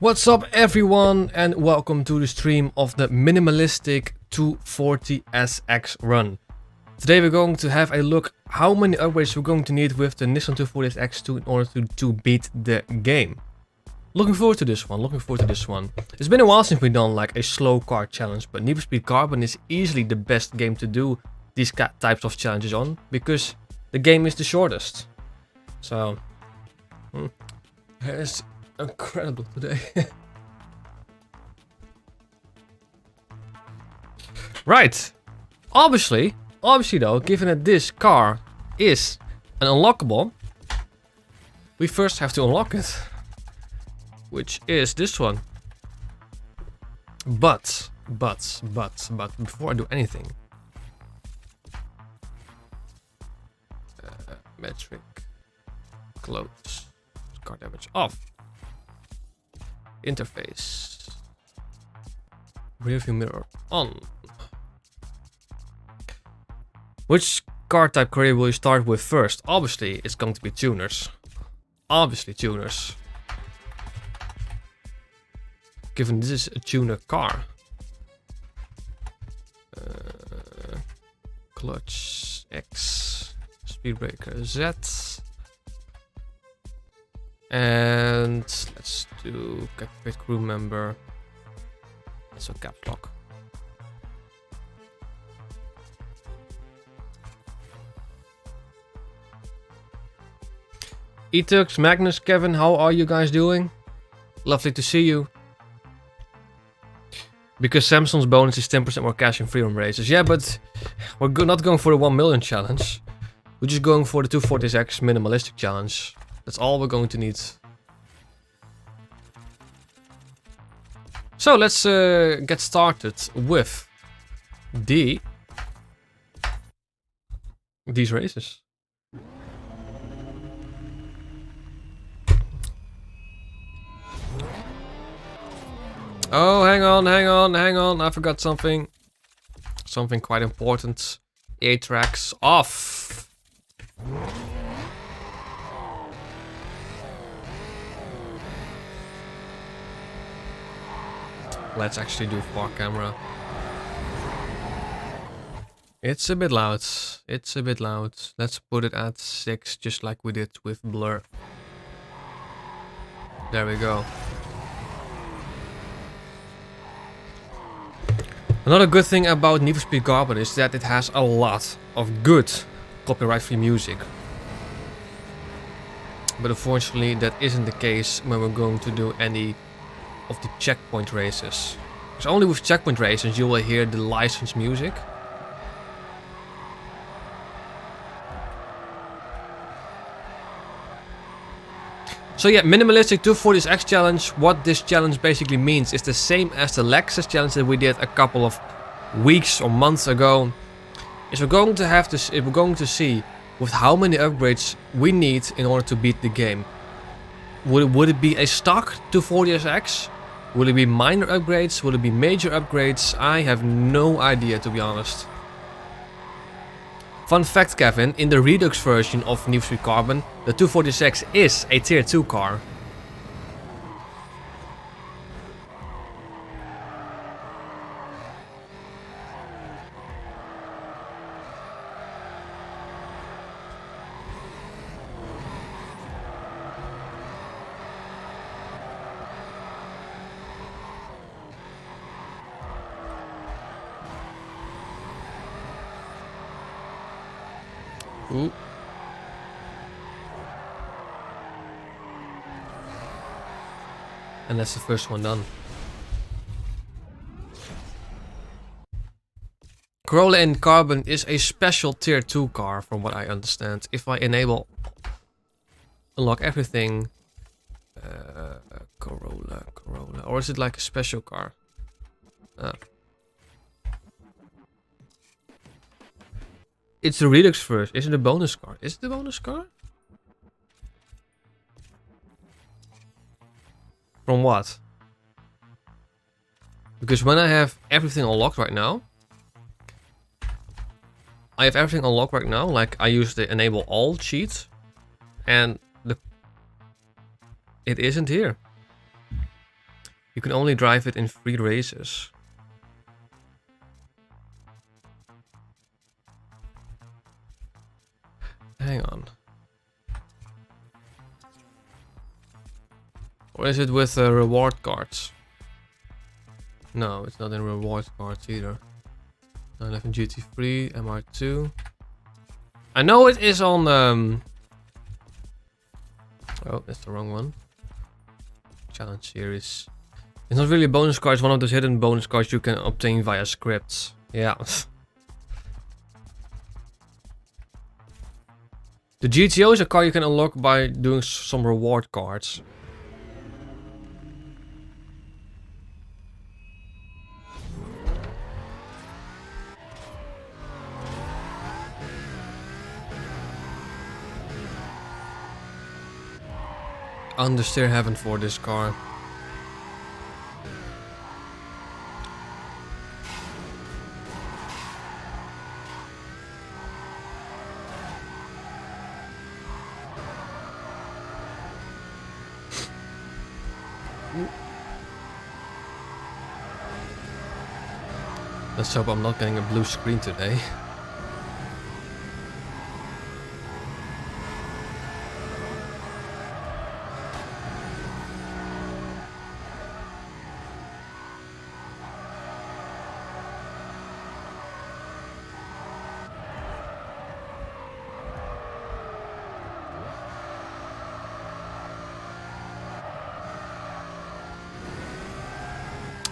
What's up everyone, and welcome to the stream of the Minimalistic 240SX run. Today we're going to have a look how many upgrades we're going to need with the Nissan 240SX2 in order to beat the game. Looking forward to this one, It's been a while since we've done like a slow car challenge, but Need for Speed Carbon is easily the best game to do these types of challenges on, because the game is the shortest. So, it's incredible today. Right. Obviously though, given that this car is an unlockable, we first have to unlock it, which is this one. But before I do anything, metric, close, car damage off, interface, rearview mirror on. Which car type career will you start with first? Obviously, it's going to be tuners. Given this is a tuner car. Clutch X, speed breaker Z. And let's do cockpit crew member. So cap lock. Etux, Magnus, Kevin, how are you guys doing? Lovely to see you. Because Samsung's bonus is 10% more cash in freedom races. Yeah, but we're not going for the 1 million challenge. We're just going for the 240SX minimalistic challenge. That's all we're going to need. So let's get started with these races. Oh, hang on, I forgot something. Something quite important. 8 tracks off. Let's actually do far camera. It's a bit loud. It's a bit loud. Let's put it at 6, just like we did with blur. There we go. Another good thing about Need for Speed Carbon is that it has a lot of good copyright-free music. But unfortunately that isn't the case when we're going to do any of the checkpoint races. Because only with checkpoint races you will hear the licensed music. So yeah, Minimalistic 240SX challenge. What this challenge basically means is the same as the Lexus challenge that we did a couple of weeks or months ago. Is we're going to see with how many upgrades we need in order to beat the game. Would it be a stock 240SX? Will it be minor upgrades? Will it be major upgrades? I have no idea, to be honest. Fun fact, Kevin, in the Redux version of Need for Speed Carbon, the 240SX is a tier 2 car. Ooh. And that's the first one done. Corolla in Carbon is a special tier 2 car from what I understand. If I unlock everything. Corolla. Or is it like a special car? It's the Redux first. Is it a bonus car? Is it the bonus car? From what? Because when I have everything unlocked right now. Like I use the enable all cheat. And it isn't here. You can only drive it in 3 races. Hang on. Or is it with reward cards? No, it's not in reward cards either. 911 GT3, MR2. I know it is on... Oh, that's the wrong one. Challenge series. It's not really a bonus card, it's one of those hidden bonus cards you can obtain via scripts. Yeah. The GTO is a car you can unlock by doing some reward cards. Understeer heaven for this car. Let's hope I'm not getting a blue screen today.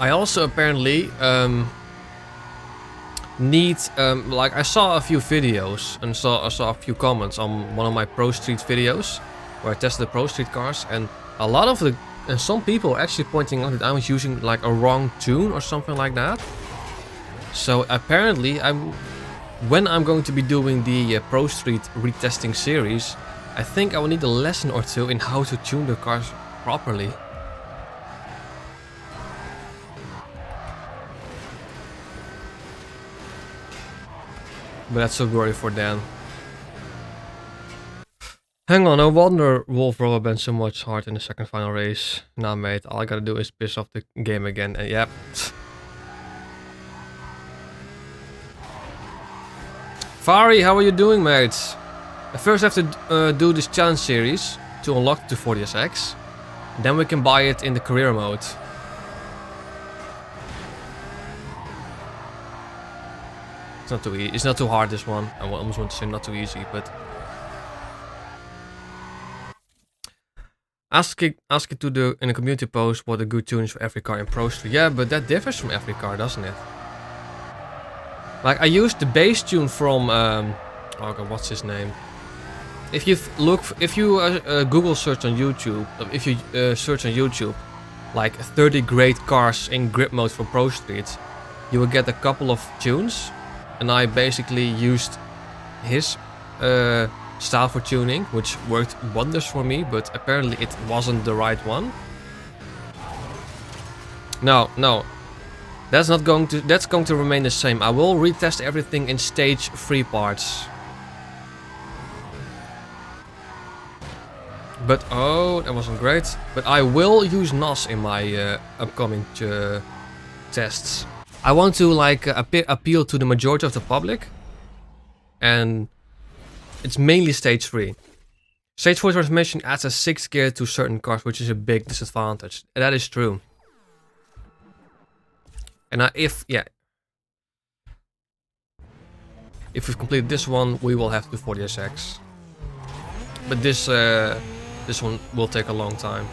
I also apparently need, like I saw a few videos and I saw a few comments on one of my Pro Street videos where I tested the Pro Street cars, and a lot of some people actually pointing out that I was using like a wrong tune or something like that. So apparently when I'm going to be doing the Pro Street retesting series, I think I will need a lesson or two in how to tune the cars properly. But that's a worry for Dan. Hang on, no wonder Wolf Rubber bent so much hard in the second final race. Nah mate, all I gotta do is piss off the game again, and yep. Fari, how are you doing, mates? I first have to do this challenge series to unlock the 240SX. Then we can buy it in the career mode. It's not too easy. It's not too hard, this one. I almost want to say not too easy, but ask it in a community post what a good tune is for every car in Pro Street. Yeah, but that differs from every car, doesn't it? Like I used the bass tune from oh god, what's his name? If you Google search on YouTube, if you search on YouTube, like 30 great cars in grip mode for Pro Street, you will get a couple of tunes. And I basically used his style for tuning, which worked wonders for me, but apparently it wasn't the right one. No, that's going to remain the same. I will retest everything in stage 3 parts. But oh, that wasn't great. But I will use NOS in my upcoming tests. I want to like appeal to the majority of the public, and it's mainly stage 3. Stage 4 transmission adds a 6th gear to certain cars, which is a big disadvantage. And that is true. And if we've completed this one, we will have the 240SX. But this one will take a long time.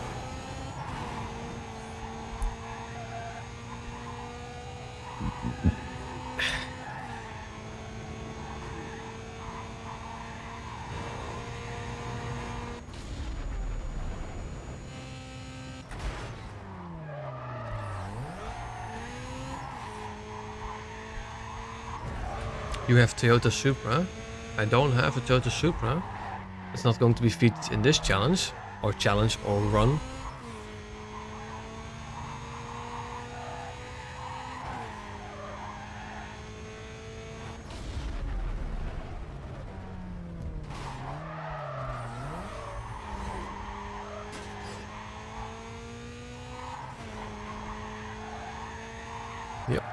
You have Toyota Supra. I don't have a Toyota Supra. It's not going to be featured in this challenge or run. Yep.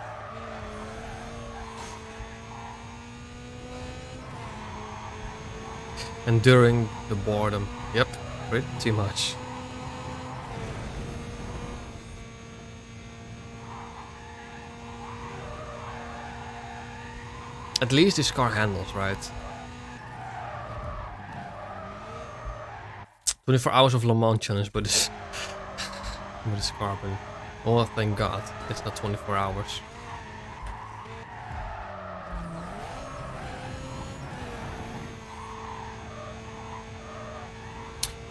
Enduring the boredom. Yep, pretty much. At least this car handles, right? 24 hours of Le Mans challenge, but it's with this carbon. Oh, thank God, it's not 24 hours.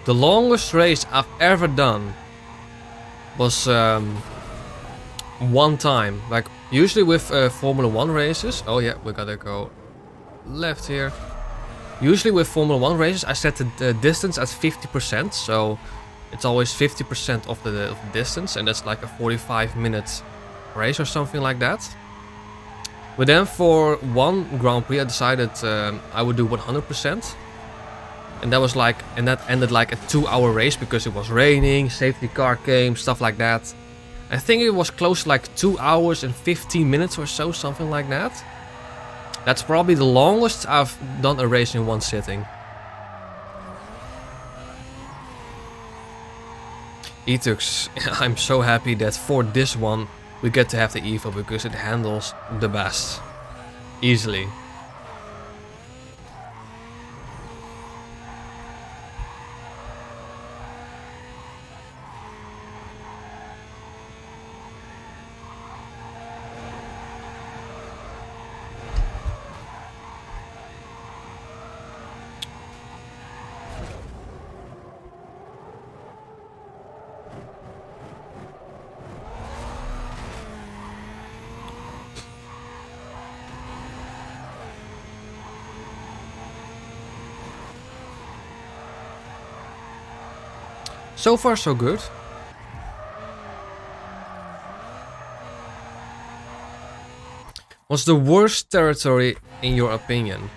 The longest race I've ever done was one time. Like usually with Formula 1 races. Oh yeah, we gotta go left here. Usually with Formula 1 races, I set the distance at 50%. So it's always 50% of the distance, and that's like a 45-minute race or something like that. But then for one Grand Prix, I decided I would do 100%. And that was like, and that ended like a 2-hour race because it was raining, safety car came, stuff like that. I think it was close to like 2 hours and 15 minutes or so, something like that. That's probably the longest I've done a race in one sitting. Etux, I'm so happy that for this one we get to have the Evo because it handles the best. Easily. So far so good. What's the worst territory in your opinion?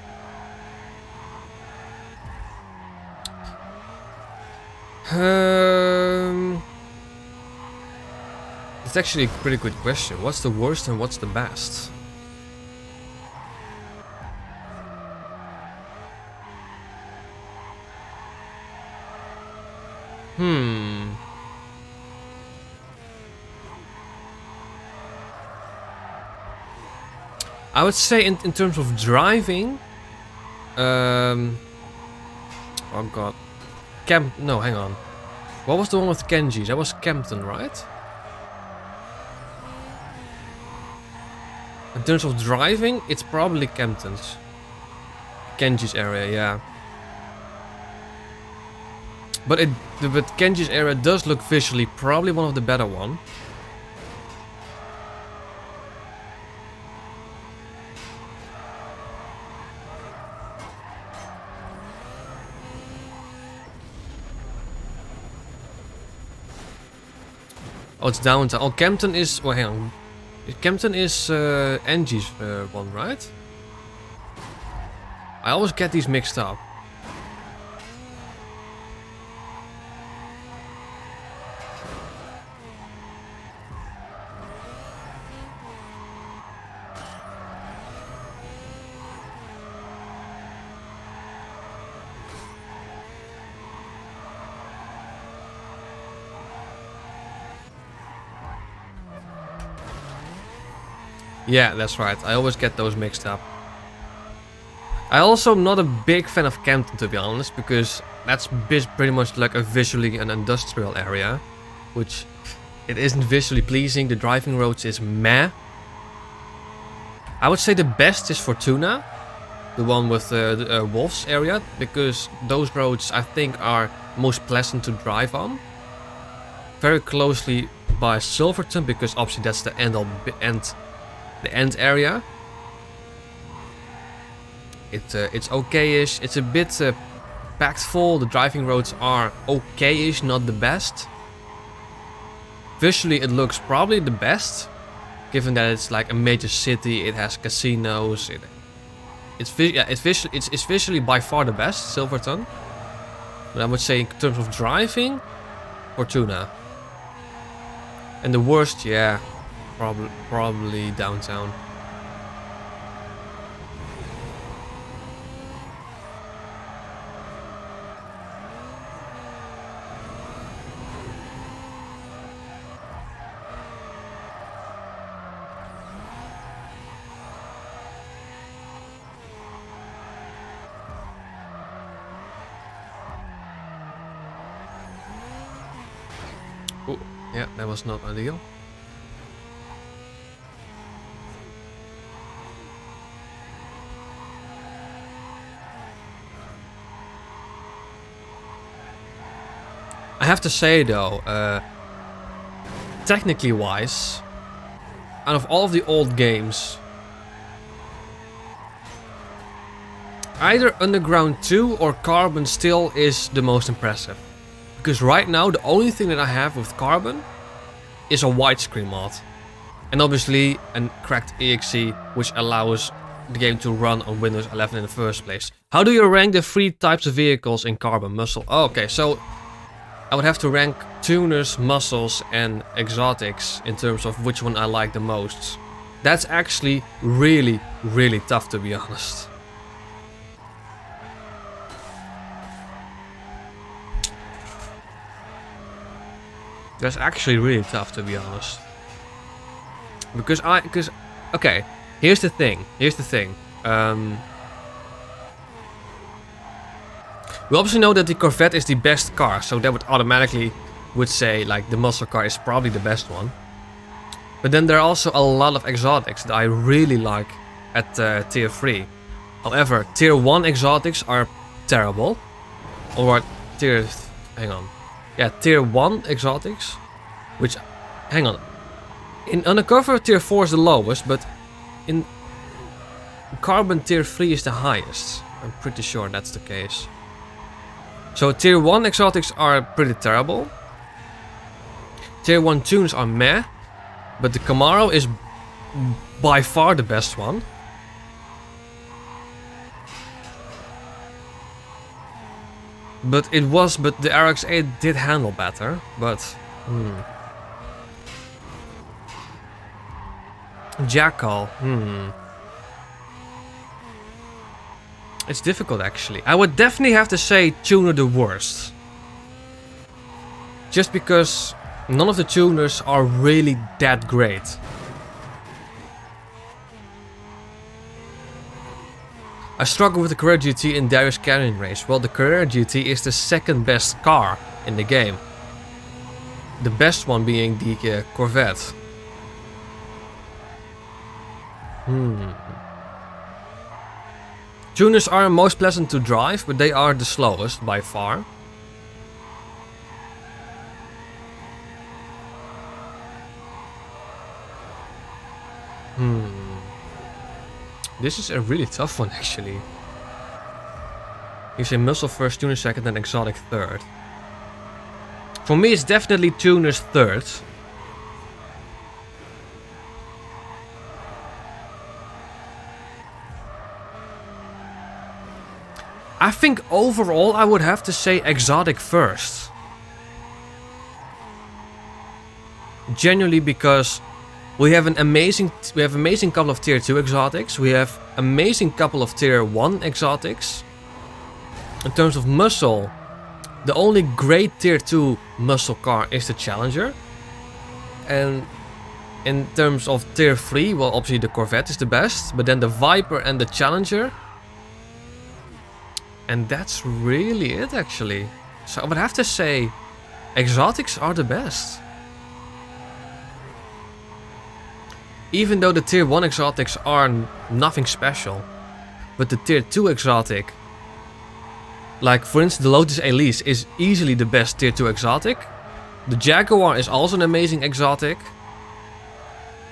It's actually a pretty good question. What's the worst and what's the best? I would say in terms of driving, oh god, no, hang on. What was the one with Kenji? That was Campton, right? In terms of driving, it's probably Kenji's area, yeah. But Kenji's area does look visually probably one of the better one. Oh, it's downtown. Oh, Campton is... Oh, hang on. Campton is Angie's one, right? I always get these mixed up. Yeah, that's right. I always get those mixed up. I also am not a big fan of Campton, to be honest, because that's pretty much like a visually an industrial area, which it isn't visually pleasing. The driving roads is meh. I would say the best is Fortuna, the one with the Wolves area, because those roads I think are most pleasant to drive on. Very closely by Silverton, because obviously that's the end area. It's okay-ish. It's a bit packed full. The driving roads are okay-ish, not the best. Visually, it looks probably the best, given that it's like a major city. It has casinos. It's visually by far the best, Silverton. But I would say in terms of driving, Fortuna. And the worst, yeah, probably downtown. Oh, yeah, that was not ideal. I have to say though, technically wise, out of all of the old games, either Underground 2 or Carbon still is the most impressive. Because right now the only thing that I have with Carbon is a widescreen mod. And obviously a cracked exe which allows the game to run on Windows 11 in the first place. How do you rank the 3 types of vehicles in Carbon? Muscle. Oh, okay, so I would have to rank tuners, muscles and exotics in terms of which one I like the most. That's actually really, really tough, to be honest. That's actually really tough, to be honest. Because okay, here's the thing. We obviously know that the Corvette is the best car, so that would automatically say like the muscle car is probably the best one. But then there are also a lot of exotics that I really like at tier 3. However, tier 1 exotics are terrible. Or tier 1 exotics, which, hang on, in Undercover tier 4 is the lowest, but in Carbon tier 3 is the highest. I'm pretty sure that's the case. So tier 1 exotics are pretty terrible. Tier 1 tunes are meh. But the Camaro is by far the best one. But the RX-8 did handle better, but... Jackal, It's difficult actually. I would definitely have to say tuner the worst. Just because none of the tuners are really that great. I struggle with the Carrera GT in Darius Canyon Race. Well, the Carrera GT is the second best car in the game. The best one being the Corvette. Tuners are most pleasant to drive, but they are the slowest by far. This is a really tough one actually. You say muscle first, tuner second, and exotic third. For me it's definitely tuners third. I think overall I would have to say exotic first. Genuinely because we have amazing couple of tier 2 exotics. We have amazing couple of tier 1 exotics. In terms of muscle, the only great tier 2 muscle car is the Challenger. And in terms of tier 3, well obviously the Corvette is the best, but then the Viper and the Challenger. And that's really it actually. So I would have to say exotics are the best. Even though the tier 1 exotics are nothing special. But the tier 2 exotic, like for instance the Lotus Elise is easily the best tier 2 exotic. The Jaguar is also an amazing exotic.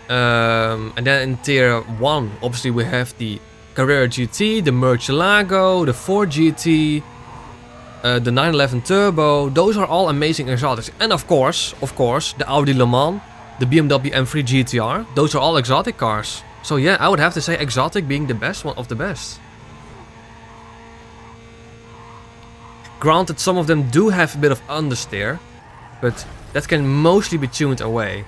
And then in tier 1 obviously we have the Carrera GT, the Murcielago, the Ford GT, the 911 Turbo. Those are all amazing exotics. And of course, the Audi Le Mans, the BMW M3 GTR. Those are all exotic cars. So yeah, I would have to say exotic being the best one of the best. Granted, some of them do have a bit of understeer, but that can mostly be tuned away.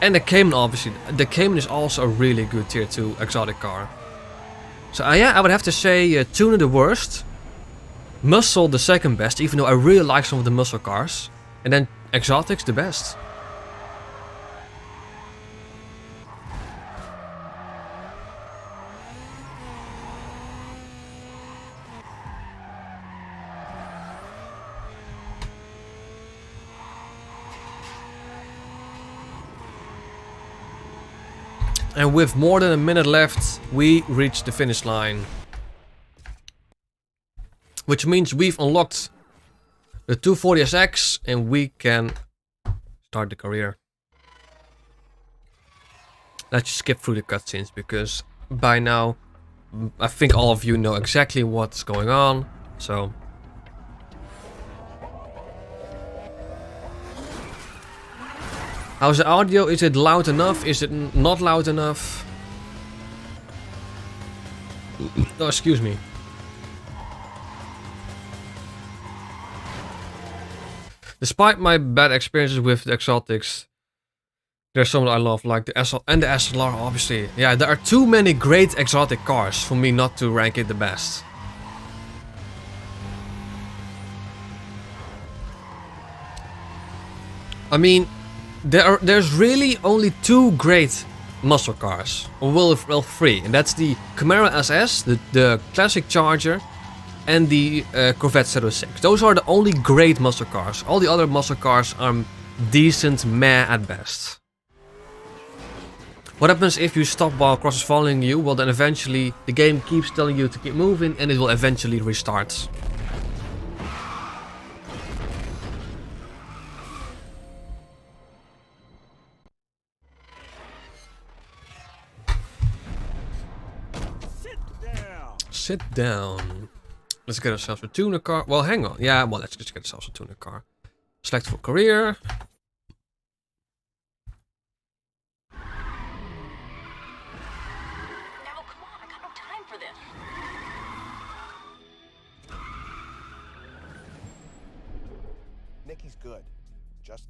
And the Cayman obviously. The Cayman is also a really good tier 2 exotic car. So yeah, I would have to say tuner the worst. Muscle the second best, even though I really like some of the muscle cars. And then exotics the best. And with more than a minute left, we reach the finish line. Which means we've unlocked the 240SX and we can start the career. Let's just skip through the cutscenes because by now I think all of you know exactly what's going on. So how's the audio? Is it loud enough? Is it not loud enough? Oh, excuse me. Despite my bad experiences with the exotics, there's some that I love, like the SL and the SLR, obviously. Yeah, there are too many great exotic cars for me not to rank it the best. I mean, there's really only two great muscle cars, or well, three, and that's the Camaro SS, the classic Charger, and the Corvette Z06. Those are the only great muscle cars. All the other muscle cars are decent, meh at best. What happens if you stop while Cross is following you? Well, then eventually the game keeps telling you to keep moving and it will eventually restart. sit down. Let's get ourselves a tuner car. Well, hang on. Yeah, well, let's just get ourselves a tuner car. Select for career. Nikki's good. Just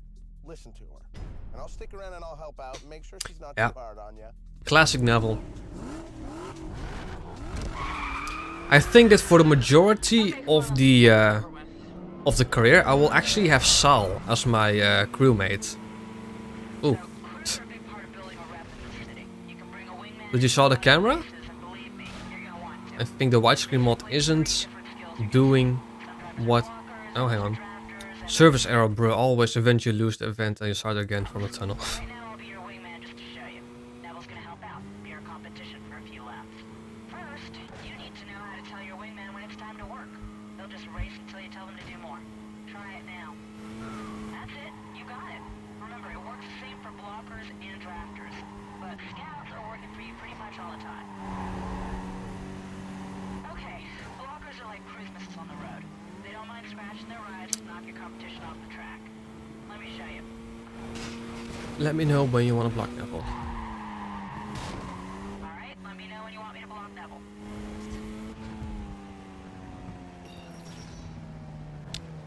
listen to her. And I'll stick around and I'll help out and make sure she's not too hard on you. Classic Neville. I think that for the majority of the career, I will actually have Sal as my crewmate. Ooh. Did you saw the camera? I think the widescreen mod isn't doing what... Oh, hang on. Service error, bro. Always eventually lose the event and you start again from the tunnel. Let me know when you want to block Neville. Alright, let me know when you want me to block Neville.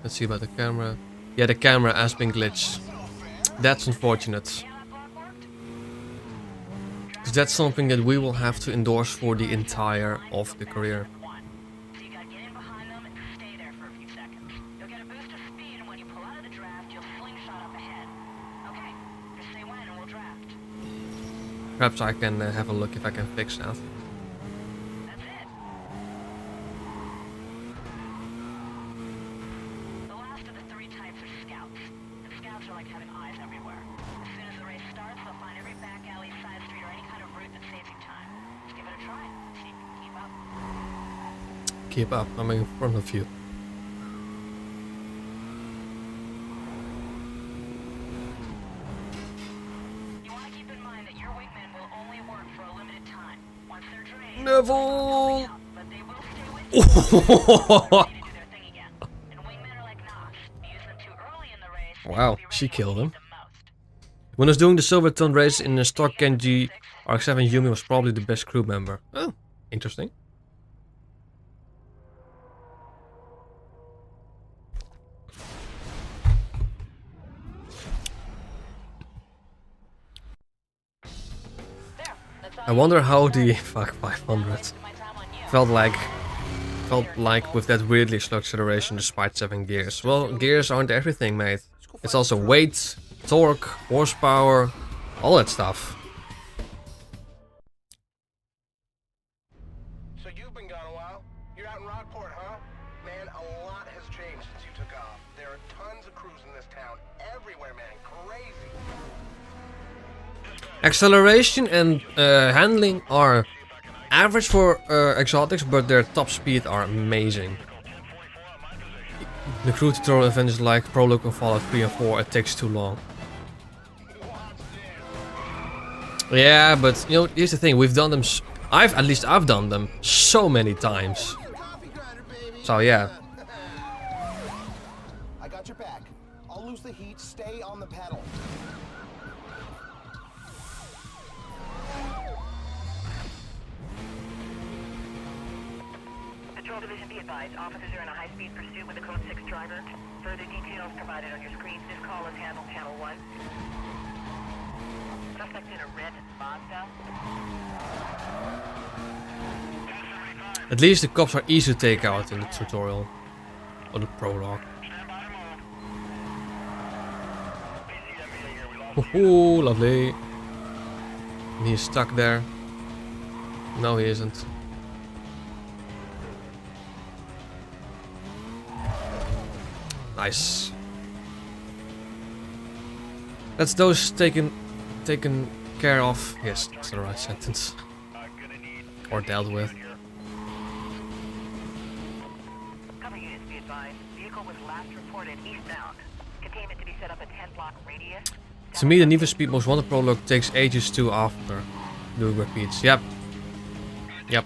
Let's see about the camera. Yeah, the camera has been glitched. That's unfortunate. Because that's something that we will have to endorse for the entire of the career. So you gotta get in behind them and stay there for a few seconds. You'll get a boost of speed and when you pull out of the draft, you'll slingshot up ahead. Okay, just say when and we'll draft. Perhaps I can have a look if I can fix that. That's it. The last of the three types are scouts. And scouts are like having eyes everywhere. As soon as the race starts, they'll find every back alley, side street, or any kind of route that saves you time. Just give it a try. See if you can keep up. Keep up, I'm in front of you. You want to keep in mind that your wingmen will only work for a limited time. Once they're drained, Neville! but they will stay with you to do their thing again. And wingmen are like Knox. You use them too early in the race. Wow, she killed him. When I was doing the Silverton race in the stock, Kenji RX-7 Yumi was probably the best crew member. Oh, interesting. I wonder how the fuck 500 felt like with that weirdly slow acceleration despite 7 gears. Well, gears aren't everything, mate. It's also weight, torque, horsepower, all that stuff. So you've been gone a while? You're out in Rockport, huh? Man, a lot has changed since you took off. There are tons of crews in this town. Everywhere, man. Crazy. Acceleration and handling are average for exotics, but their top speed are amazing. The crew tutorial event is like Prologue of Fallout 3 and 4, it takes too long. Yeah, but you know, here's the thing, we've done them, at least I've done them so many times. So yeah. I got your back. I'll lose the heat. Stay on the pedal. Patrol Division, be advised. Officers are in a high-speed pursuit with a Code 6 driver. Further details provided on your screens. This call is handled Channel 1. Suspect in a red Mazda. At least the cops are easy to take out in the tutorial. Or the prologue. Oh, lovely. And he's stuck there. No, he isn't. Nice. That's those taken care of. Yes, that's the right sentence. Or dealt with. Cover units, be advised. Vehicle was last reported eastbound. Containment to be set up at 10 block radius. To me, the Need for Speed Most Wanted prologue takes ages to after doing repeats. Yep. Yep.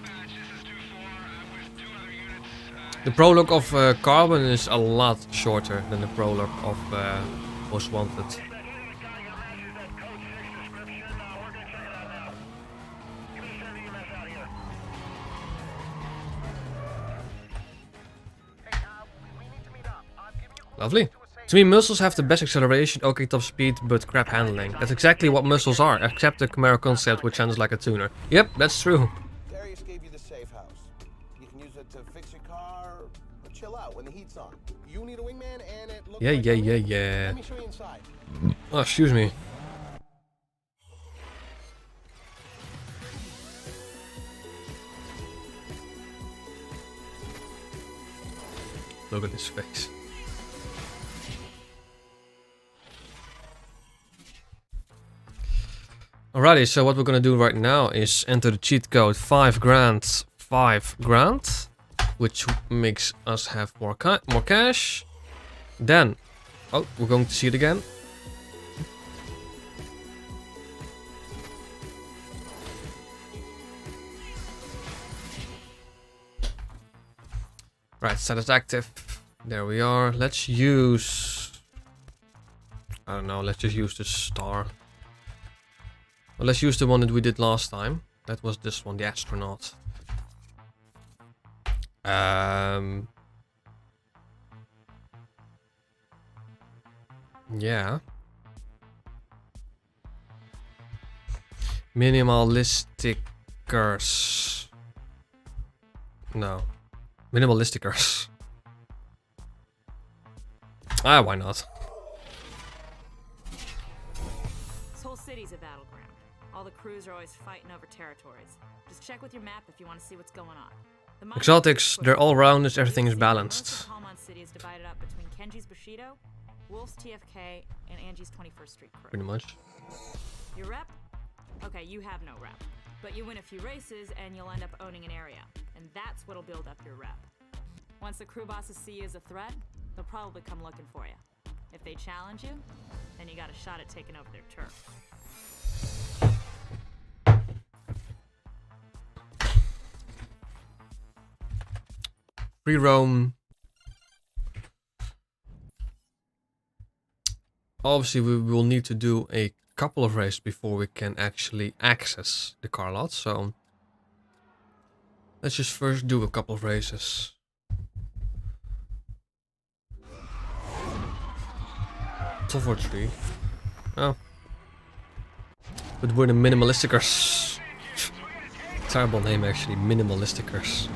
The prologue of Carbon is a lot shorter than the prologue of Most Wanted. Lovely. To me, muscles have the best acceleration, okay top speed, but crap handling. That's exactly what muscles are, except the Camaro concept which sounds like a tuner. Yep, that's true. Darius gave you the safe house. You can use it to fix your car or chill out when the heat's on. You need a wingman and it looks like Yeah. Let me show you inside. Oh, excuse me. Look at his face. Alrighty, so what we're gonna do right now is enter the cheat code 5 grand, 5 grand, which makes us have more cash. Then, oh, we're going to see it again. Right, set as active. There we are. Let's use, I don't know, let's just use the star. Well, let's use the one that we did last time. That was this one, the astronaut. Yeah. Minimalisticers. No. Minimalisticers. Ah, why not? This whole city's a battleground. All the crews are always fighting over territories. Just check with your map if you want to see what's going on. Exotics, they're all around us, everything is balanced. Palmon City is divided up between Kenji's Bushido, Wolf's TFK, and Angie's 21st Street crew. Pretty much. Your rep? Okay, you have no rep. But you win a few races and you'll end up owning an area. And that's what'll build up your rep. Once the crew bosses see you as a threat, they'll probably come looking for you. If they challenge you, then you got a shot at taking over their turf. Free roam. Obviously, we will need to do a couple of races before we can actually access the car lot. So let's just first do a couple of races. 1243. Oh. But we're the Minimalisticers. Terrible name actually, Minimalisticers.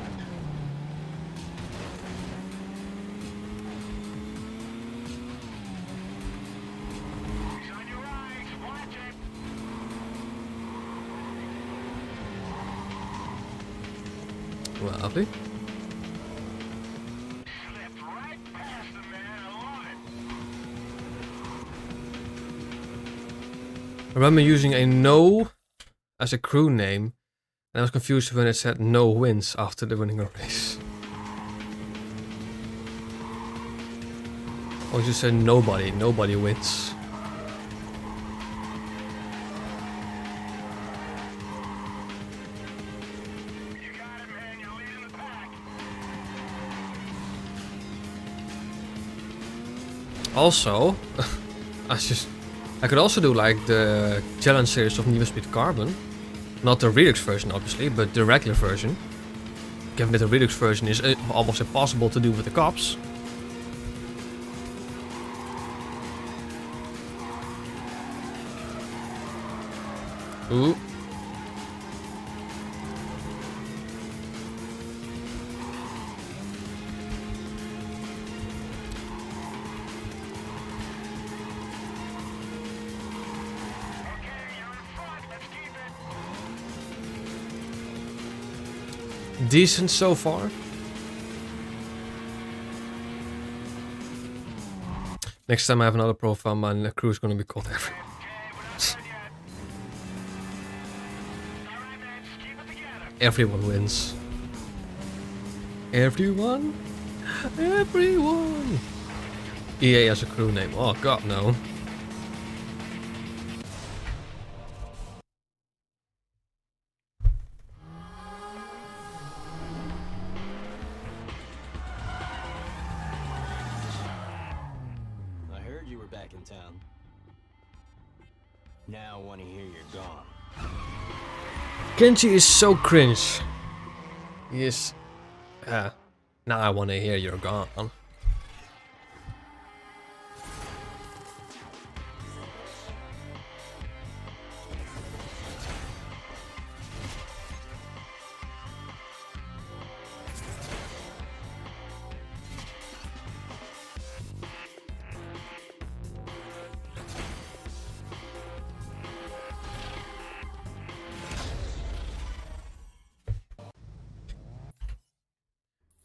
Lovely. I remember using a no as a crew name, and I was confused when it said no wins after the winning a race. Or you said nobody wins. Also, I could also do like the challenge series of Need for Speed Carbon. Not the Redux version obviously, but the regular version. Given that the Redux version is almost impossible to do with the cops. Ooh. Decent so far. Next time I have another profile, my crew is gonna be called everyone. Everyone wins. Everyone? Everyone! EA as a crew name. Oh god, no. downtown. Now I want to hear you're gone. Kenji is so cringe. He is... now I wanna hear you're gone.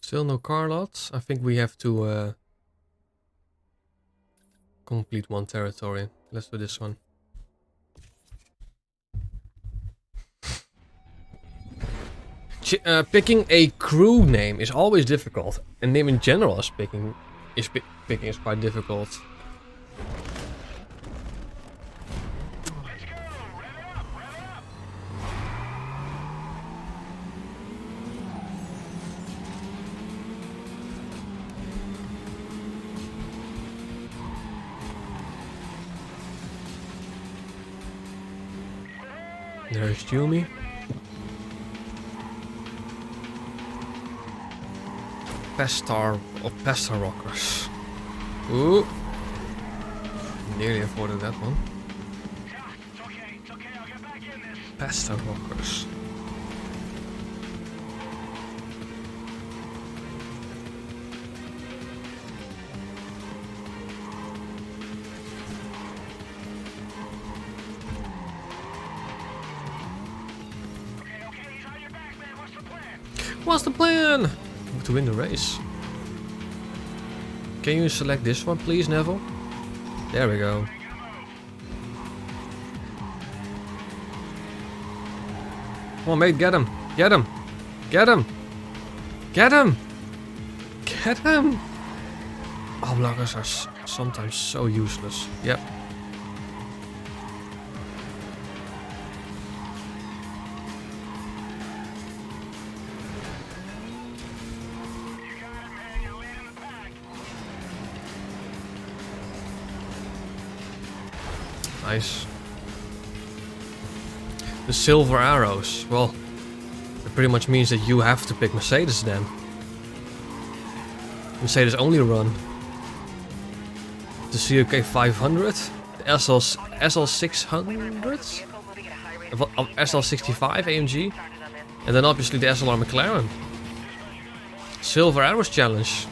Still no car lots. I think we have to complete one territory. Let's do this one. Picking a crew name is always difficult. A name in general is picking is quite difficult. There's Yumi. Pestar or Pestar Rockers. Ooh. Nearly avoided that one. It's okay, I'll get back in this. Pestar Rockers. Okay, he's on your back, man. What's the plan? What's the plan? To win the race. Can you select this one, please, Neville? There we go. Come on, mate, get him. Get him. Get him. Get him. Get him. Oh, blockers are sometimes so useless. Yep. Nice. The silver arrows. Well, it pretty much means that you have to pick Mercedes then. Mercedes only run. The COK 500, the SL600, SL65 AMG, and then obviously the SLR McLaren. Silver arrows challenge.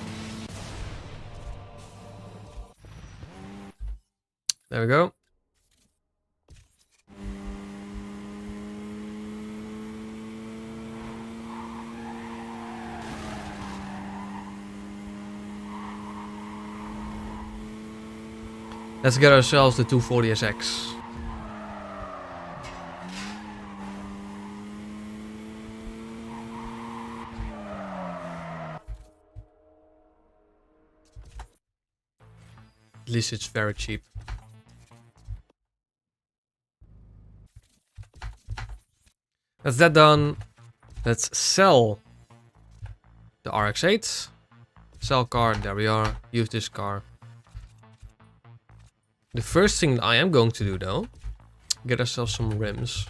There we go. Let's get ourselves the 240SX. At least it's very cheap. That's that done. Let's sell the RX-8. Sell car, there we are. Use this car. The first thing that I am going to do though, get ourselves some rims.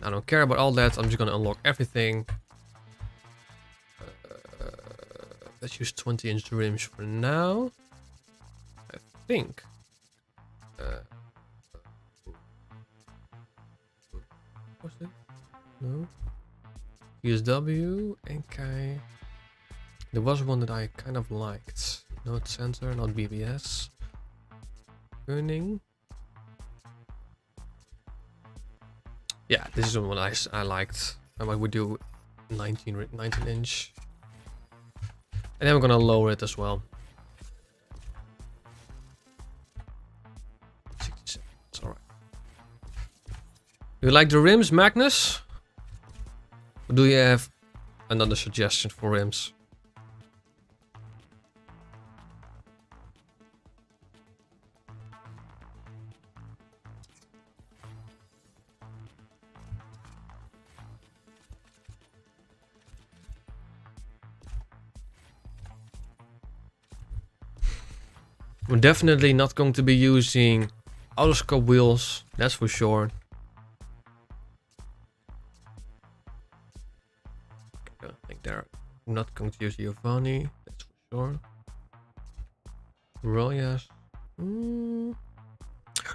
I don't care about all that, I'm just gonna unlock everything. Let's use 20-inch rims for now. I think. What's it? No. USW, NK. There was one that I kind of liked. Not center, not BBS. Earning. Yeah, this is the one I liked. And I would do 19 inch. And then we're gonna lower it as well. 67, it's alright. Do you like the rims, Magnus? Or do you have another suggestion for rims? We're definitely not going to be using autoscope wheels, that's for sure. I think they're not going to use Giovanni, that's for sure. Royas.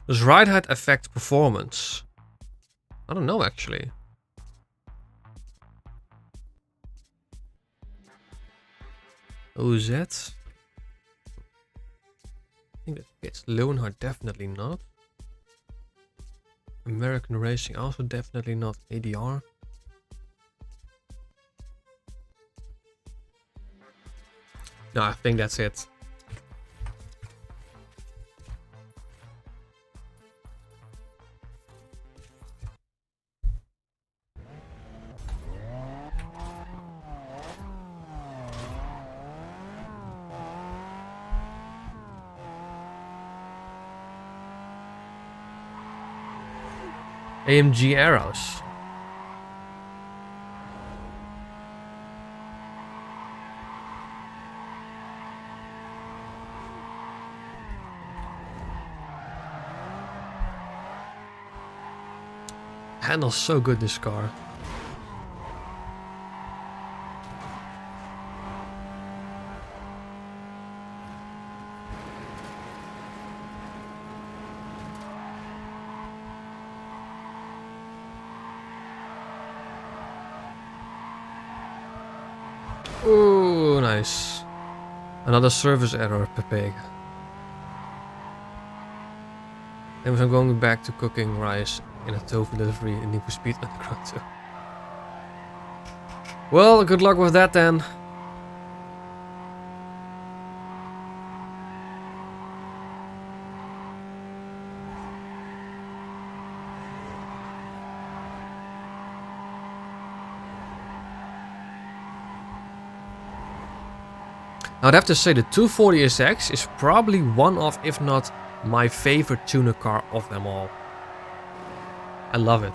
Does ride height affect performance? I don't know actually. OZ. I think that fits. Leonhard definitely not. American Racing also definitely not. ADR. No, I think that's it. AMG arrows. Handles so good, this car. Oh, nice. Another service error, Pepe. Then I'm going back to cooking rice in a tofu delivery in Need for Speed Underground 2. Well, good luck with that then. I'd have to say the 240SX is probably one of, if not my favorite tuner car of them all. I love it.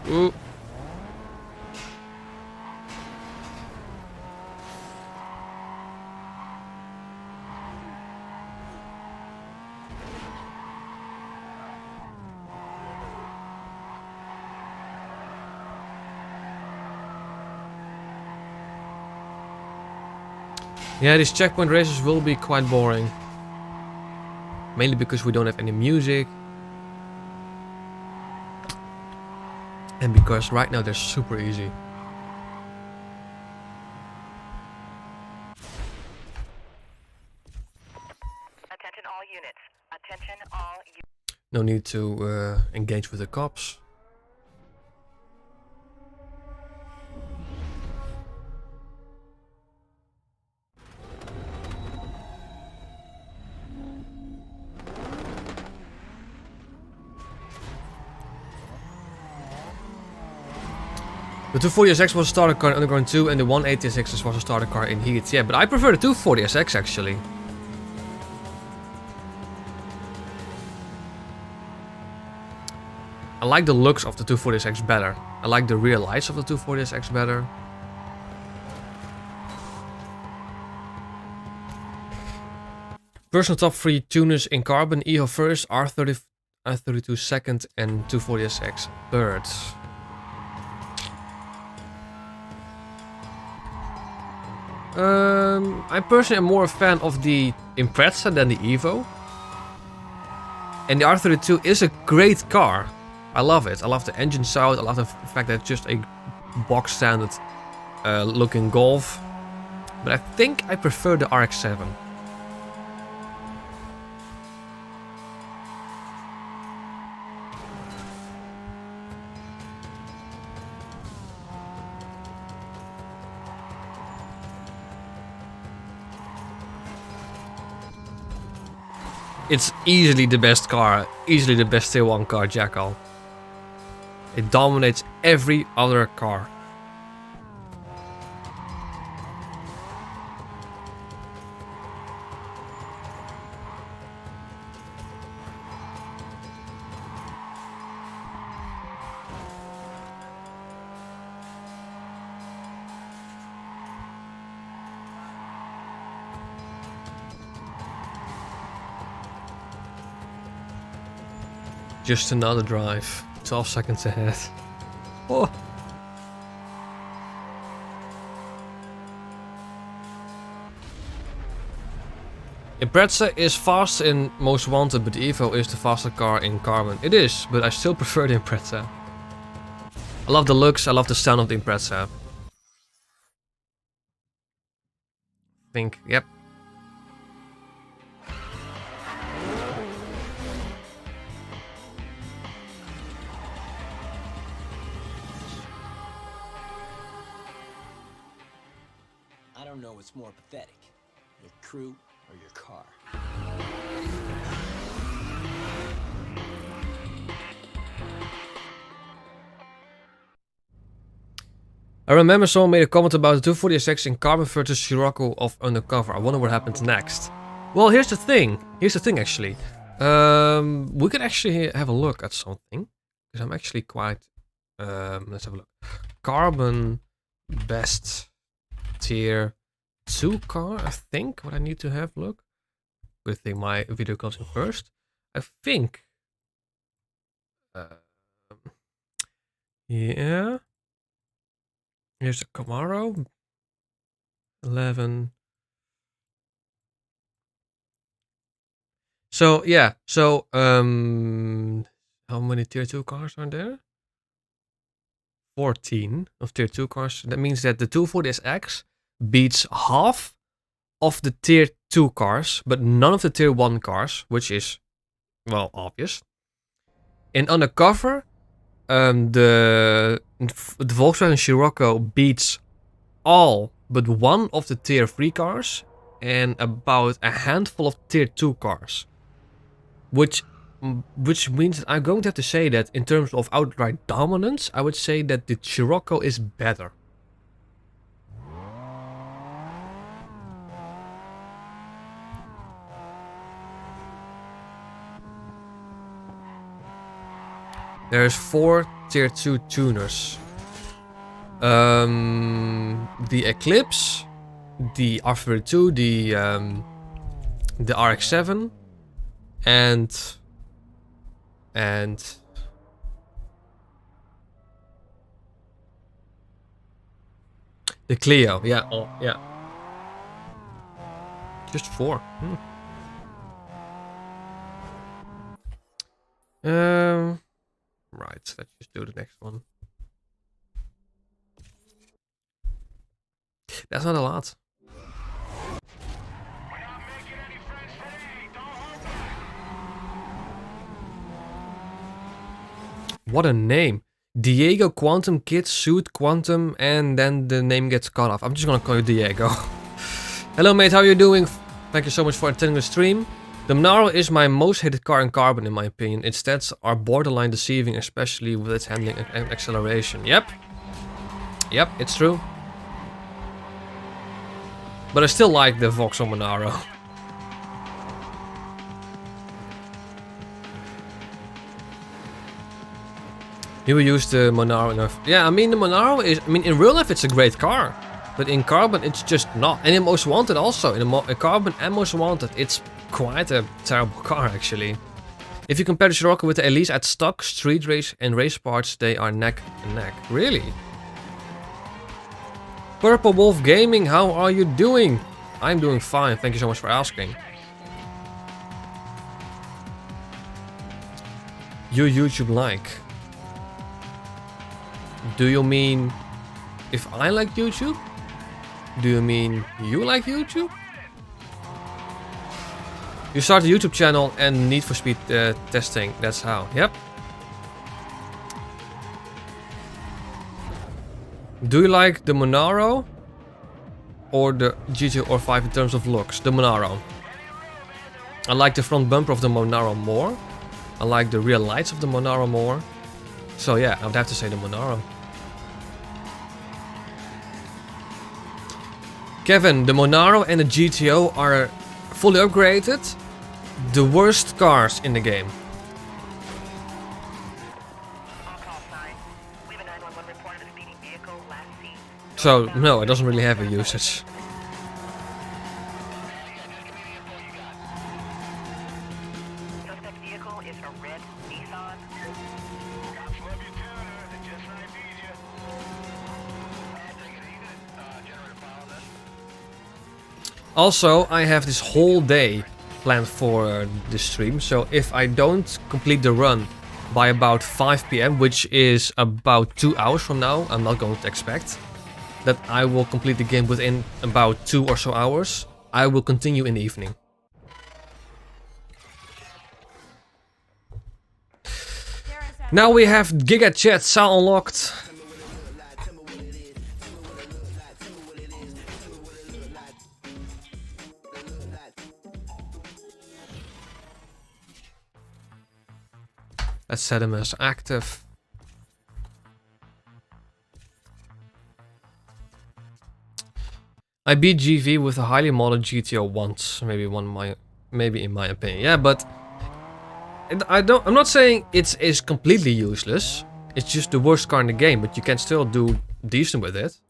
Ooh. Yeah, these checkpoint races will be quite boring. Mainly because we don't have any music. And because right now they're super easy. Attention all units. Attention all units. No need to engage with the cops. The 240SX was a starter car in Underground 2 and the 180SX was a starter car in Heat. Yeah, but I prefer the 240SX actually. I like the looks of the 240SX better. I like the rear lights of the 240SX better. Personal top 3 tuners in carbon: EHO first, R32 second and 240SX third. I personally am more a fan of the Impreza than the Evo. And the R32 is a great car. I love it. I love the engine sound. I love the fact that it's just a box standard looking Golf. But I think I prefer the RX-7. It's easily the best car, easily the best tier 1 car, Jackal. It dominates every other car. Just another drive. 12 seconds ahead. Oh. Impreza is fast in Most Wanted, but Evo is the faster car in Carbon. It is, but I still prefer the Impreza. I love the looks, I love the sound of the Impreza. Think, yep. I don't know what's more pathetic, your crew or your car. I remember someone made a comment about the 240SX in Carbon versus Scirocco of Undercover. I wonder what happens next. Well, here's the thing. Here's the thing, actually. We could actually have a look at something. Because I'm actually quite... let's have a look. Carbon best tier 2 car, I think. What I need to have a look. Good thing my video comes in first. I think... yeah... Here's the Camaro. 11. So yeah, so how many tier 2 cars are there? 14 of tier 2 cars. That means that the 240SX beats half of the tier 2 cars, but none of the tier 1 cars, which is, well, obvious. In Undercover, the Volkswagen Scirocco beats all but one of the tier 3 cars and about a handful of tier 2 cars. Which means that I'm going to have to say that in terms of outright dominance, I would say that the Scirocco is better. There's 4 tier 2 tuners. The Eclipse, the R32, the RX-7, and the Clio. Yeah, oh, yeah. Just 4. Right, let's just do the next one. That's not a lot. What a name. Diego Quantum Kid Suit Quantum, and then the name gets cut off. I'm just gonna call you Diego. Hello mate, how are you doing? Thank you so much for attending the stream. The Monaro is my most hated car in Carbon in my opinion. Its stats are borderline deceiving, especially with its handling and acceleration. Yep, it's true. But I still like the Vauxhall Monaro. You will use the Monaro enough. Yeah, I mean the Monaro is, in real life it's a great car. But in Carbon it's just not. And in Most Wanted also. In Carbon and Most Wanted it's quite a terrible car actually. If you compare the Scirocco with the Elise at stock, street race and race parts, they are neck and neck. Really? Purple Wolf Gaming, how are you doing? I'm doing fine, thank you so much for asking. You YouTube like? Do you mean if I like YouTube? Do you mean you like YouTube? You start a YouTube channel and Need for Speed testing, that's how, yep. Do you like the Monaro or the GTR 5 in terms of looks? The Monaro. I like the front bumper of the Monaro more. I like the rear lights of the Monaro more. So yeah, I would have to say the Monaro. Kevin, the Monaro and the GTO are fully upgraded. The worst cars in the game. So, no, it doesn't really have a usage. Suspect vehicle is a red Nissan. Cops love you too, they just might need you. Take it easy. Generator file this. Also, I have this whole day planned for this stream, so if I don't complete the run by about 5 PM, which is about 2 hours from now, I'm not going to expect that I will complete the game within about 2 or so hours. I will continue in the evening. Now we have Giga Chat Sal unlocked. Let's set him as active. I beat GV with a highly modded GTO once, maybe in my opinion. Yeah, but I'm not saying it's completely useless. It's just the worst car in the game, but you can still do decent with it.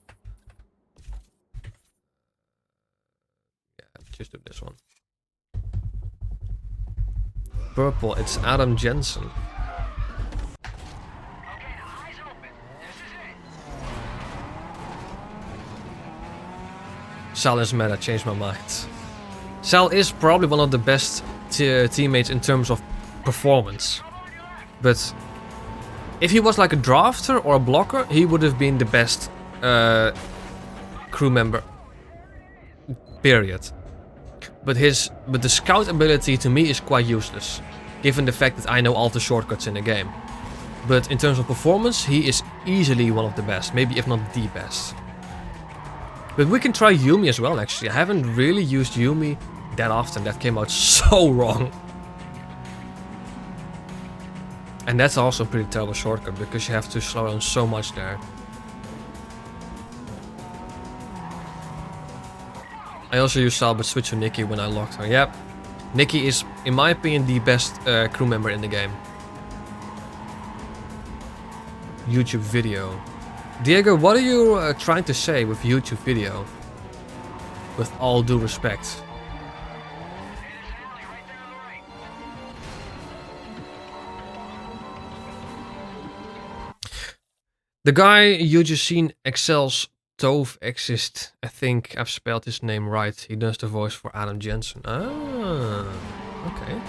Yeah, just do this one. Purple, it's Adam Jensen. Sal is mad, I changed my mind. Sal is probably one of the best teammates in terms of performance. But if he was like a drafter or a blocker, he would have been the best crew member. Period. But the scout ability to me is quite useless, given the fact that I know all the shortcuts in the game. But in terms of performance, he is easily one of the best, maybe if not the best. But we can try Yumi as well, actually. I haven't really used Yumi that often. That came out so wrong. And that's also a pretty terrible shortcut, because you have to slow down so much there. I also used Sal, but switched to Nikki when I locked her. Yep. Nikki is, in my opinion, the best crew member in the game. YouTube video. Diego, what are you trying to say with YouTube video? With all due respect. The guy you just seen excels Tove exist. I think I've spelled his name right. He does the voice for Adam Jensen. Ah, okay.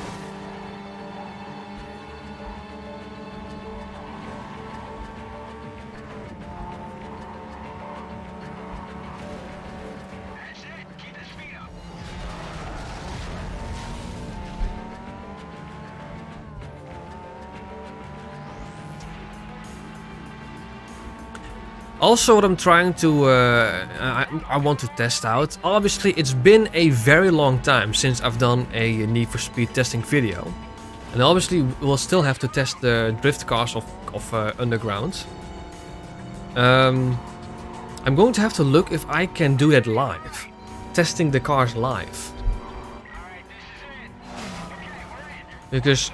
Also, what I'm trying to, I want to test out. Obviously, it's been a very long time since I've done a Need for Speed testing video. And obviously, we'll still have to test the drift cars of Underground. I'm going to have to look if I can do that live. Testing the cars live. Because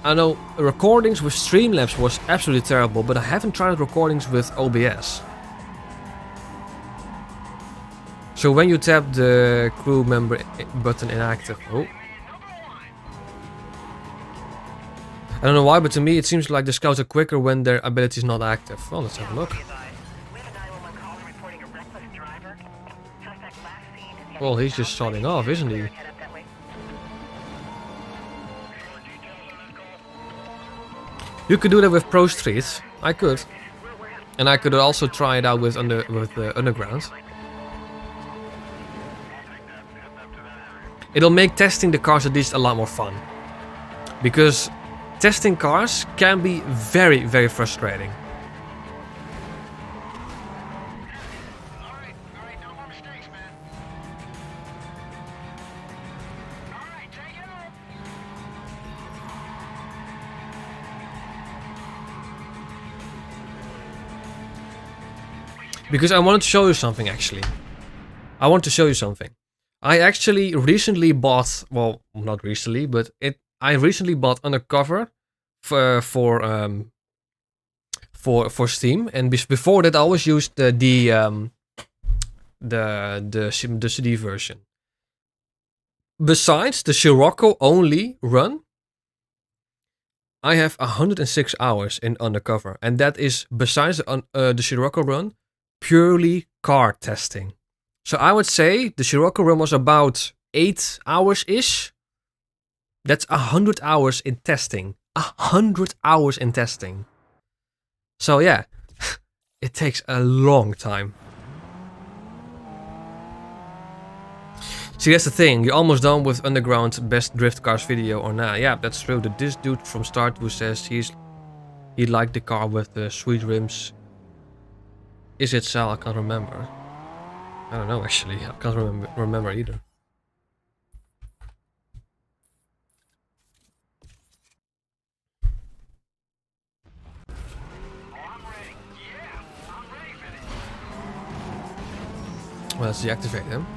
I know recordings with Streamlabs was absolutely terrible, but I haven't tried recordings with OBS. So when you tap the crew member button inactive, oh. I don't know why, but to me it seems like the scouts are quicker when their ability is not active. Well, let's have a look. Well, he's just shutting off, isn't he? You could do that with Pro Street. I could. And I could also try it out with Underground. It'll make testing the cars at least a lot more fun. Because testing cars can be very, very frustrating. Because I wanted to show you something, actually. I want to show you something. I actually recently bought, well, not recently, but I recently bought Undercover for Steam, and before that I always used the CD version. Besides the Scirocco only run, I have 106 hours in Undercover, and that is, besides the Scirocco run, purely car testing. So I would say the Scirocco run was about 8 hours-ish. That's 100 hours in testing. 100 hours in testing. So yeah, it takes a long time. See, that's the thing. You're almost done with Underground Best Drift Cars video or not. Yeah, that's true. This dude from Start who says he liked the car with the sweet rims. Is it Sal? I can't remember. I don't know actually. I can't remember either. Well, let's deactivate him.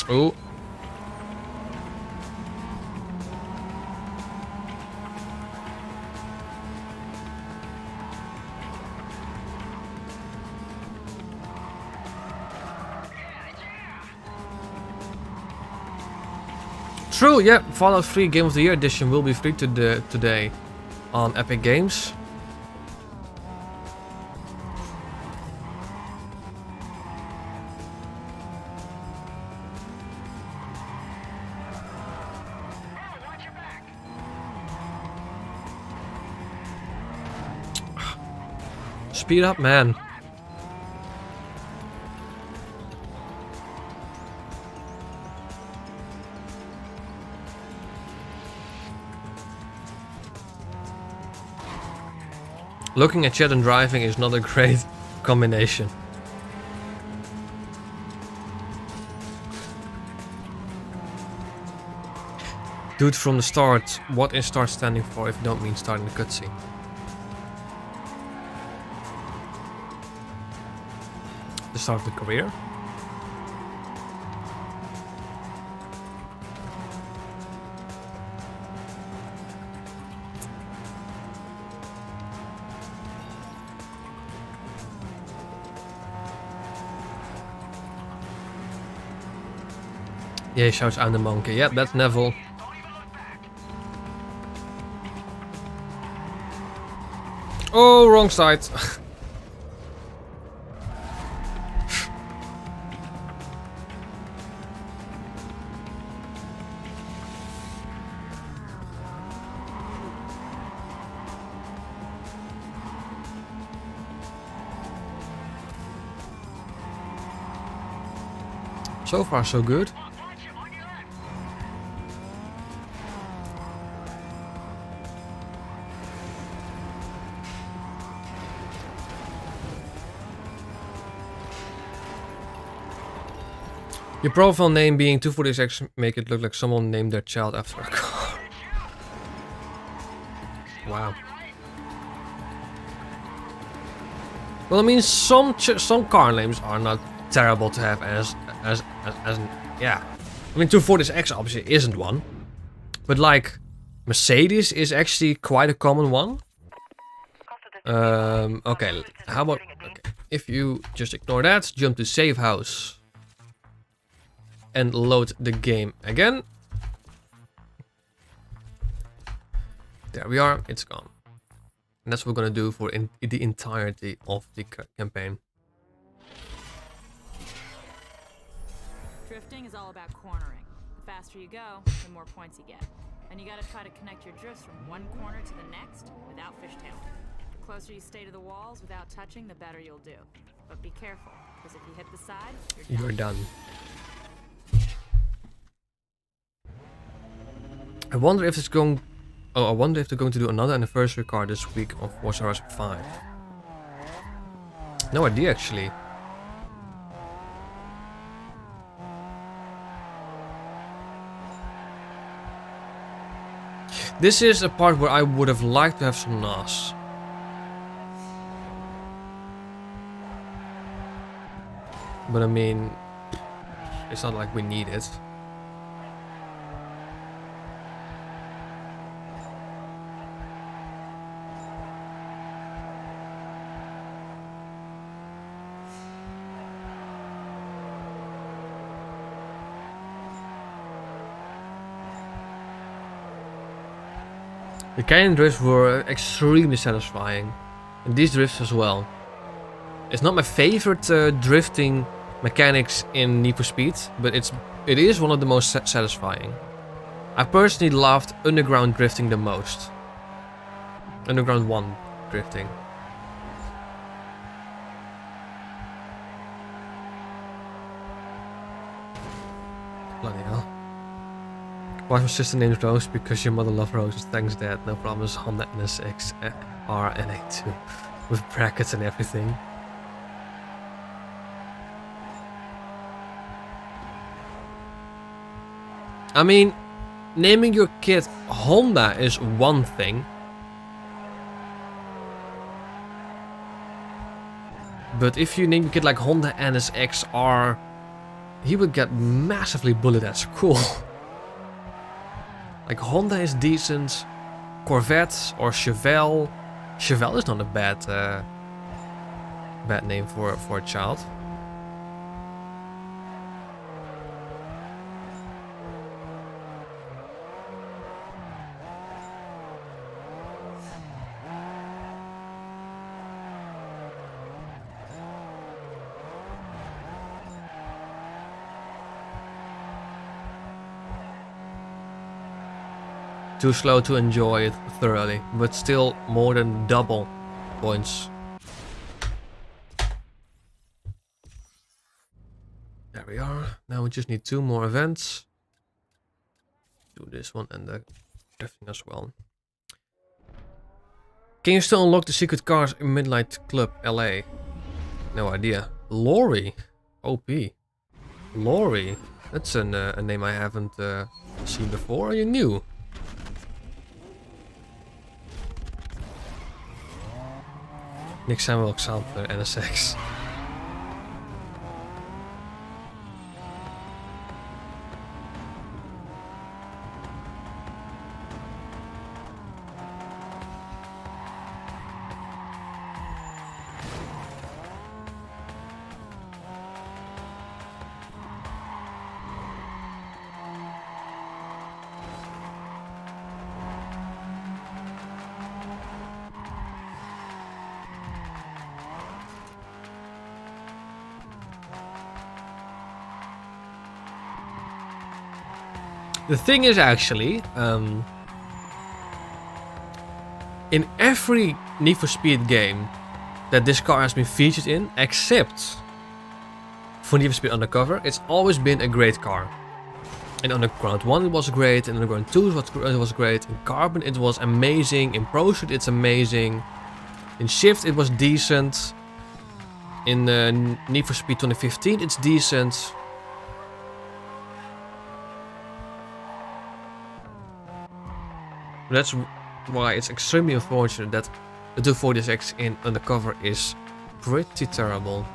Oh. True, yeah. Fallout 3 Game of the Year edition will be free today on Epic Games. Speed up, man. Looking at chat and driving is not a great combination. Dude from the start, what is start standing for if you don't mean starting the cutscene? The start of the career? Yeah, he shouts, I'm the monkey. Yep, that's Neville. Oh, wrong side. So far, so good. Your profile name being 246X make it look like someone named their child after a car. Wow. Well, I mean, some car names are not terrible to have as yeah. I mean, 240X obviously isn't one, but like Mercedes is actually quite a common one. Okay, how about if you just ignore that, jump to save house and load the game again. There we are, it's gone. And that's what we're gonna do for the entirety of the campaign. Drifting is all about cornering. The faster you go, the more points you get. And you gotta try to connect your drifts from one corner to the next without fishtailing. The closer you stay to the walls without touching, the better you'll do. But be careful, because if you hit the side, you're done. I wonder if it's going... Oh, I wonder if they're going to do another anniversary car this week of Forza Horizon 5. No idea, actually. This is a part where I would have liked to have some NAS. But I mean, it's not like we need it. The canyon drifts were extremely satisfying, and these drifts as well. It's not my favorite drifting mechanics in Need for Speed, but it is one of the most satisfying. I personally loved underground drifting the most. Underground 1 drifting. Bloody hell. Why is my sister named Rose? Because your mother loved roses. Thanks, Dad. No problems. Honda NSX R and A2 with brackets and everything. I mean, naming your kid Honda is one thing. But if you name your kid like Honda NSX R, he would get massively bullied at school. Like Honda is decent, Corvette or Chevelle. Chevelle is not a bad name for a child. Too slow to enjoy it thoroughly, but still more than double points. There we are. Now we just need 2 more events. Do this one and the drifting as well. Can you still unlock the secret cars in Midnight Club LA? No idea. Lorry. OP. Lorry. That's a name I haven't seen before. Are you new? Nick Samuel Alexander NSX. The thing is actually, in every Need for Speed game that this car has been featured in, except for Need for Speed Undercover, it's always been a great car. In Underground 1 it was great, in Underground 2 it was great, in Carbon it was amazing, in Pursuit it's amazing, in Shift it was decent, in Need for Speed 2015 it's decent. That's why it's extremely unfortunate that the 240SX in Undercover is pretty terrible.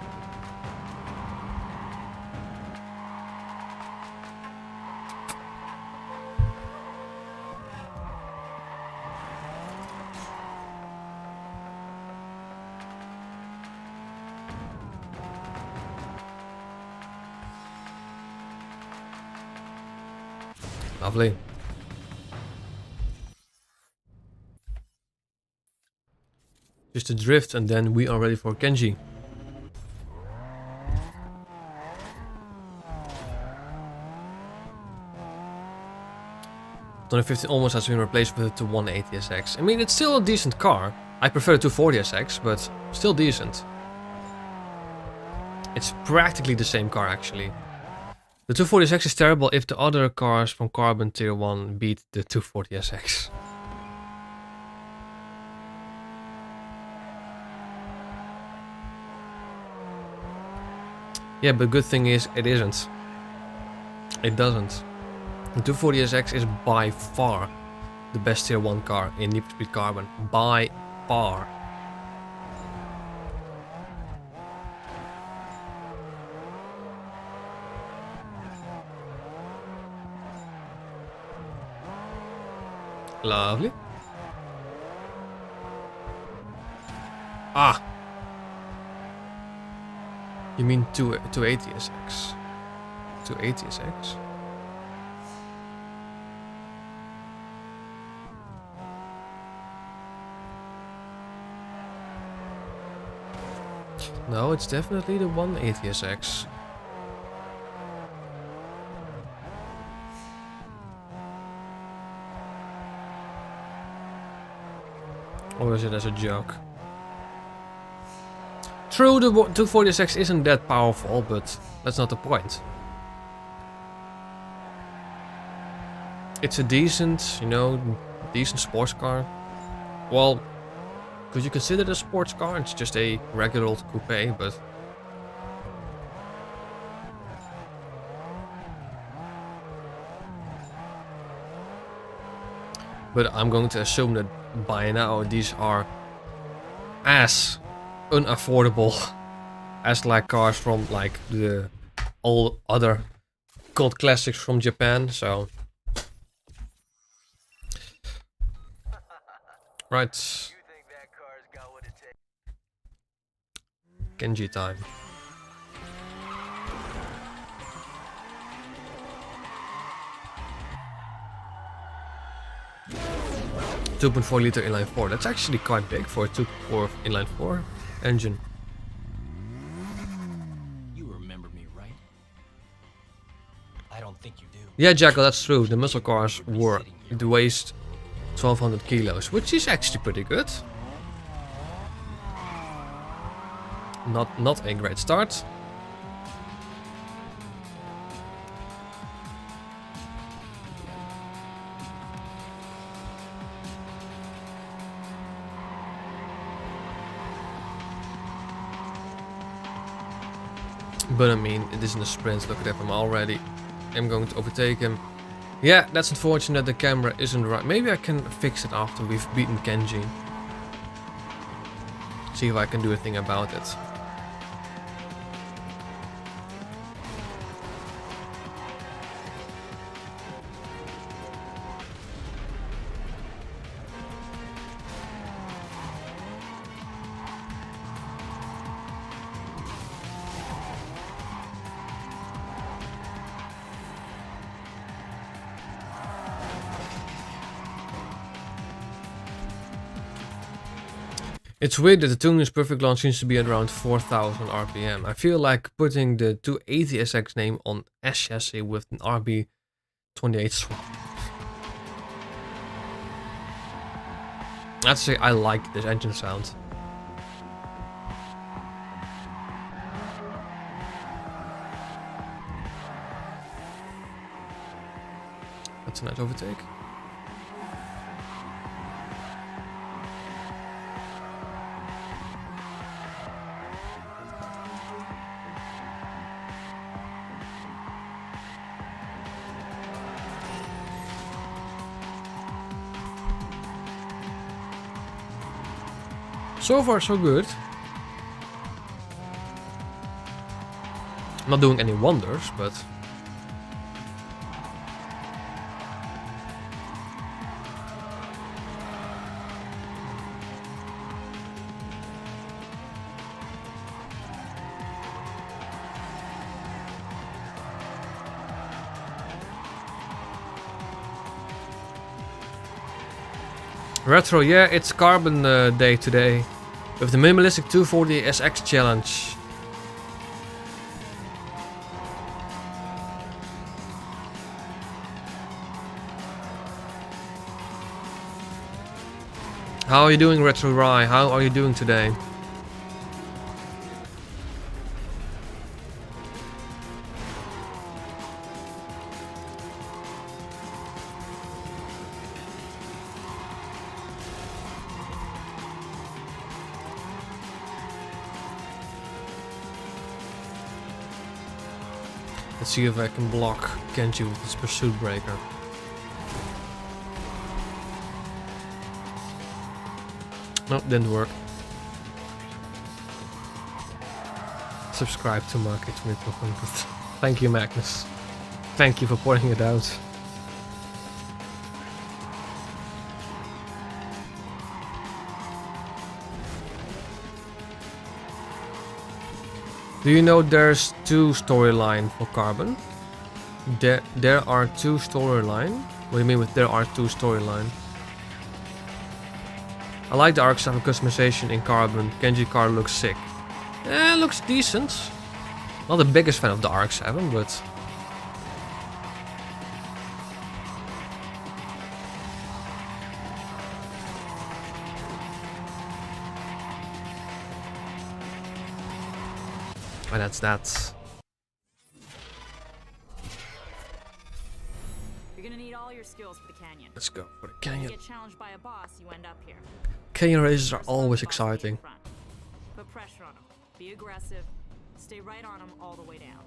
Lovely. Just a drift and then we are ready for Kenji. The 2015 almost has been replaced with the 180SX. I mean, it's still a decent car. I prefer the 240SX, but still decent. It's practically the same car actually. The 240SX is terrible if the other cars from Carbon Tier 1 beat the 240SX. Yeah, but good thing is it isn't. It doesn't. The 240SX is by far the best Tier 1 car in Need for Speed Carbon. By far. Lovely. Ah! You mean 280SX? 280SX? No, it's definitely the 180SX. Or is it as a joke? True, the 240SX isn't that powerful, but that's not the point. It's a decent, you know, decent sports car. Well, could you consider it a sports car? It's just a regular old coupe, but... But I'm going to assume that by now these are as unaffordable as like cars from like the all other cult classics from Japan, so... Right. Kenji time. .2.4 liter inline 4. That's actually quite big for a 2.4 inline 4 engine. You remember me, right? I don't think you do. Yeah, Jackal, that's true. The muscle cars were it weighs 1200 kilos, which is actually pretty good. Not a great start. But I mean, it isn't a sprint. Look at that, I'm going to overtake him. Yeah, that's unfortunate the camera isn't right. Maybe I can fix it after we've beaten Kenji. See if I can do a thing about it. It's weird that the tuning is perfect launch seems to be at around 4000 RPM. I feel like putting the 280SX name on S chassis with an RB28 swap. I'd say I like this engine sound. That's a nice overtake. So far, so good. I'm not doing any wonders, but... Retro, yeah, it's Carbon Day today. With the Minimalistic 240SX challenge. How are you doing, Retro Rye? How are you doing today? Let's see if I can block Kenji with his pursuit breaker. Nope, didn't work. Subscribe to Market 200. Thank you, Magnus. Thank you for pointing it out. Do you know there's two storylines for Carbon? There are two storylines? What do you mean with there are two storylines? I like the arc style customization in Carbon. Kenji car looks sick. Looks decent. Not the biggest fan of the RX-7, but... And that's that. You're gonna need all your skills for the canyon. Let's go for the If you canyon. get challenged by a boss, you end up here. Canyon races are First always boss will be in exciting. front. Put pressure on them. Be aggressive. Stay right on them all the way down.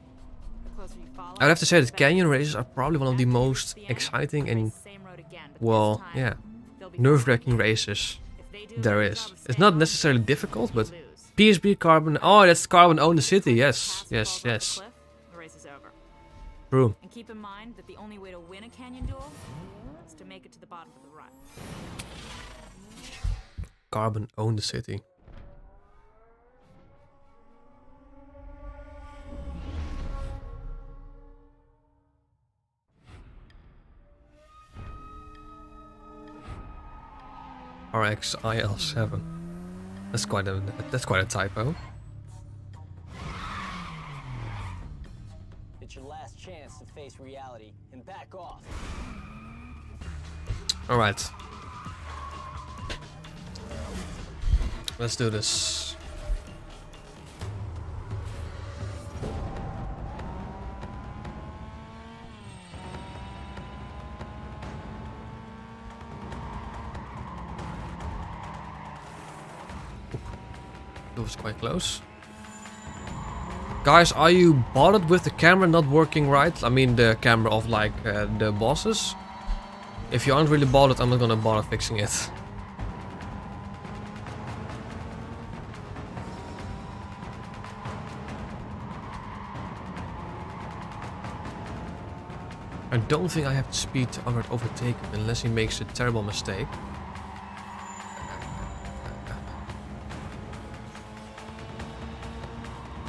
The closer you follow, I'd have to say the that better. canyon races are probably one of the After you most reach the end, exciting race and, the same road again, but well, this time, yeah, they'll be nerve-wracking races If they do a there good is. job of It's staying not on, necessarily you difficult, but lose. PSB Carbon. Oh, that's Carbon own the city. Yes, Pass the yes, balls off the yes. cliff, the race is over. True. And keep in mind that the only way to win a canyon duel is to make it to the bottom of the run. Carbon own the city. RX IL7. That's quite a typo. It's your last chance to face reality and back off. All right. Let's do this. That was quite close. Guys, are you bothered with the camera not working right? I mean the camera of like the bosses. If you aren't really bothered, I'm not gonna bother fixing it. I don't think I have the speed to overtake him unless he makes a terrible mistake.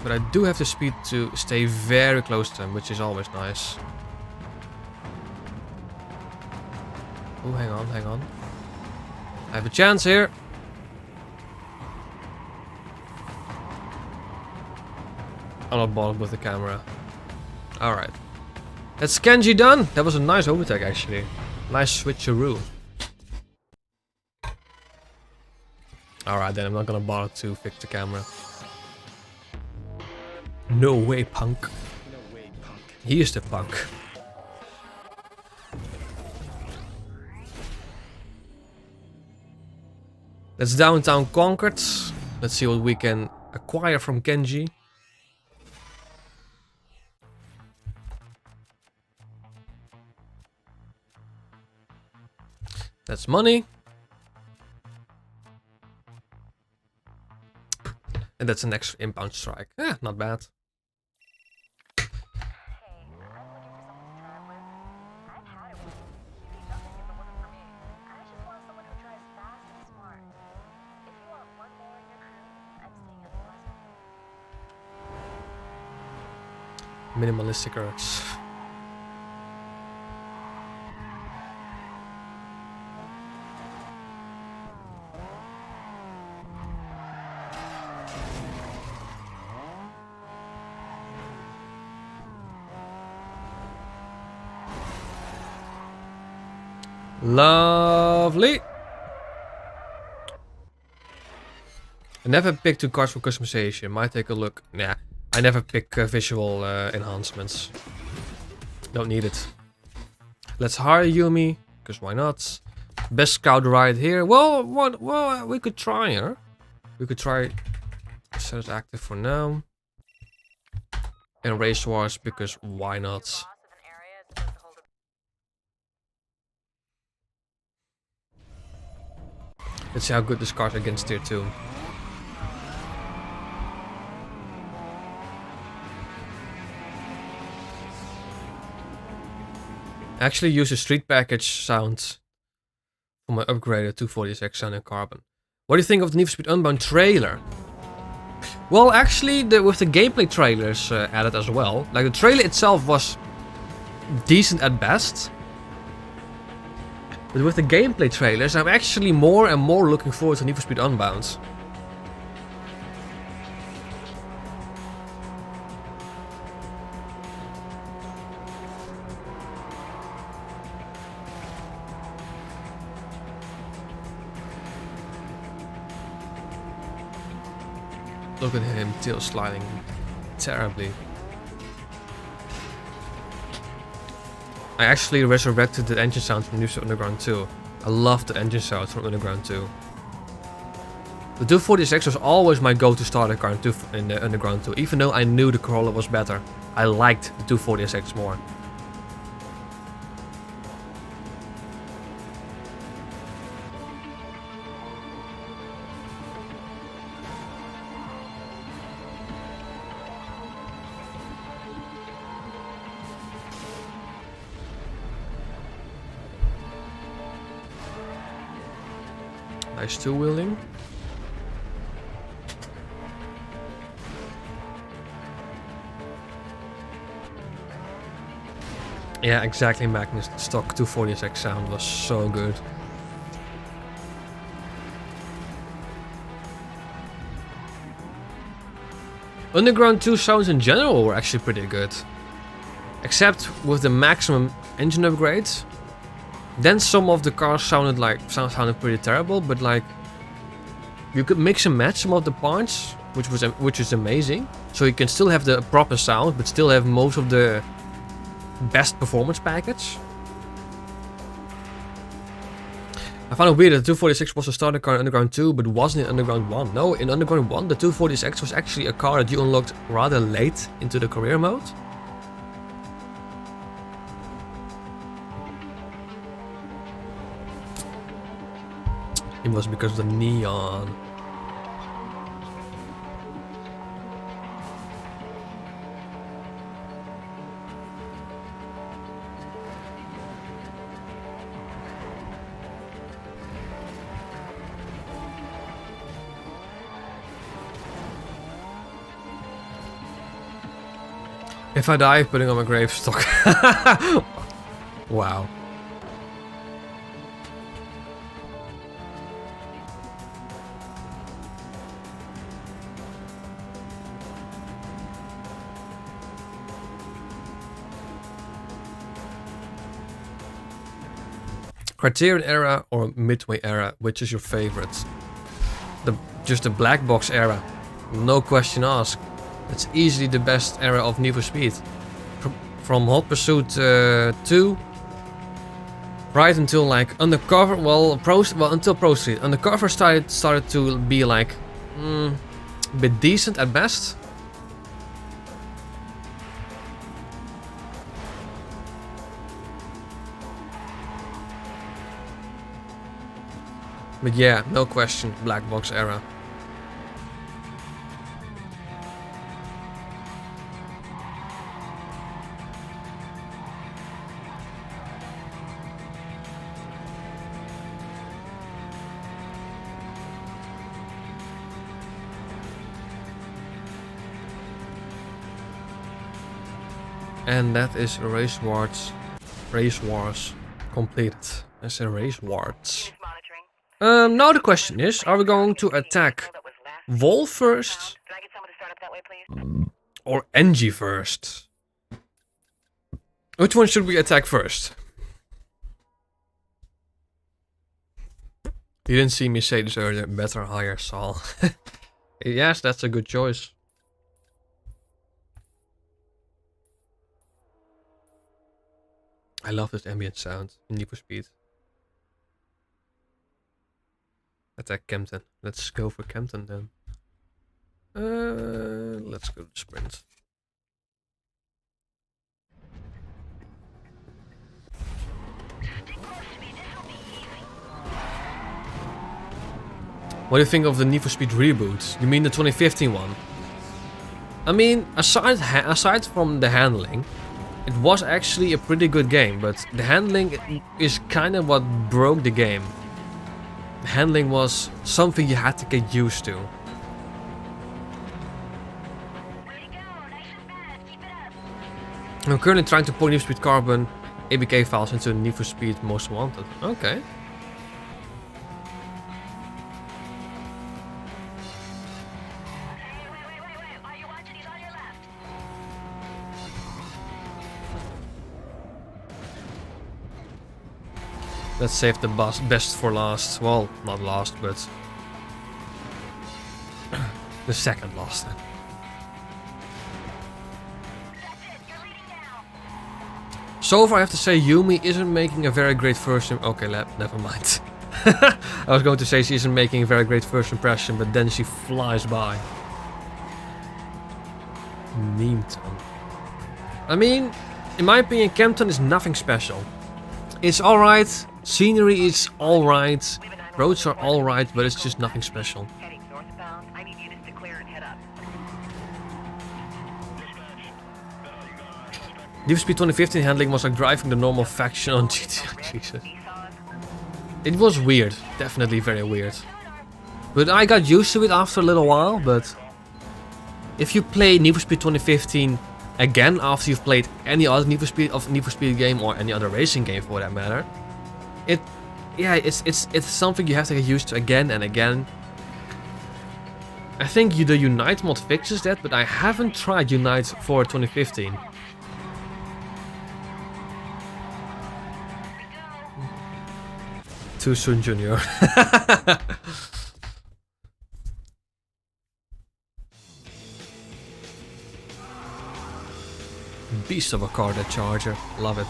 But I do have the speed to stay very close to him, which is always nice. Oh, hang on, hang on. I have a chance here. I'm not bothered with the camera. Alright. That's Kenji done. That was a nice overtake actually. Nice switcheroo. Alright then, I'm not gonna bother to fix the camera. No way, punk. No way, punk. He is the punk. That's downtown Concord. Let's see what we can acquire from Kenji. That's money. And that's an extra inbound strike. Yeah, not bad. Hey, I'm looking for someone to drive with. I've had it with you. Nothing if it wasn't for me. I just want someone who drives fast and smart. If you want one more in your crew, I'm staying at the last one. Minimalistic Earths. Lovely. I never pick two cards for customization. Might take a look. Nah, I never pick visual enhancements. Don't need it. Let's hire Yumi, because why not? Best scout right here. Well, we could try her. We could try set as active for now. And race wars, because why not? Boss of an area is supposed to hold a Let's see how good this card against tier 2. I actually use a street package sound for my upgraded 240SX sound and carbon. What do you think of the Need for Speed Unbound trailer? Well, actually, with the gameplay trailers added as well, like the trailer itself was decent at best. But with the gameplay trailers, I'm actually more and more looking forward to Need for Speed Unbound. Look at him, tail sliding terribly. I actually resurrected the engine sound from New Super Underground 2. I love the engine sound from Underground 2. The 240SX was always my go-to starter car in the Underground 2, even though I knew the Corolla was better. I liked the 240SX more. Nice two-wheeling. Yeah, exactly, Magnus. The stock 240SX sound was so good. Underground 2 sounds in general were actually pretty good. Except with the maximum engine upgrades. Then some of the cars sounded pretty terrible, but like you could mix and match some of the parts, which is amazing. So you can still have the proper sound, but still have most of the best performance package. I found it weird that the 240SX was a starter car in Underground 2, but wasn't in Underground 1. No, in Underground 1, the 240SX was actually a car that you unlocked rather late into the career mode. It was because of the neon. If I die, putting on my gravestone. Wow. Criterion era or Midway era, which is your favorite? Just the black box era, no question asked. It's easily the best era of Need for Speed. From Hot Pursuit 2, right until like Undercover, until Pro Street. Undercover started to be like a bit decent at best. But yeah, no question, black box era. And that is Race Wars completed. That's a Race Wars. Now the question is, are we going to attack Wolf first or Angie first? Which one should we attack first? You didn't see me say this earlier. Better hire Saul. Yes, that's a good choice. I love this ambient sound in Need for Speed. Attack Kempton. Let's go for Kempton then. Let's go to sprint. What do you think of the Need for Speed reboot? You mean the 2015 one? I mean, aside from the handling, it was actually a pretty good game, but the handling is kind of what broke the game. Handling was something you had to get used to. I'm currently trying to put Need for Speed Carbon ABK files into Need for Speed Most Wanted. Okay. Let's save the best for last. Well, not last, but The second lost then. So far I have to say Yumi isn't making a very great first okay, never mind. I was going to say she isn't making a very great first impression, but then she flies by. Neamton. I mean, in my opinion, Campton is nothing special. It's alright, scenery is alright, roads are alright, but it's just nothing special. Heading northbound. I need units to clear and head up. Need for Speed 2015 handling was like driving the normal faction on GTA. Jesus. It was weird, definitely very weird. But I got used to it after a little while, but if you play Need for Speed 2015 again after you've played any other Need for Speed game or any other racing game for that matter, it's something you have to get used to again and again. I think the Unite mod fixes that, but I haven't tried Unite for 2015. Too soon, Junior. Beast of a car, that Charger. Love it.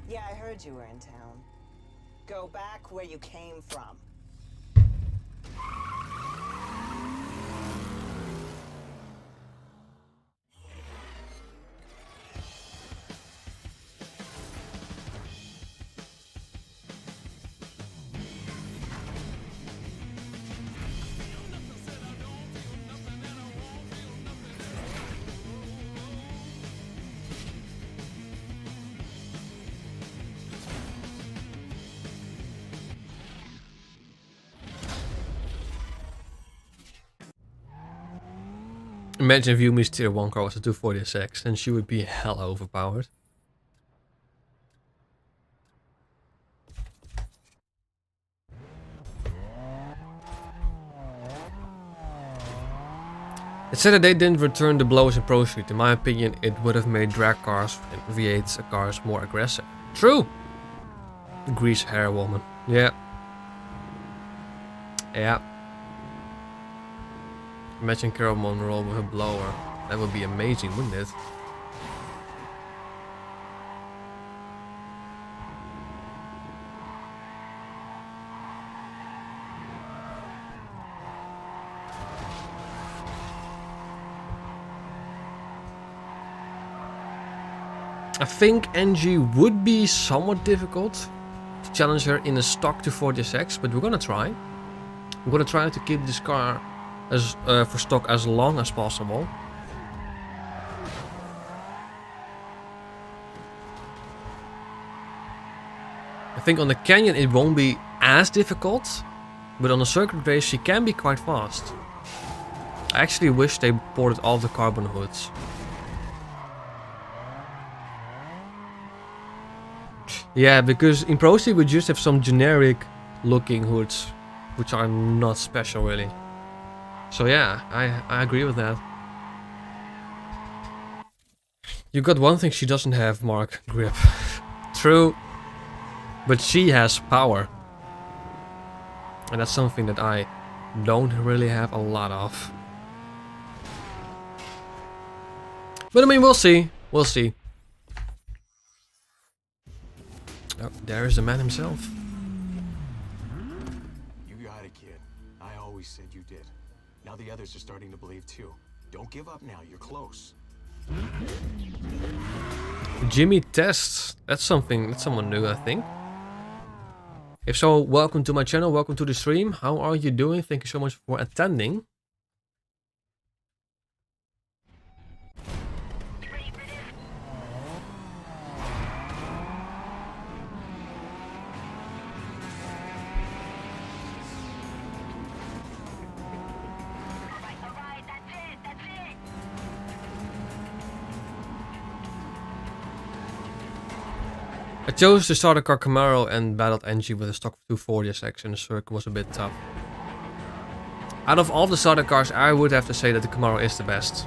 Yeah, I heard you were in town. Go back where you came from. Imagine if Yumi's tier 1 car was a 240SX, then she would be hella overpowered. It said that they didn't return the blows in Pro Street. In my opinion, it would have made drag cars and V8 cars more aggressive. True! Grease hair woman. Yeah. Yeah. Imagine Carol Monroe with a blower. That would be amazing, wouldn't it? I think Angie would be somewhat difficult to challenge her in a stock 240SX, but we're gonna try. I'm gonna try to keep this car as for stock as long as possible. I think on the canyon it won't be as difficult, but on a circuit race she can be quite fast. I actually wish they ported all the carbon hoods. Yeah, because in Pro Street we just have some generic looking hoods, which are not special really. So yeah, I agree with that. You got one thing she doesn't have, Mark. Grip. True. But she has power. And that's something that I don't really have a lot of. But I mean, we'll see. We'll see. Oh, there's the man himself. You got it, kid. I always said you did. Now the others are starting to believe too. Don't give up now, you're close. Jimmy tests. That's someone new, I think. If so, welcome to my channel, welcome to the stream. How are you doing? Thank you so much for attending. I chose the starter car Camaro and battled Angie with a stock 240SX, and the circuit was a bit tough. Out of all the starter cars, I would have to say that the Camaro is the best.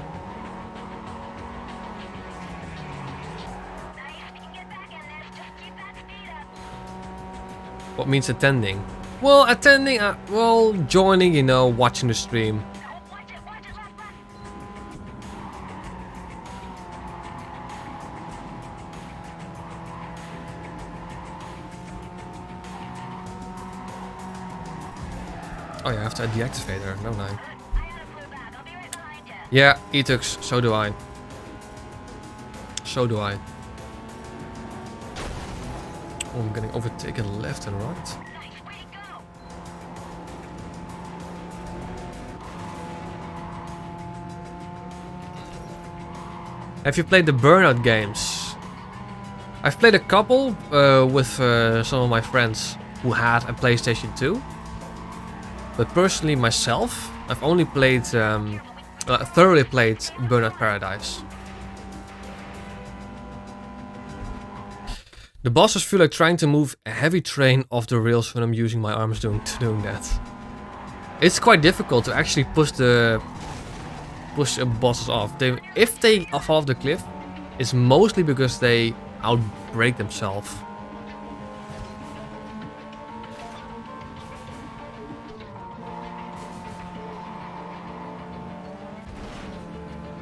What means attending? Well, attending, well, joining, you know, watching the stream. Oh yeah, I have to deactivate her, don't I? Yeah, Etux, so do I. So do I. Oh, I'm getting overtaken left and right. Have you played the Burnout games? I've played a couple with some of my friends who had a PlayStation 2. But personally myself, I've only played, thoroughly played Burnout Paradise. The bosses feel like trying to move a heavy train off the rails when I'm using my arms doing that. It's quite difficult to actually push bosses off. If they fall off the cliff, it's mostly because they outbreak themselves.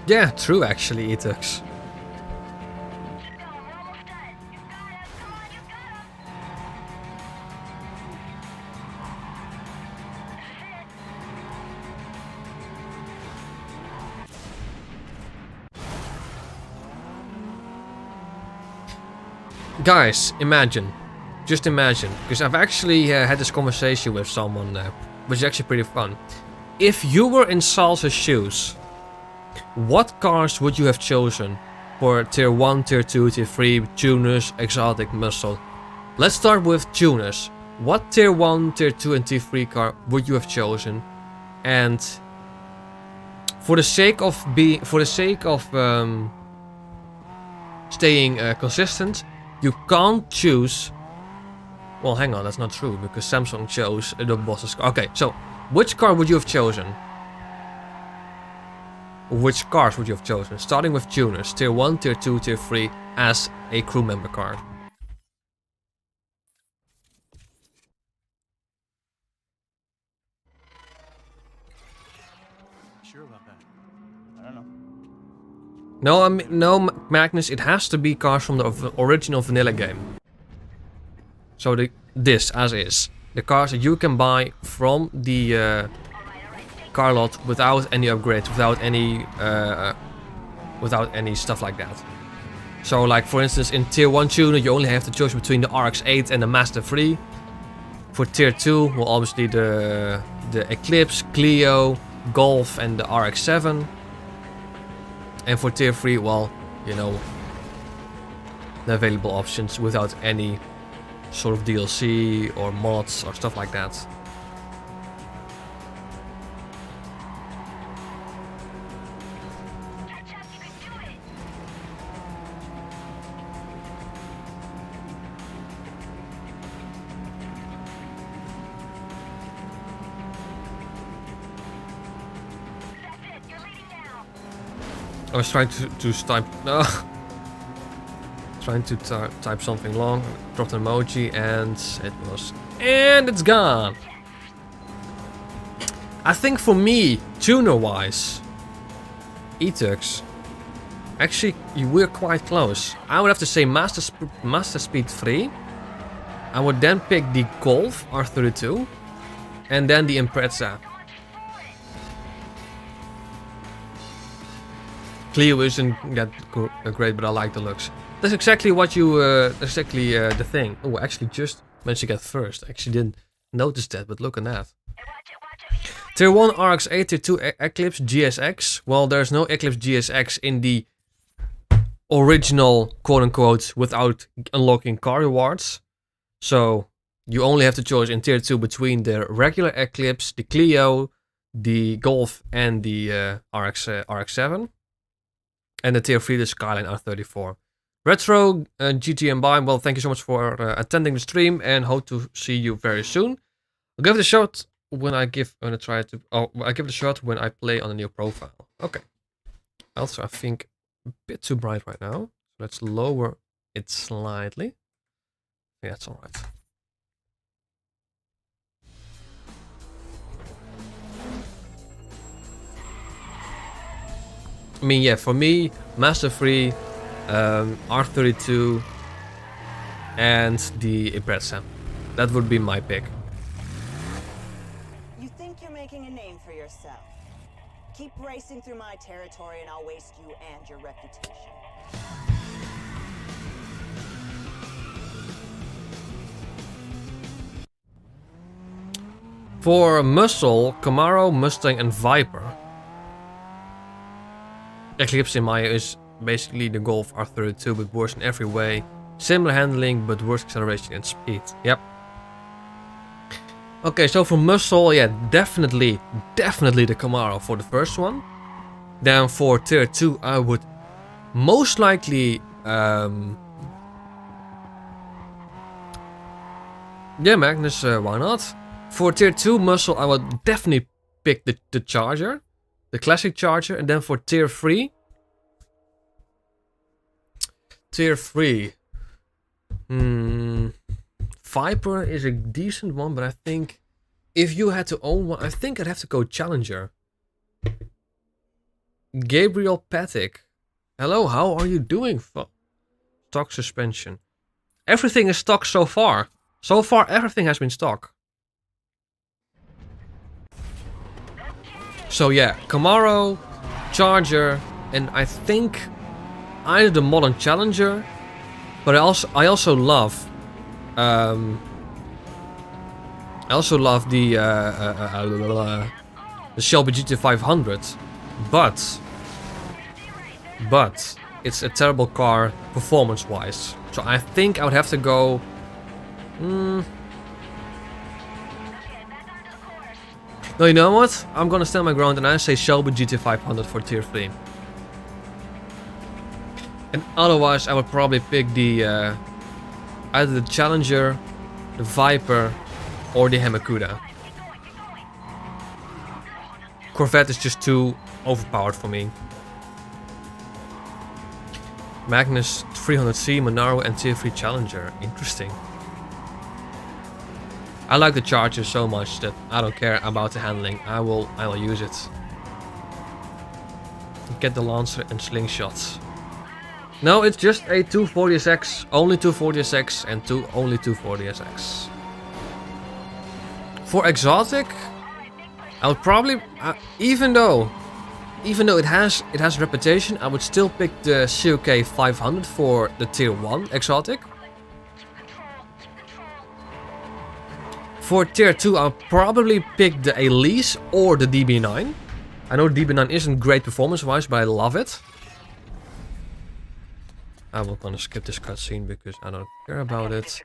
Yeah, true actually, Etux. Guys, imagine. Just imagine. Because I've actually had this conversation with someone, which is actually pretty fun. If you were in Salsa's shoes, what cars would you have chosen for tier 1, tier 2, tier 3, tuners, exotic, muscle? Let's start with tuners. What tier 1, tier 2 and tier 3 car would you have chosen? And for the sake of staying consistent, you can't choose. Well, hang on, that's not true because Samsung chose the boss's car. Okay, so which car would you have chosen? Which cars would you have chosen? Starting with tuners, tier 1, tier 2, tier 3 as a crew member car. Sure about that? I don't know. No, no, Magnus, it has to be cars from the original vanilla game. So this as is. The cars that you can buy from the car lot without any upgrades, without any stuff like that. So like for instance in tier 1 tuner you only have to choose between the RX-8 and the Master 3. For tier 2, well obviously the Eclipse, Clio, Golf and the RX-7. And for tier 3, well, you know, the available options without any sort of DLC or mods or stuff like that. I was trying to type. Trying to type something long. Dropped an emoji and it's gone. I think for me, tuner-wise, Etux. Actually, we're quite close. I would have to say Master Speed 3. I would then pick the Golf R32, and then the Impreza. Clio isn't that great, but I like the looks. That's exactly what you. The thing. Oh, I actually just managed to get first. I actually didn't notice that, but look at that. Tier 1 RX-8, Tier 2 Eclipse GSX. Well, there's no Eclipse GSX in the original, quote-unquote, without unlocking car rewards. So you only have to choose in Tier 2 between the regular Eclipse, the Clio, the Golf, and the RX-7. And the Tier 3, the Skyline R34. Retro, GTM by, well, thank you so much for attending the stream and hope to see you very soon. I'll give it a shot when I give it a shot when I play on a new profile. Okay. Also, I think a bit too bright right now. Let's lower it slightly. Yeah, that's alright. I mean, yeah, for me, Master 3, R32, and the Impreza. That would be my pick. You think you're making a name for yourself. Keep racing through my territory and I'll waste you and your reputation. For muscle, Camaro, Mustang, and Viper. Eclipse in Maya is basically the Golf R32 but worse in every way. Similar handling but worse acceleration and speed. Yep. Okay, so for muscle, yeah, definitely the Camaro for the first one. Then for tier 2, I would most likely yeah, Magnus, why not? For tier 2 muscle, I would definitely pick the Charger, the classic Charger. And then for tier 3, Viper is a decent one, but I think if you had to own one, I think I'd have to go Challenger. Gabriel Patek. Hello, how are you doing? Stock suspension. Everything is stock so far. So far, everything has been stock. So yeah, Camaro, Charger, and I think either the modern Challenger, but I also love the Shelby GT500, but it's a terrible car performance-wise. So I think I would have to go. No, you know what? I'm gonna stand my ground and I say Shelby GT500 for tier 3. And otherwise, I would probably pick the either the Challenger, the Viper, or the Hamakuda. Corvette is just too overpowered for me. Magnus 300C, Monaro, and tier 3 Challenger. Interesting. I like the Charger so much that I don't care about the handling. I will use it. Get the Lancer and Slingshots. No, it's just a 240SX, only 240SX and only 240SX. For exotic, I would probably, even though it has reputation, I would still pick the COK 500 for the tier 1 exotic. For tier 2, I'll probably pick the Elise or the DB9. I know the DB9 isn't great performance-wise, but I love it. I'm gonna skip this cutscene because I don't care about it.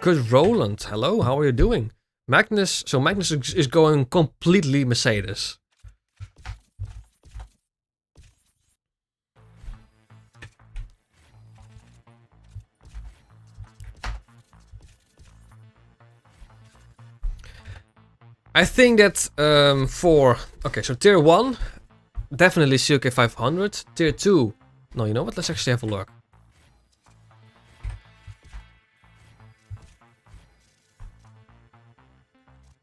Cause Roland, hello, how are you doing? Magnus is going completely Mercedes. I think that okay, so tier 1, definitely COK 500. Tier 2, no, you know what? Let's actually have a look.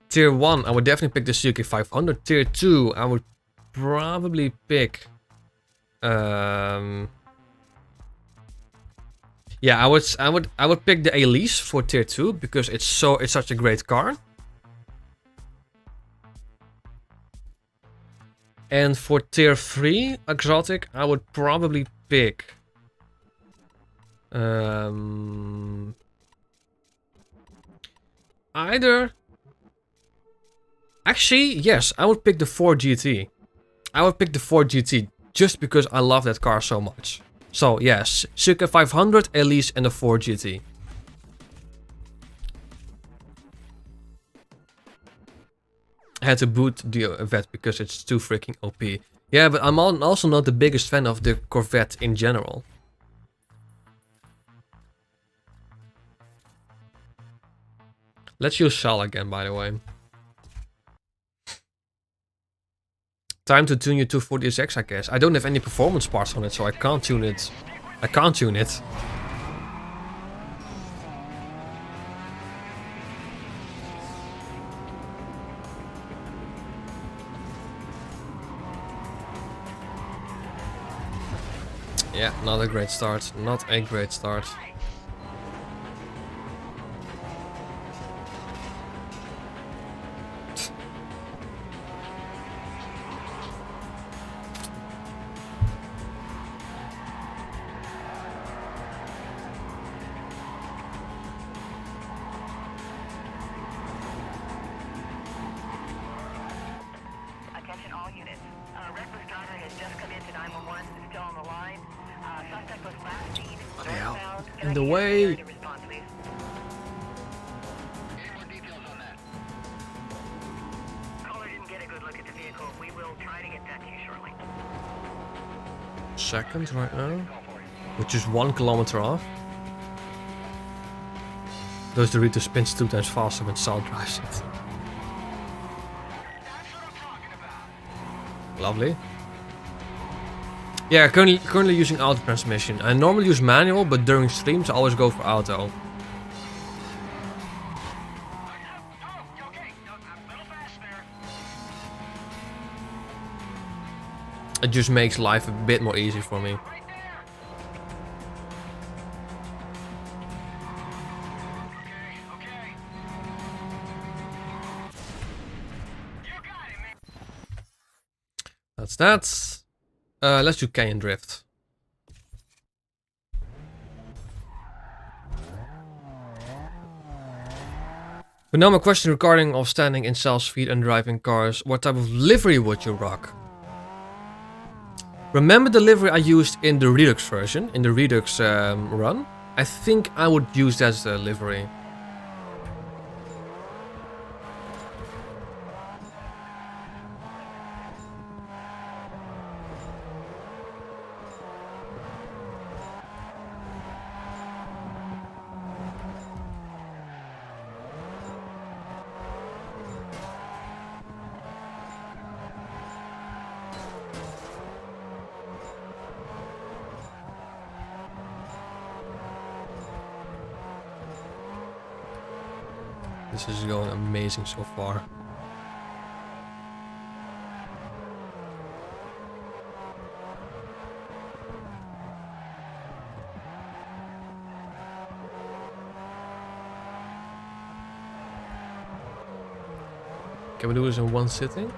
Tier 1, I would definitely pick the COK 500. Tier 2, I would probably pick. Yeah, I would pick the Elise for tier 2 because it's such a great car. And for tier 3 exotic, I would probably pick either. Actually, yes, I would pick the 4 GT. I would pick the 4 GT just because I love that car so much. So yes, COK 500, Elise, and the 4 GT. I had to boot the Vet because it's too freaking OP. Yeah, but I'm also not the biggest fan of the Corvette in general. Let's use Sal again, by the way. Time to tune your 240SX, I guess. I don't have any performance parts on it, so I can't tune it. I can't tune it. Yeah, not a great start. Not a great start. Attention all units. Reckless driver has just come into 911. Is still on the line. Suspect was last seen hell. northbound. In Can I the get your way. priority response, please? Any more details on that? Caller didn't get a good look at the vehicle. We will try to get that to you shortly. Second right now. Which is 1 kilometer off. Those Doritos spins 2 times faster when Sal drives it. That's what I'm talking about. Lovely. Yeah, currently using auto transmission. I normally use manual, but during streams I always go for auto. Oh, okay. No, a little fast there. It just makes life a bit more easy for me. Right there. Okay. You got it, man. That's that. Let's do Canyon Drift. But now my question regarding of standing in Sal's feet and driving cars. What type of livery would you rock? Remember the livery I used in the Redux version, in the Redux run? I think I would use that as a livery. This is going amazing so far. Can we do this in one sitting?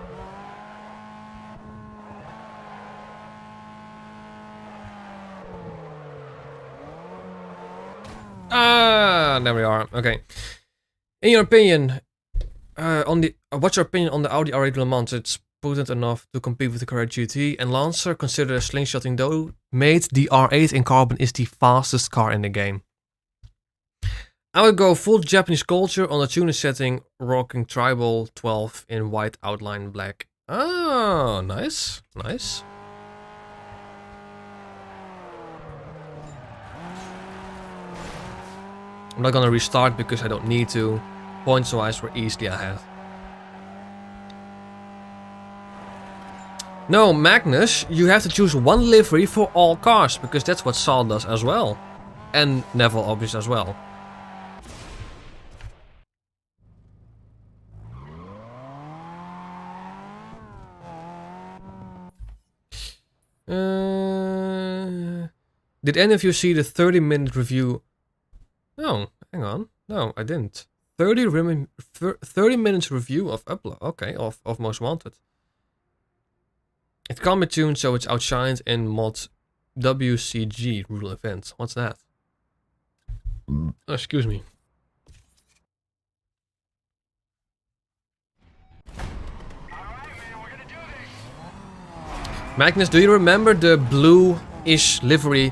Ah, there we are. Okay. In your opinion, what's your opinion on the Audi R8 Le Mans? It's potent enough to compete with the Carrera GT and Lancer. Consider slingshotting though. Mate, the R8 in carbon is the fastest car in the game. I would go full Japanese culture on the tuner setting, rocking tribal 12 in white outline black. Oh, nice, nice. I'm not gonna restart because I don't need to. Points wise, we're easily ahead. No, Magnus, you have to choose one livery for all cars because that's what Saul does as well. And Neville obviously as well. Did any of you see the 30-minute review? No, hang on. No, I didn't. 30 minutes review of Upload. Okay, of Most Wanted. It can't be tuned, so it's outshined in mod WCG rule event. What's that? Oh, excuse me. Magnus, do you remember the blue-ish livery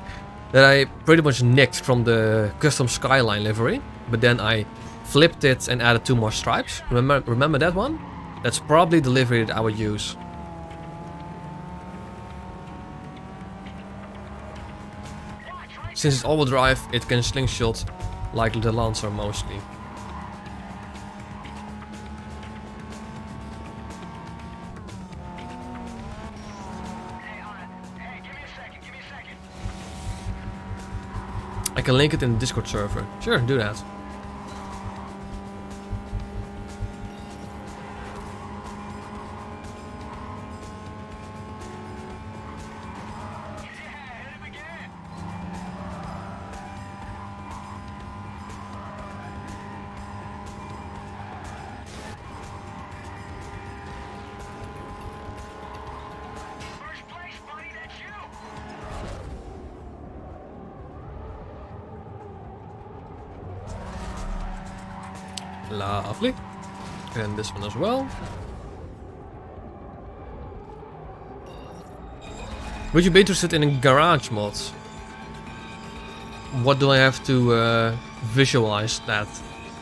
that I pretty much nicked from the custom Skyline livery? But then I flipped it and added 2 more stripes. Remember that one? That's probably the livery that I would use. Since it's all-wheel drive, it can slingshot like the Lancer mostly. I can link it in the Discord server. Sure, do that. Lovely. And this one as well. Would you be interested in a garage mod? What do I have to visualize that?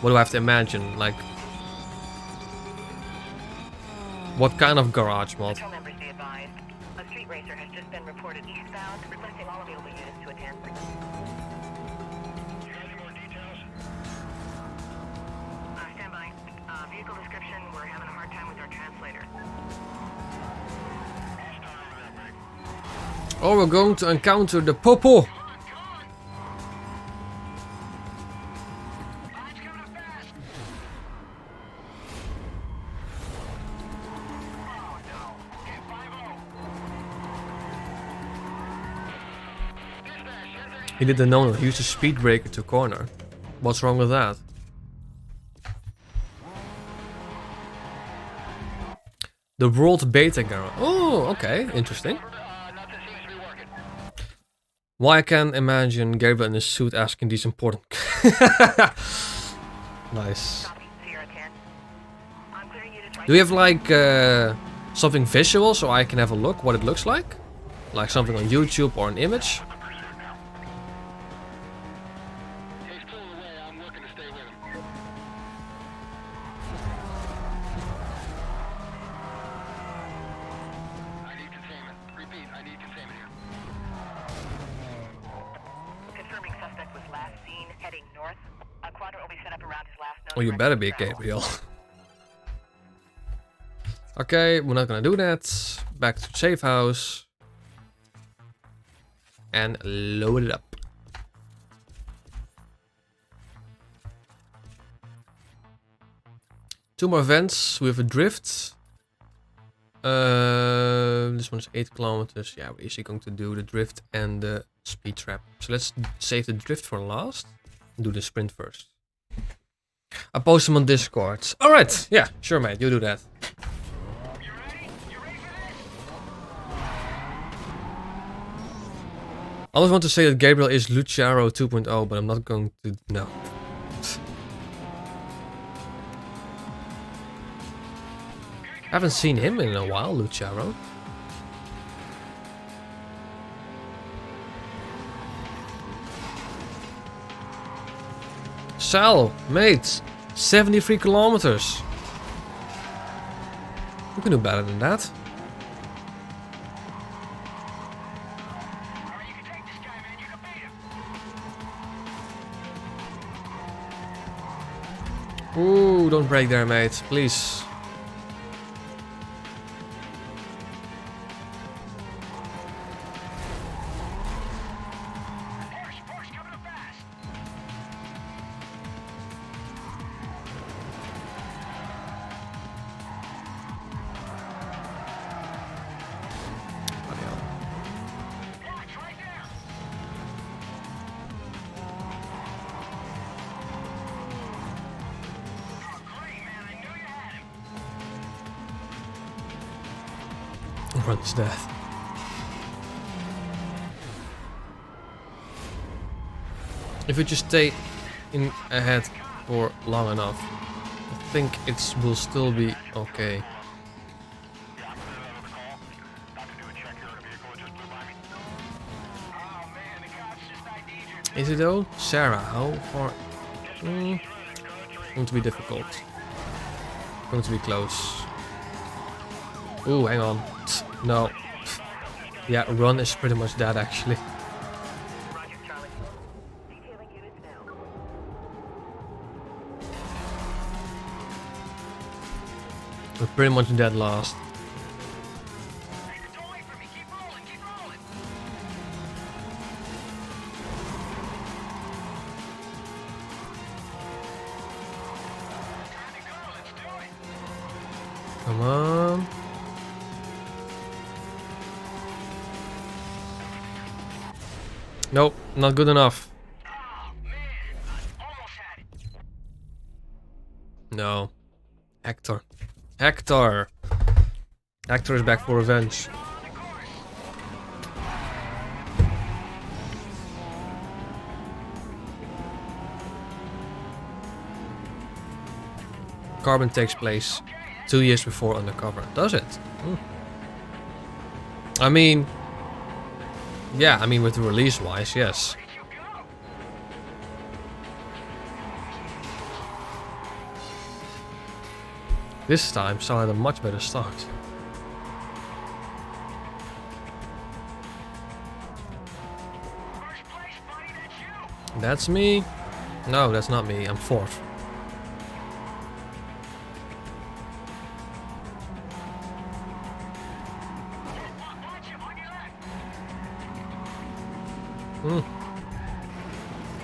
What do I have to imagine? Like, what kind of garage mod? Control members be advised. A street racer has just been reported eastbound, requesting all available units to attend. Stand by. Vehicle description, we're having a hard time with our translator. Oh, we're going to encounter the Popo! He didn't know he used a speed breaker to corner. What's wrong with that? The World Beta Garage. Oh, okay, interesting. Why I can imagine Gabriel in his suit asking these important. Nice. Do you have like something visual so I can have a look what it looks like? Like something on YouTube or an image? Oh, you better be Gabriel. Okay, we're not gonna do that. Back to safe house. And load it up. Two more vents with a drift. This one is 8 kilometers. Yeah, we're easily going to do the drift and the speed trap. So let's save the drift for last. And do the sprint first. I post them on Discord. Alright, yeah, sure mate, you do that. I always want to say that Gabriel is Luciaro 2.0, but I'm not going to... no. I haven't seen him in a while, Luciaro. Sal, mate, 73 kilometers. You can do better than that. Ooh, don't break there, mate, please. Runs death. If you just stay in ahead for long enough, I think it will still be okay. Is it though? Sarah, how far? Going to be difficult. Going to be close. Ooh, hang on. No. Yeah, run is pretty much that actually. We're pretty much dead last. Come on. Nope, not good enough. No. Hector. Hector! Hector is back for revenge. Carbon takes place 2 years before Undercover. Does it? I mean, yeah, I mean with the release-wise, yes. This time, Sal had a much better start. That's me? No, that's not me. I'm 4th.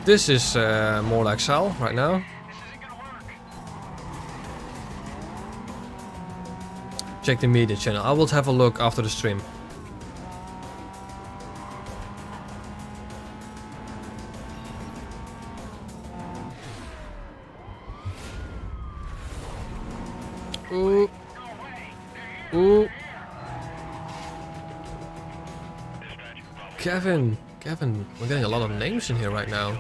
This is more like Sal right now. Check the media channel. I will have a look after the stream. Ooh. Ooh. Kevin, we're getting a lot of names in here right now.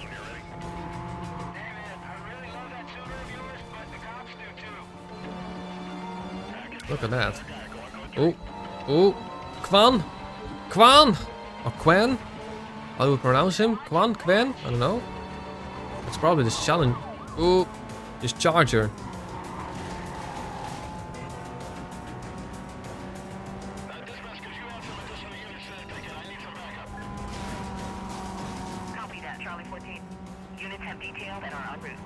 Look at that. Oh, oh, Kwan, or Quan? How do we pronounce him? Quan, Quan? I don't know. It's probably this challenge. Oh, this charger. Copy that, Charlie 14. Units have detailed and are en route.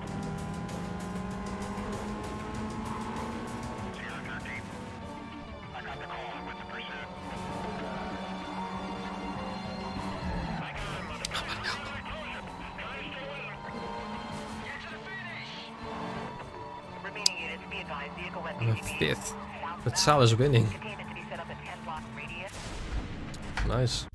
I'm a 5th, but Sal is winning. Nice.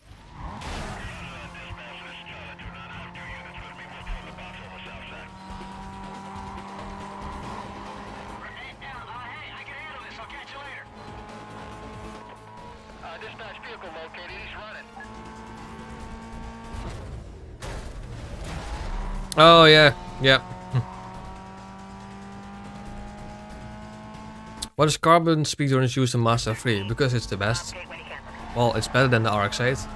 Dispatch vehicle located. He's running. Oh yeah, yeah. Why does Carbon speedrunners use the Master 3? Because it's the best. Well, it's better than the RX-8.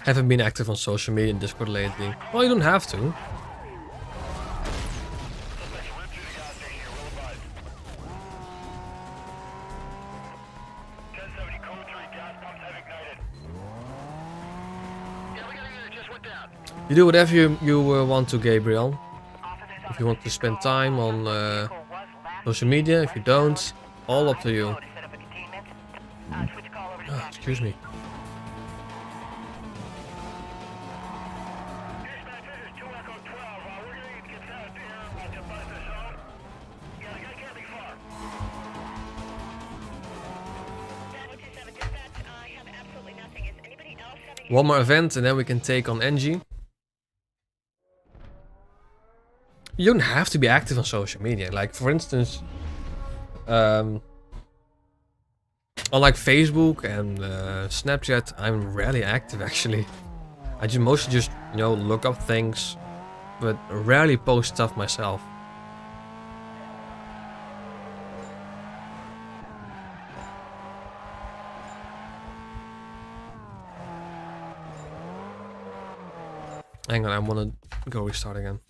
Haven't been active on social media and Discord lately. Well, you don't have to. You do whatever you want to, Gabriel. If you want to spend time on social media, if you don't, all up to you. Oh, excuse me. One more event and then we can take on Angie. You don't have to be active on social media. Like, for instance, on like Facebook and Snapchat, I'm rarely active actually. I just mostly just, you know, look up things, but rarely post stuff myself. Hang on, I want to go restart again.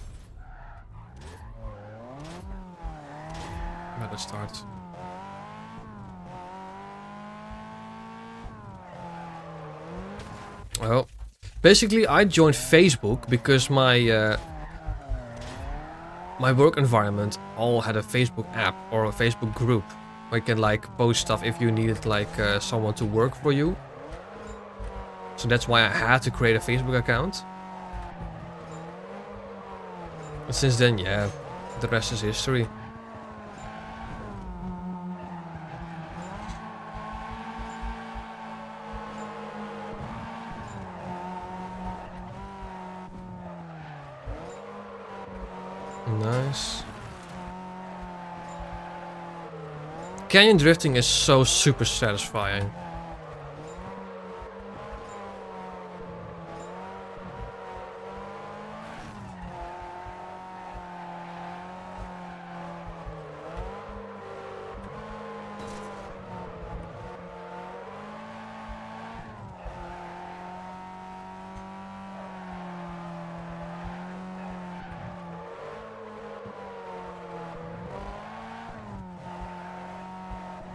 Better start. Well, basically I joined Facebook because my my work environment all had a Facebook app or a Facebook group where you can like post stuff if you needed like someone to work for you. So that's why I had to create a Facebook account. And since then, yeah, the rest is history. canyon drifting is so super satisfying.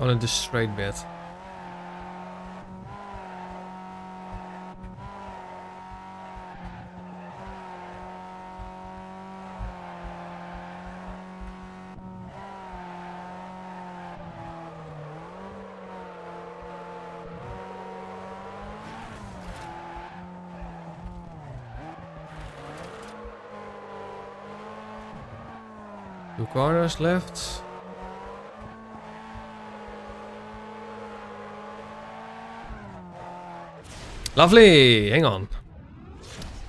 On a straight bit. Two corners left. Lovely! Hang on.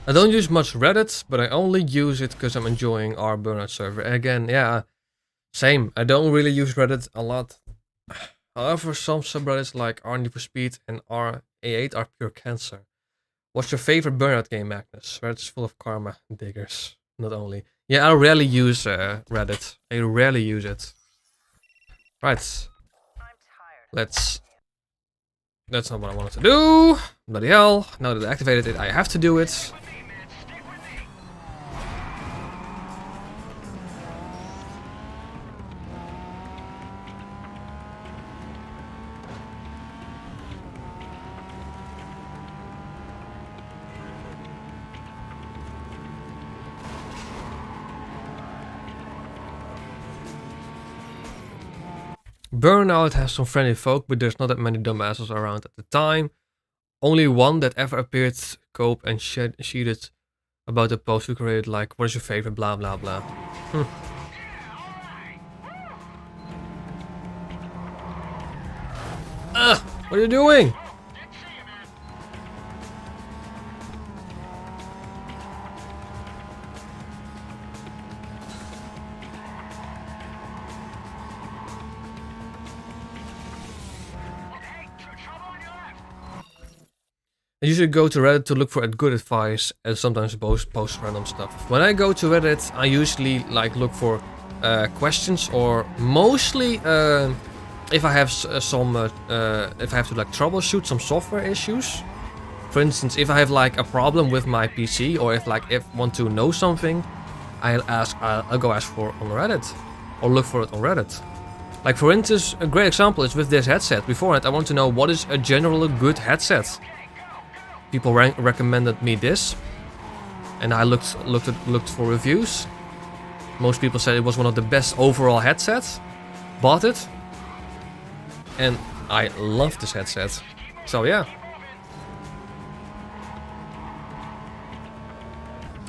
I don't use much Reddit, but I only use it because I'm enjoying our burnout server. Again, yeah, same. I don't really use Reddit a lot. However, some subreddits like R Need for Speed and R8 are pure cancer. What's your favorite burnout game, Magnus? Reddit's full of karma diggers. Not only. Yeah, I rarely use Reddit. I rarely use it. Right. Let's... That's not what I wanted to do. Bloody hell. Now that I activated it, I have to do it. Burnout has some friendly folk, but there's not that many dumbasses around at the time. Only one that ever appeared cope and cheated about the post we created, like, what is your favorite blah blah blah. What are you doing? I usually go to Reddit to look for good advice and sometimes post random stuff. When I go to Reddit, I usually like look for questions, or mostly if I have if I have to like troubleshoot some software issues. For instance, if I have like a problem with my PC, or if I want to know something, I'll go ask for on Reddit or look for it on Reddit. Like for instance, a great example is with this headset. Beforehand, I want to know what is a generally good headset. People recommended me this, and I looked for reviews. Most people said it was one of the best overall headsets. Bought it, and I love this headset. So yeah.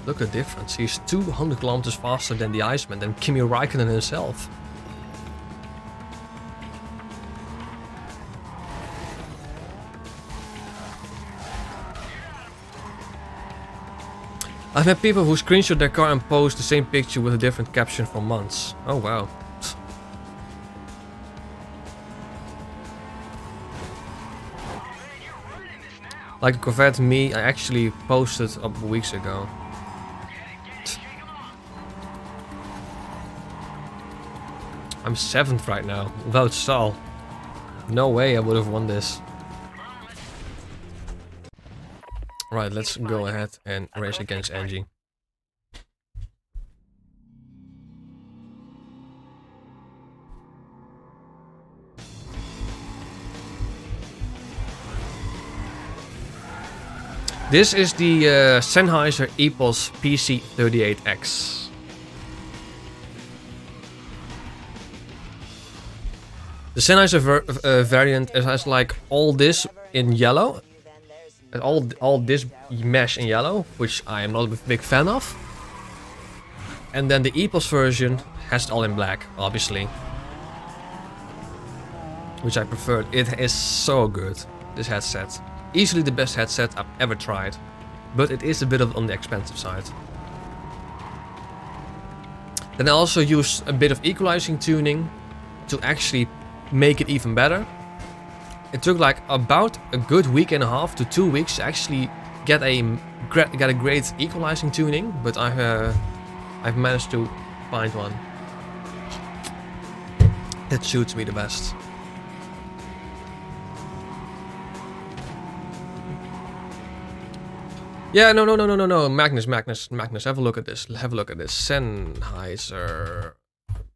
Look at the difference. He's 200 kilometers faster than the Iceman, than Kimi Räikkönen himself. I've met people who screenshot their car and post the same picture with a different caption for months. Oh wow. Like a Corvette me, I actually posted a couple weeks ago. I'm 7th right now, without Sal. No way I would have won this. Right, let's go ahead and race against Angie. This is the Sennheiser EPOS PC38X. The Sennheiser variant has like all this in yellow. All this mesh in yellow, which I am not a big fan of. And then the EPOS version has it all in black, obviously. Which I preferred. It is so good, this headset. Easily the best headset I've ever tried. But it is a bit on the expensive side. Then I also use a bit of equalizing tuning to actually make it even better. It took like about a good week and a half to 2 weeks to actually get a great equalizing tuning, but I've managed to find one that suits me the best. Yeah, no, Magnus, have a look at this. Have a look at this. Sennheiser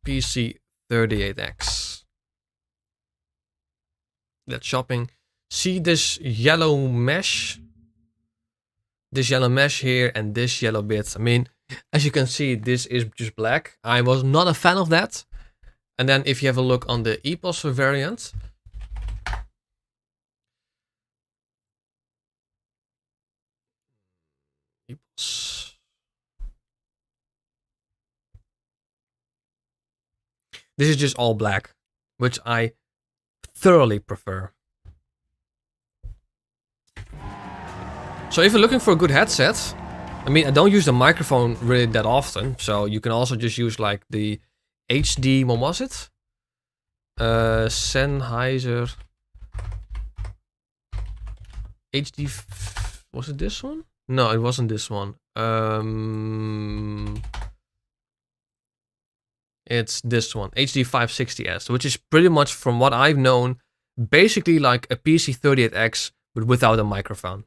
PC38X. That's shopping. See this yellow mesh? This yellow mesh here and this yellow bit. I mean, as you can see, this is just black. I was not a fan of that. And then if you have a look on the EPOS variant, this is just all black, which I thoroughly prefer. So if you're looking for a good headset, I mean, I don't use the microphone really that often, so you can also just use like the HD, what was it? Sennheiser HD, was it this one? No, it wasn't this one. It's this one, HD 560S, which is pretty much, from what I've known, basically like a PC38X, but without a microphone.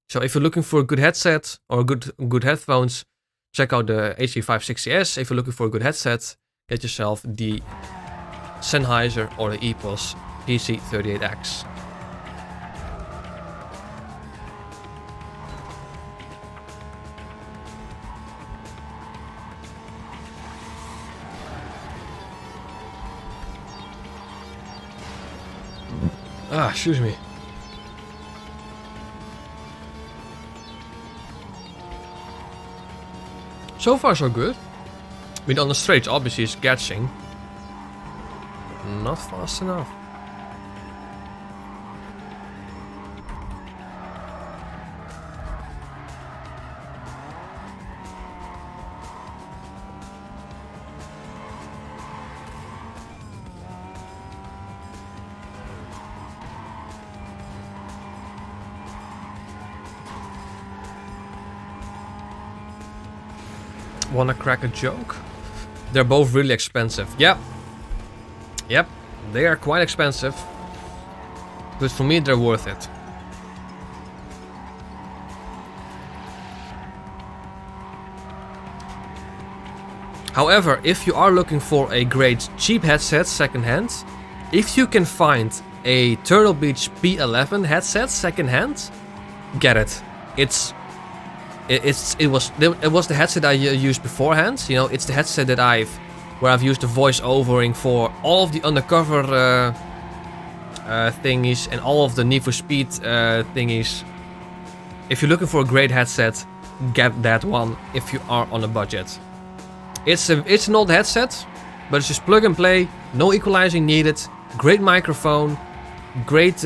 So if you're looking for a good headset or good headphones, check out the HD 560S. If you're looking for a good headset, get yourself the Sennheiser or the EPOS PC38X. Ah, excuse me. So far so good. I mean, on the straight, obviously it's catching. Not fast enough. Wanna crack a joke? They're both really expensive. Yep. Yep, they are quite expensive. But for me, they're worth it. However, if you are looking for a great cheap headset secondhand, if you can find a Turtle Beach P11 headset secondhand, get it. It was the headset I used beforehand. You know, it's the headset that where I've used the voice overing for all of the undercover thingies and all of the Need for Speed thingies. If you're looking for a great headset, get that one if you are on a budget. It's an old headset, but it's just plug and play, no equalizing needed, great microphone, great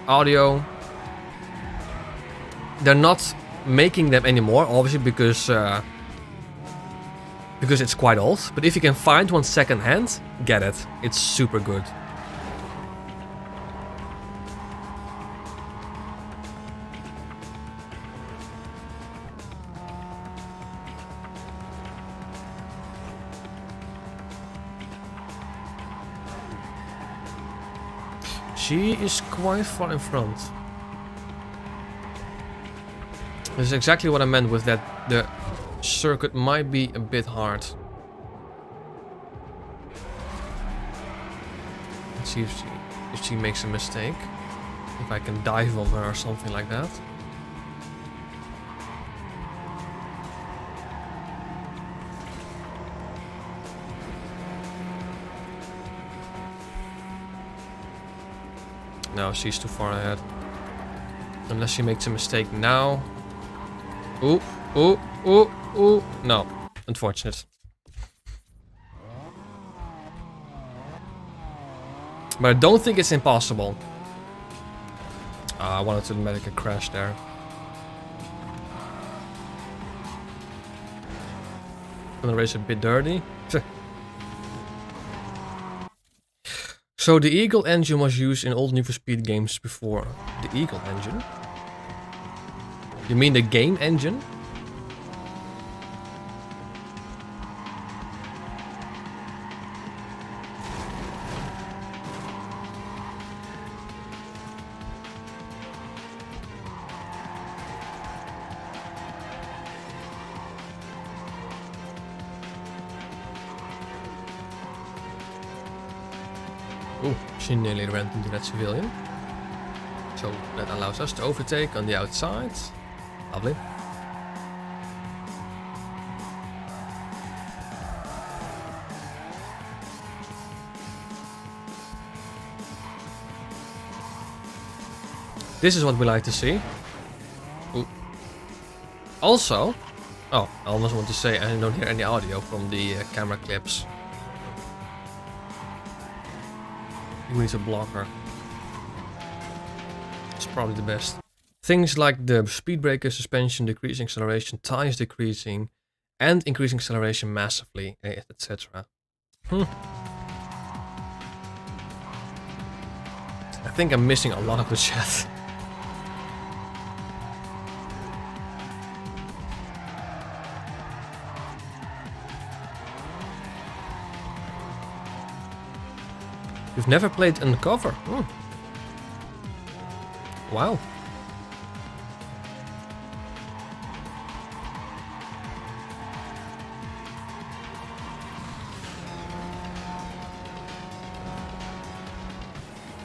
audio. They're not making them anymore, obviously, because it's quite old. But if you can find one second hand, get it. It's super good. She is quite far in front. This is exactly what I meant with that. The circuit might be a bit hard. Let's see if she makes a mistake. If I can dive on her or something like that. No, she's too far ahead. Unless she makes a mistake now. Ooh, ooh, ooh, ooh. No, unfortunate. But I don't think it's impossible. I wanted to make a crash there. Gonna race a bit dirty. So the Eagle engine was used in old Need for Speed games before. The Eagle engine? You mean the game engine? Oeh, she nearly ran into that civilian. So that allows us to overtake on the outside. Lovely. This is what we like to see. Ooh. Also, oh, I almost want to say I don't hear any audio from the camera clips. We need a blocker. It's probably the best. Things like the speed breaker, suspension, decreasing acceleration, tires decreasing, and increasing acceleration massively, etc. I think I'm missing a lot of the chat. You've never played Undercover? Oh. Wow.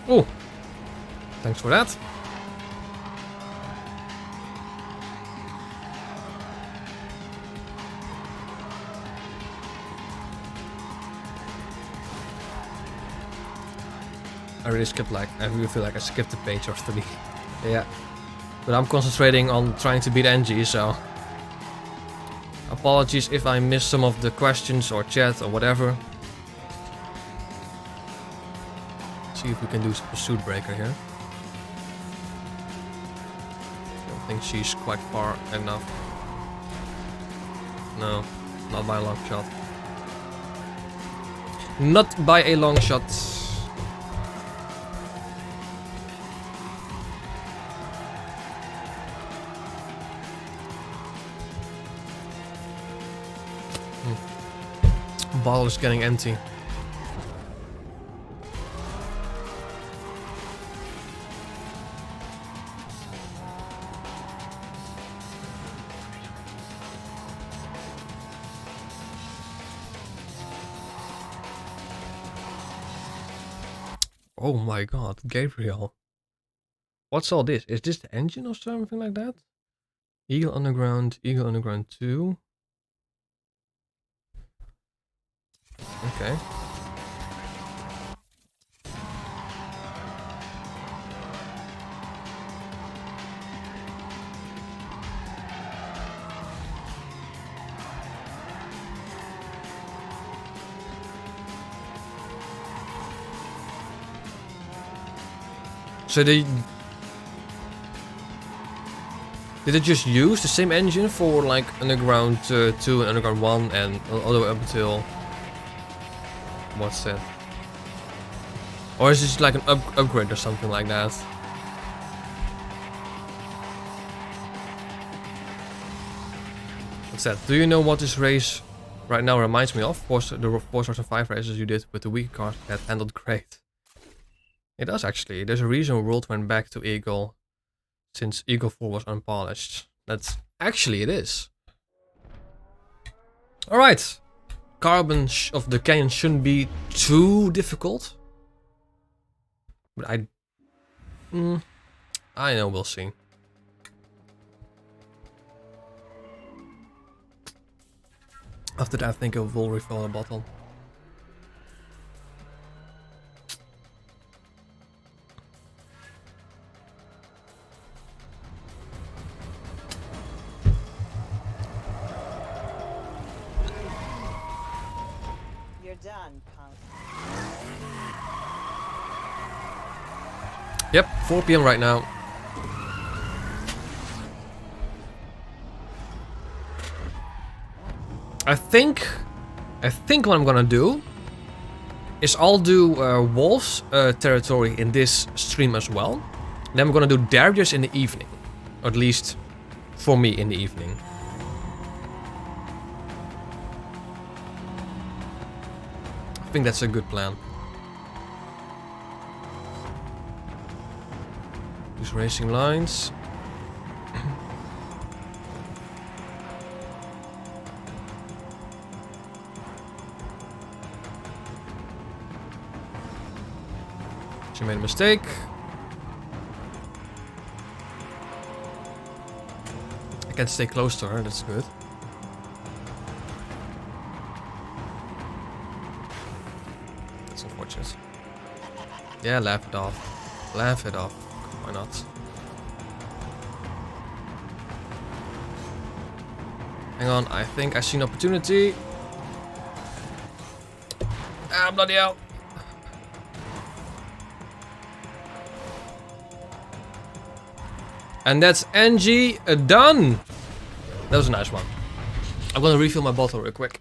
Oh, thanks for that. I really skipped, like, I really feel like I skipped a page or 3. Yeah. But I'm concentrating on trying to beat Angie, so apologies if I missed some of the questions or chat or whatever. See if we can do some pursuit breaker here. I don't think she's quite far enough. No, not by a long shot. Not by a long shot. Bottle is getting empty. Oh my god, Gabriel. What's all this? Is this the engine or something like that? Eagle Underground 2. Okay. So did they just use the same engine for like Underground 2 and Underground 1 and all the way up until what's that? Or is this like an upgrade or something like that? What's that? Do you know what this race right now reminds me of? The 405 races you did with the weak cars that handled great. It does actually. There's a reason World went back to Eagle since Eagle 4 was unpolished. That's actually it is. Alright. Carbon of the canyon shouldn't be too difficult. But I know, we'll see. After that I think I will refill a bottle. Done, punk. Yep, 4 PM right now. I think what I'm gonna do is I'll do Wolf's territory in this stream as well. Then we're gonna do Darius in the evening. Or at least for me in the evening. I think that's a good plan. Use racing lines. She made a mistake. I can stay close to her, that's good. That's unfortunate. Yeah, laugh it off. Laugh it off. Why not? Hang on, I think I see an opportunity. Ah, bloody hell. And that's Angie done. That was a nice one. I'm gonna refill my bottle real quick.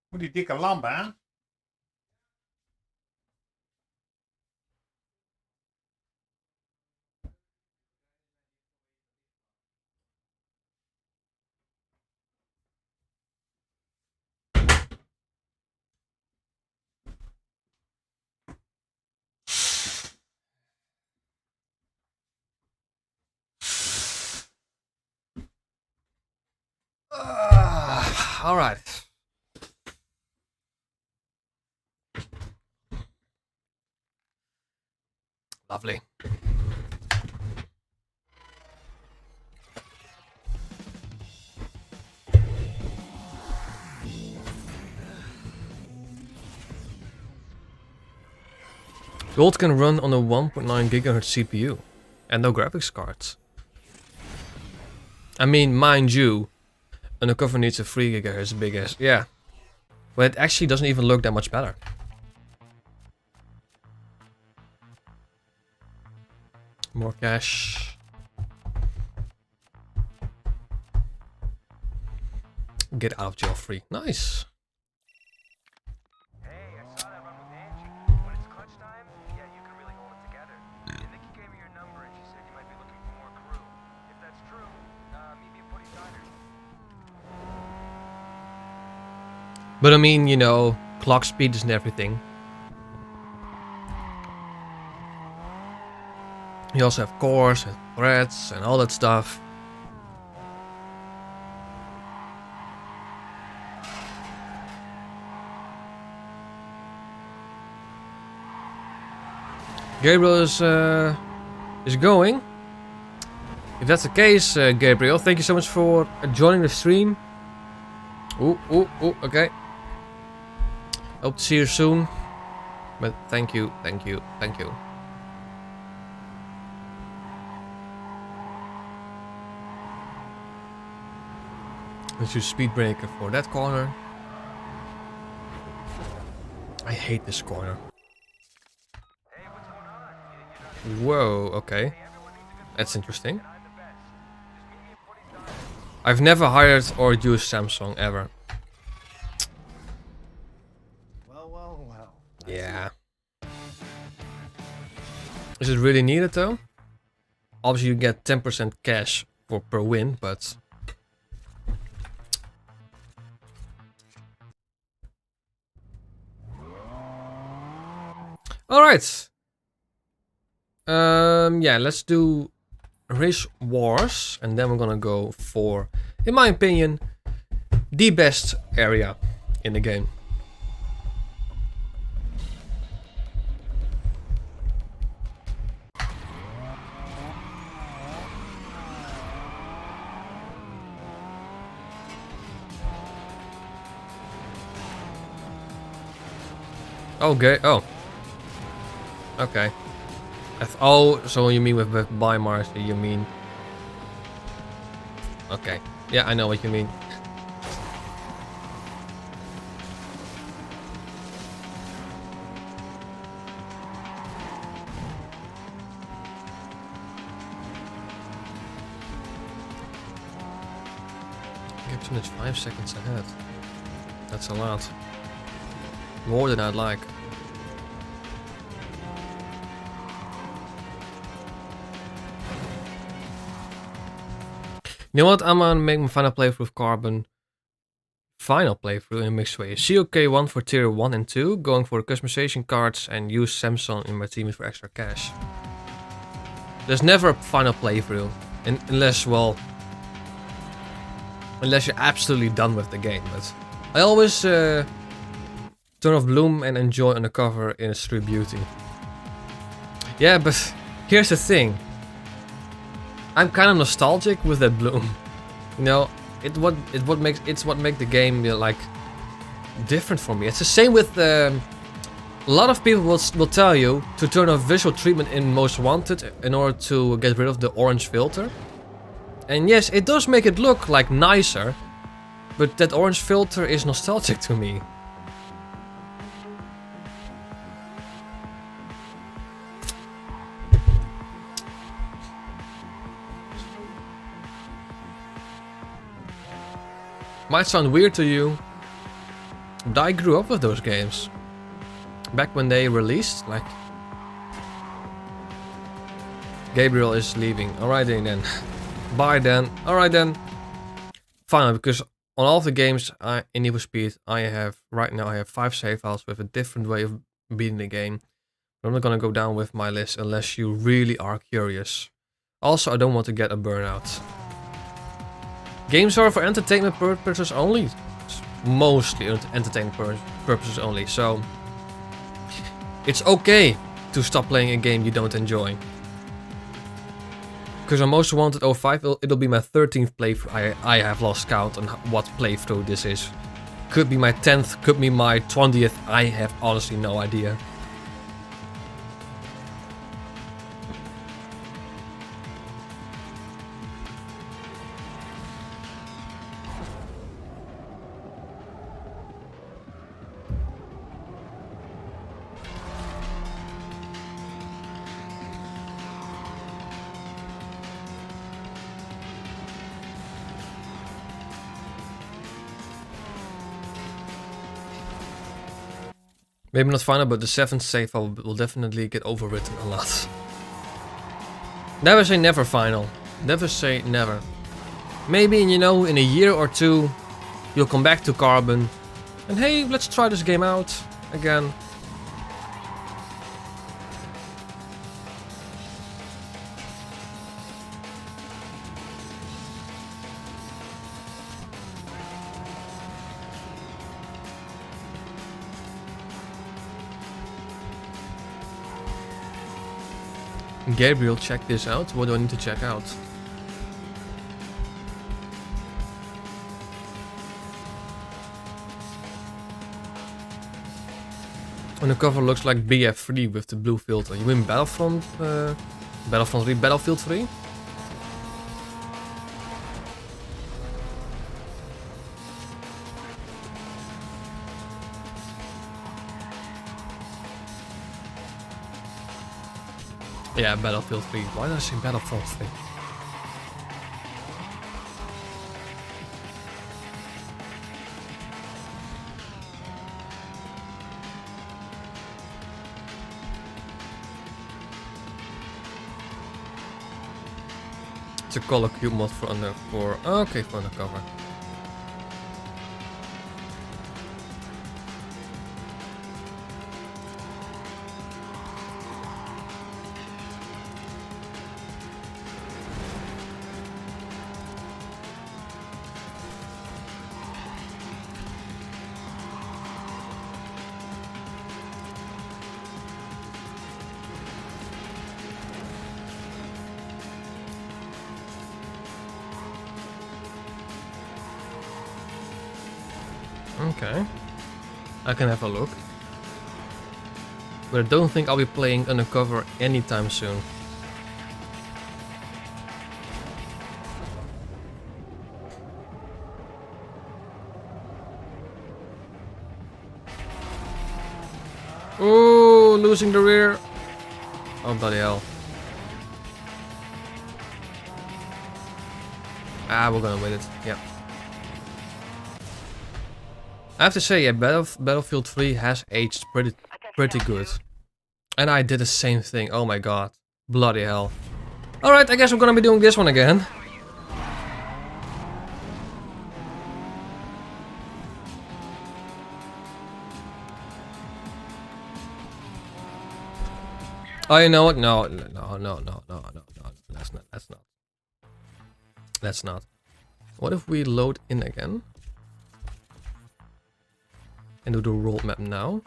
Moet die dikke lamp aan? All right. Lovely. Gold can run on a 1.9 GHz CPU and no graphics cards. I mean, mind you, Undercover needs a 3 GHz big ass, yeah. But it actually doesn't even look that much better. More cash. Get out of jail free. Nice. Hey, I saw that run with Angie. When it's clutch time, yeah, you can really hold it together. Nikki gave me your number and she said you might be looking for more crew. If that's true, meet me at Putty Diner. But I mean, you know, clock speed isn't everything. You also have cores and threads and all that stuff. Gabriel is going. If that's the case, Gabriel, thank you so much for joining the stream. Ooh, okay. Hope to see you soon. But thank you. Let's use speed breaker for that corner. I hate this corner. Whoa, okay. That's interesting. I've never hired or used Samsung ever. Well. Yeah. Is it really needed though? Obviously you get 10% cash per win, but... Alright. Yeah, let's do Race Wars. And then we're gonna go for, in my opinion, the best area in the game. Okay. Oh. Okay. Oh, so you mean with by Mars? You mean? Okay. Yeah, I know what you mean. Gibson is 5 seconds ahead. That's a lot. More than I'd like. You know what? I'm gonna make my final playthrough of Carbon. Final playthrough in a mixed way. COK1 for tier 1 and 2, going for customization cards, and use Samsung in my team for extra cash. There's never a final playthrough, unless, well, unless you're absolutely done with the game. But I always turn off Bloom and enjoy Undercover in its true beauty. Yeah, but here's the thing. I'm kind of nostalgic with that Bloom. You know, it's what makes the game, you know, like different for me. It's the same with a lot of people will tell you to turn off visual treatment in Most Wanted in order to get rid of the orange filter. And yes, it does make it look like nicer, but that orange filter is nostalgic to me. Might sound weird to you, but I grew up with those games. Back when they released, like... Gabriel is leaving. Alright then. Bye then. Alright then. Fine, because on all of the games in Need for Speed, right now I have 5 save files with a different way of beating the game. I'm not gonna go down with my list unless you really are curious. Also, I don't want to get a burnout. Games are for entertainment purposes only. Mostly entertainment purposes only, so it's okay to stop playing a game you don't enjoy. Because on Most Wanted 05, it'll be my 13th playthrough. I have lost count on what playthrough this is. Could be my 10th, could be my 20th, I have honestly no idea. Maybe not final, but the 7th save file will definitely get overwritten a lot. Never say never, final. Never say never. Maybe, you know, in a year or two, you'll come back to Carbon. And hey, let's try this game out again. Gabriel, check this out. What do I need to check out? Undercover looks like BF3 with the blue filter. You mean Battlefront? Battlefront 3? Battlefield 3? Yeah, Battlefield 3. Why did I say Battlefront 3? It's a color cube mod for okay, for Undercover. Okay. I can have a look. But I don't think I'll be playing Undercover anytime soon. Oh, losing the rear. Oh, bloody hell. Ah, we're gonna win it. Yeah. I have to say, yeah, Battlefield 3 has aged pretty good. And I did the same thing. Oh my god. Bloody hell. Alright, I guess I'm gonna be doing this one again. Oh, you know what? No. That's not. What if we load in again? And do the world map now?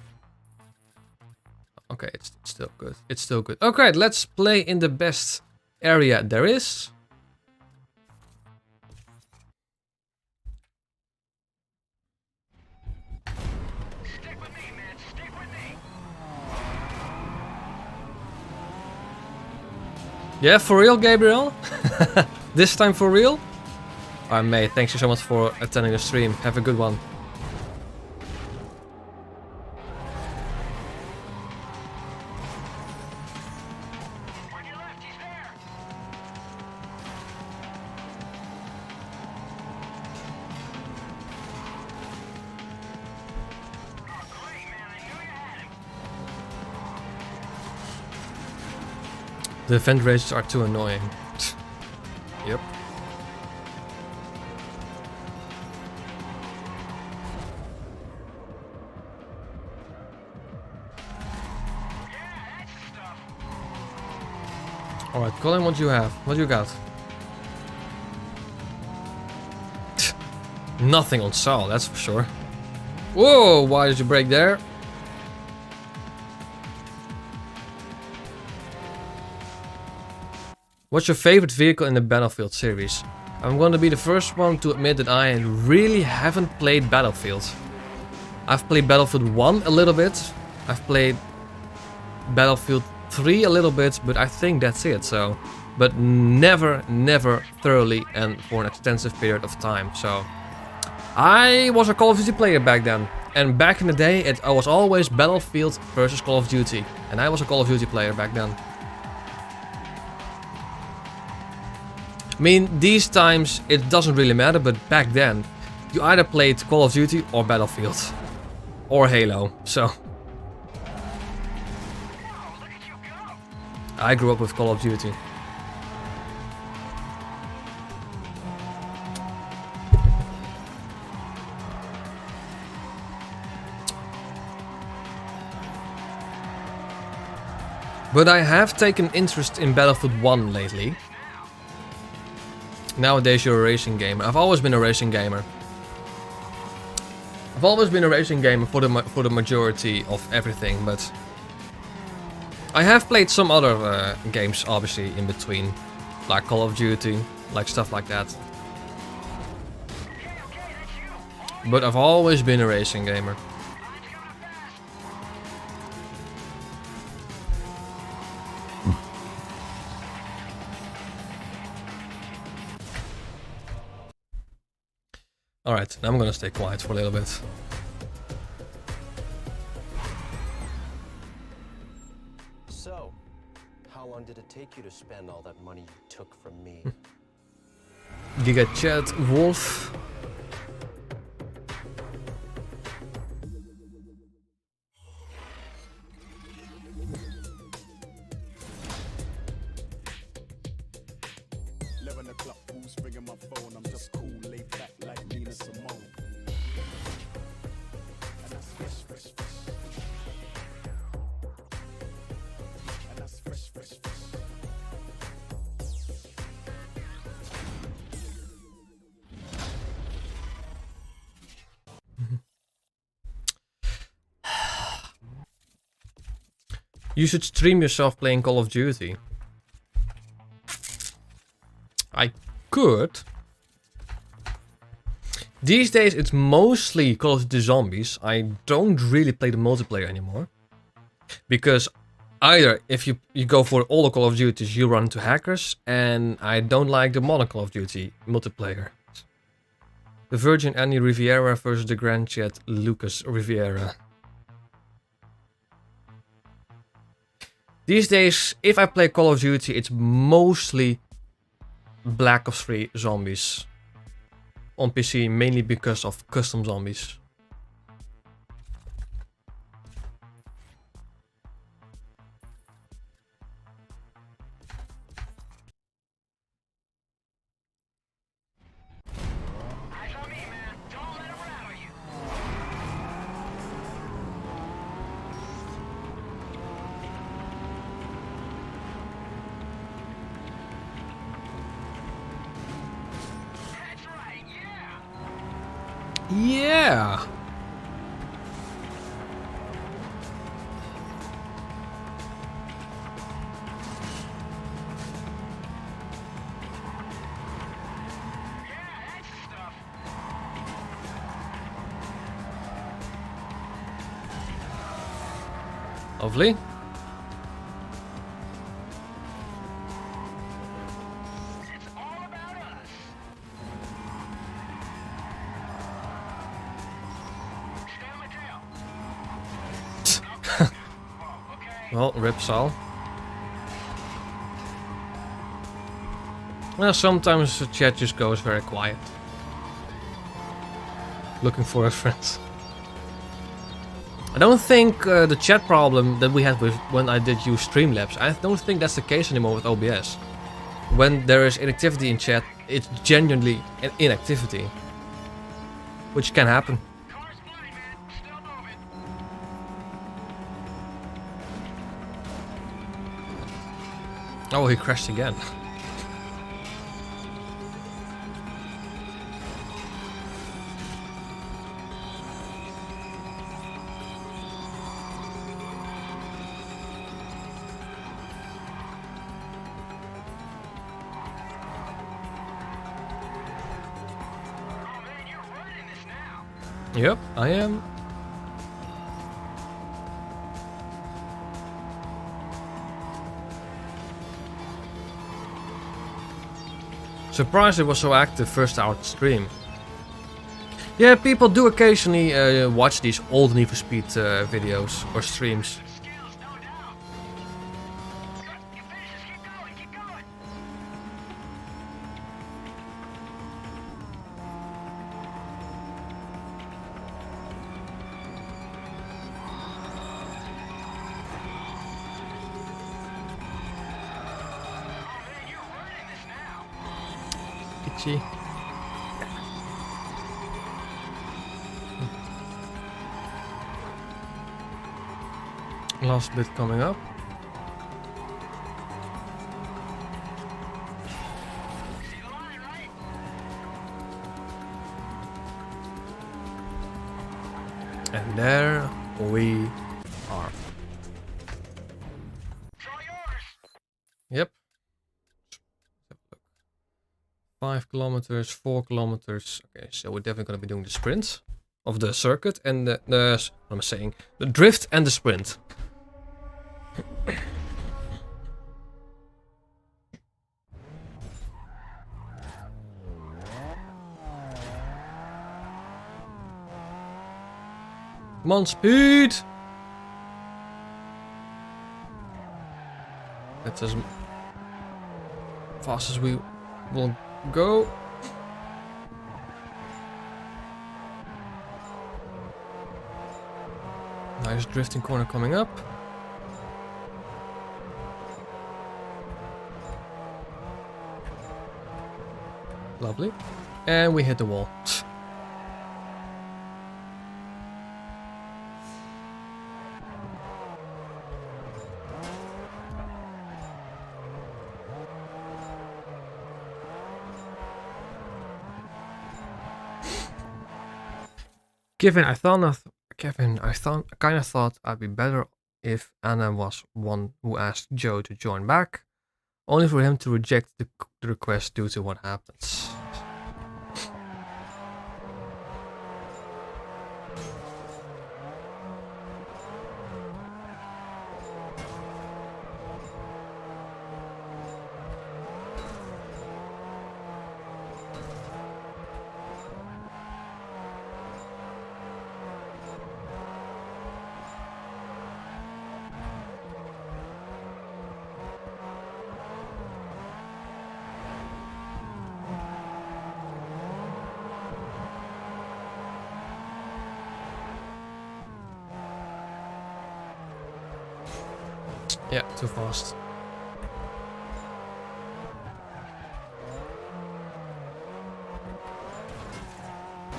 Okay, it's still good. It's still good. Okay, let's play in the best area there is. Stick with me, man. Stick with me. Yeah, for real, Gabriel? This time for real? Alright, mate, thanks you so much for attending the stream. Have a good one. On your left, he's there. Oh, great, man. I knew you had him. The event races are too annoying. Yep. Alright, Colin, what do you have? What do you got? Nothing on Saul, that's for sure. Whoa, why did you break there? What's your favorite vehicle in the Battlefield series? I'm going to be the first one to admit that I really haven't played Battlefield. I've played Battlefield 1 a little bit. I've played Battlefield 3 a little bit, but I think that's it, so. But never thoroughly and for an extensive period of time, so. I was a Call of Duty player back then. And back in the day, I was always Battlefield versus Call of Duty. And I was a Call of Duty player back then. I mean, these times it doesn't really matter, but back then you either played Call of Duty or Battlefield. Or Halo, so. I grew up with Call of Duty. But I have taken interest in Battlefield 1 lately. Nowadays you're a racing gamer. I've always been a racing gamer. I've always been a racing gamer for the majority of everything, but I have played some other games obviously in between, like Call of Duty, like stuff like that. But I've always been a racing gamer. Alright, now I'm gonna stay quiet for a little bit. So, how long did it take you to spend all that money you took from me? Giga Chat Wolf. You should stream yourself playing Call of Duty. I could. These days it's mostly Call of Duty Zombies. I don't really play the multiplayer anymore. Because either if you go for all the Call of Duties, you run into hackers, and I don't like the modern Call of Duty multiplayer. The Virgin Annie Riviera versus the Grand Chat Lucas Riviera. These days, if I play Call of Duty, it's mostly Black Ops 3 Zombies. On PC, mainly because of custom zombies. Yeah. Lovely. Well, rip Sal. Well, sometimes the chat just goes very quiet. Looking for a friend. I don't think the chat problem that we had with when I did use Streamlabs, I don't think that's the case anymore with OBS. When there is inactivity in chat, it's genuinely an inactivity. Which can happen. Oh, he crashed again. Yep, I am. Surprised it was so active first hour to stream. Yeah, people do occasionally watch these old Need for Speed videos or streams. Last bit coming up. And there we are. Yep. 5 kilometers, 4 kilometers. Okay, so we're definitely going to be doing the sprint of the circuit and the what am I saying? The drift and the sprint. Come on, speed! That's as fast as we will go. Nice drifting corner coming up. Lovely. And we hit the wall. Kevin, I kind of thought I'd be better if Anna was one who asked Joe to join back, only for him to reject the request due to what happens. Yeah, too fast.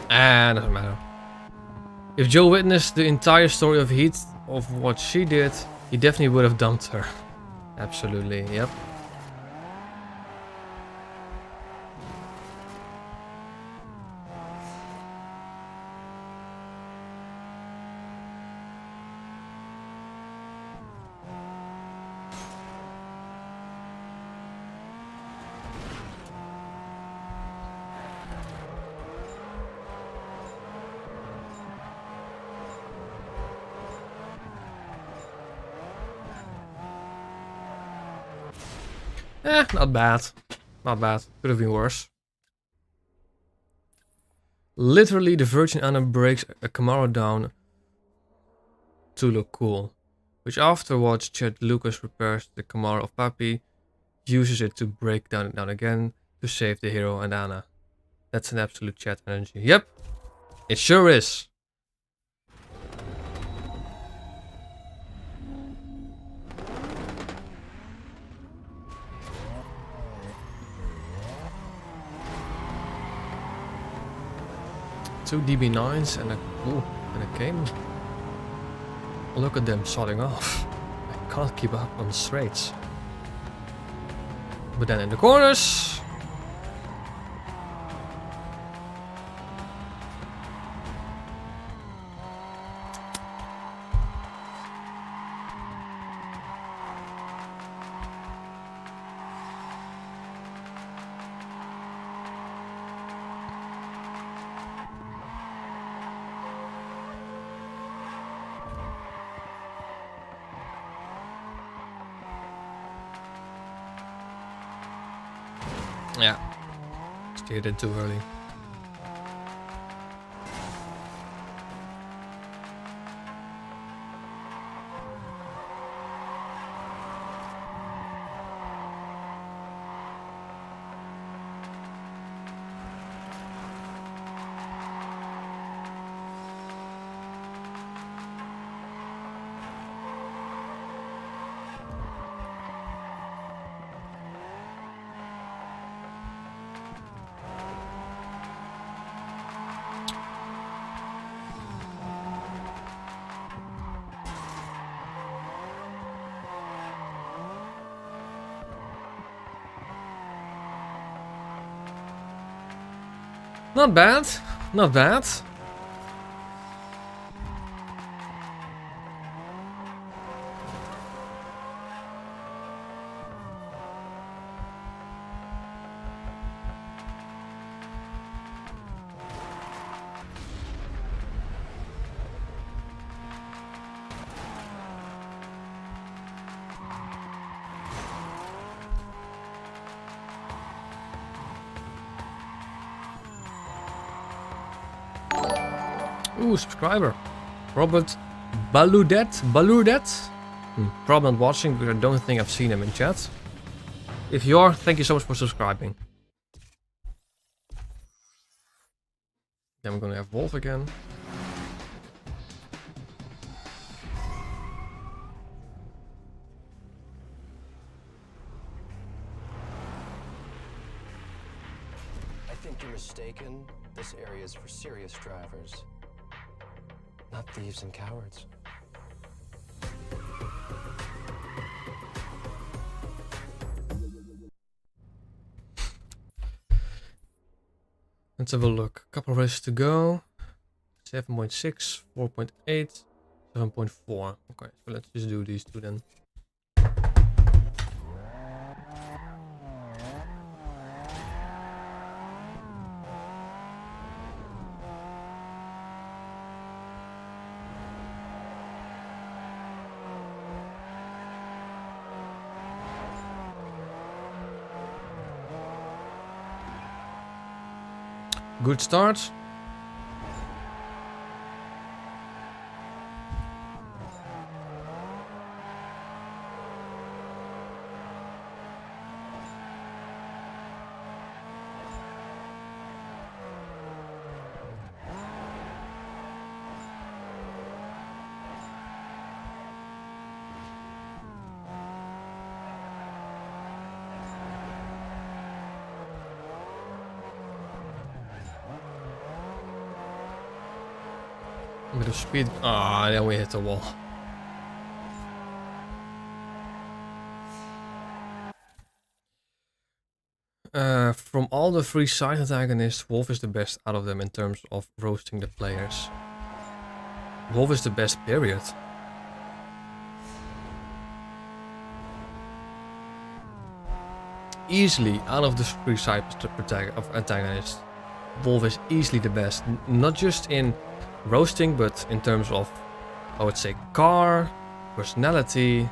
Ah, doesn't matter. If Joe witnessed the entire story of Heat of what she did, he definitely would have dumped her. Absolutely, yep. Not bad. Not bad. Could have been worse. Literally, the Virgin Anna breaks a Camaro down to look cool. Which afterwards, Chad Lucas repairs the Camaro of Papi, uses it to break down again to save the hero and Anna. That's an absolute Chad energy. Yep, it sure is. Two DB9s and a Cayman. Look at them sodding off. I can't keep up on the straights. But then in the corners. Yeah, steered it too early. Not bad, not bad. Ooh, subscriber. Robert Baludet. Probably not watching because I don't think I've seen him in chat. If you are, thank you so much for subscribing. Then we're gonna have Wolf again. I think you're mistaken. This area is for serious drivers, not thieves and cowards. Let's have a look. Couple races to go. 7.6, 4.8, 7.4. Okay, so let's just do these two then. Good start. A bit of speed. Ah, then we hit the wall. From all the 3 side antagonists, Wolf is the best out of them in terms of roasting the players. Wolf is the best, period. Easily, out of the 3 side of antagonists, Wolf is easily the best. Not just in roasting, but in terms of, I would say, car, personality,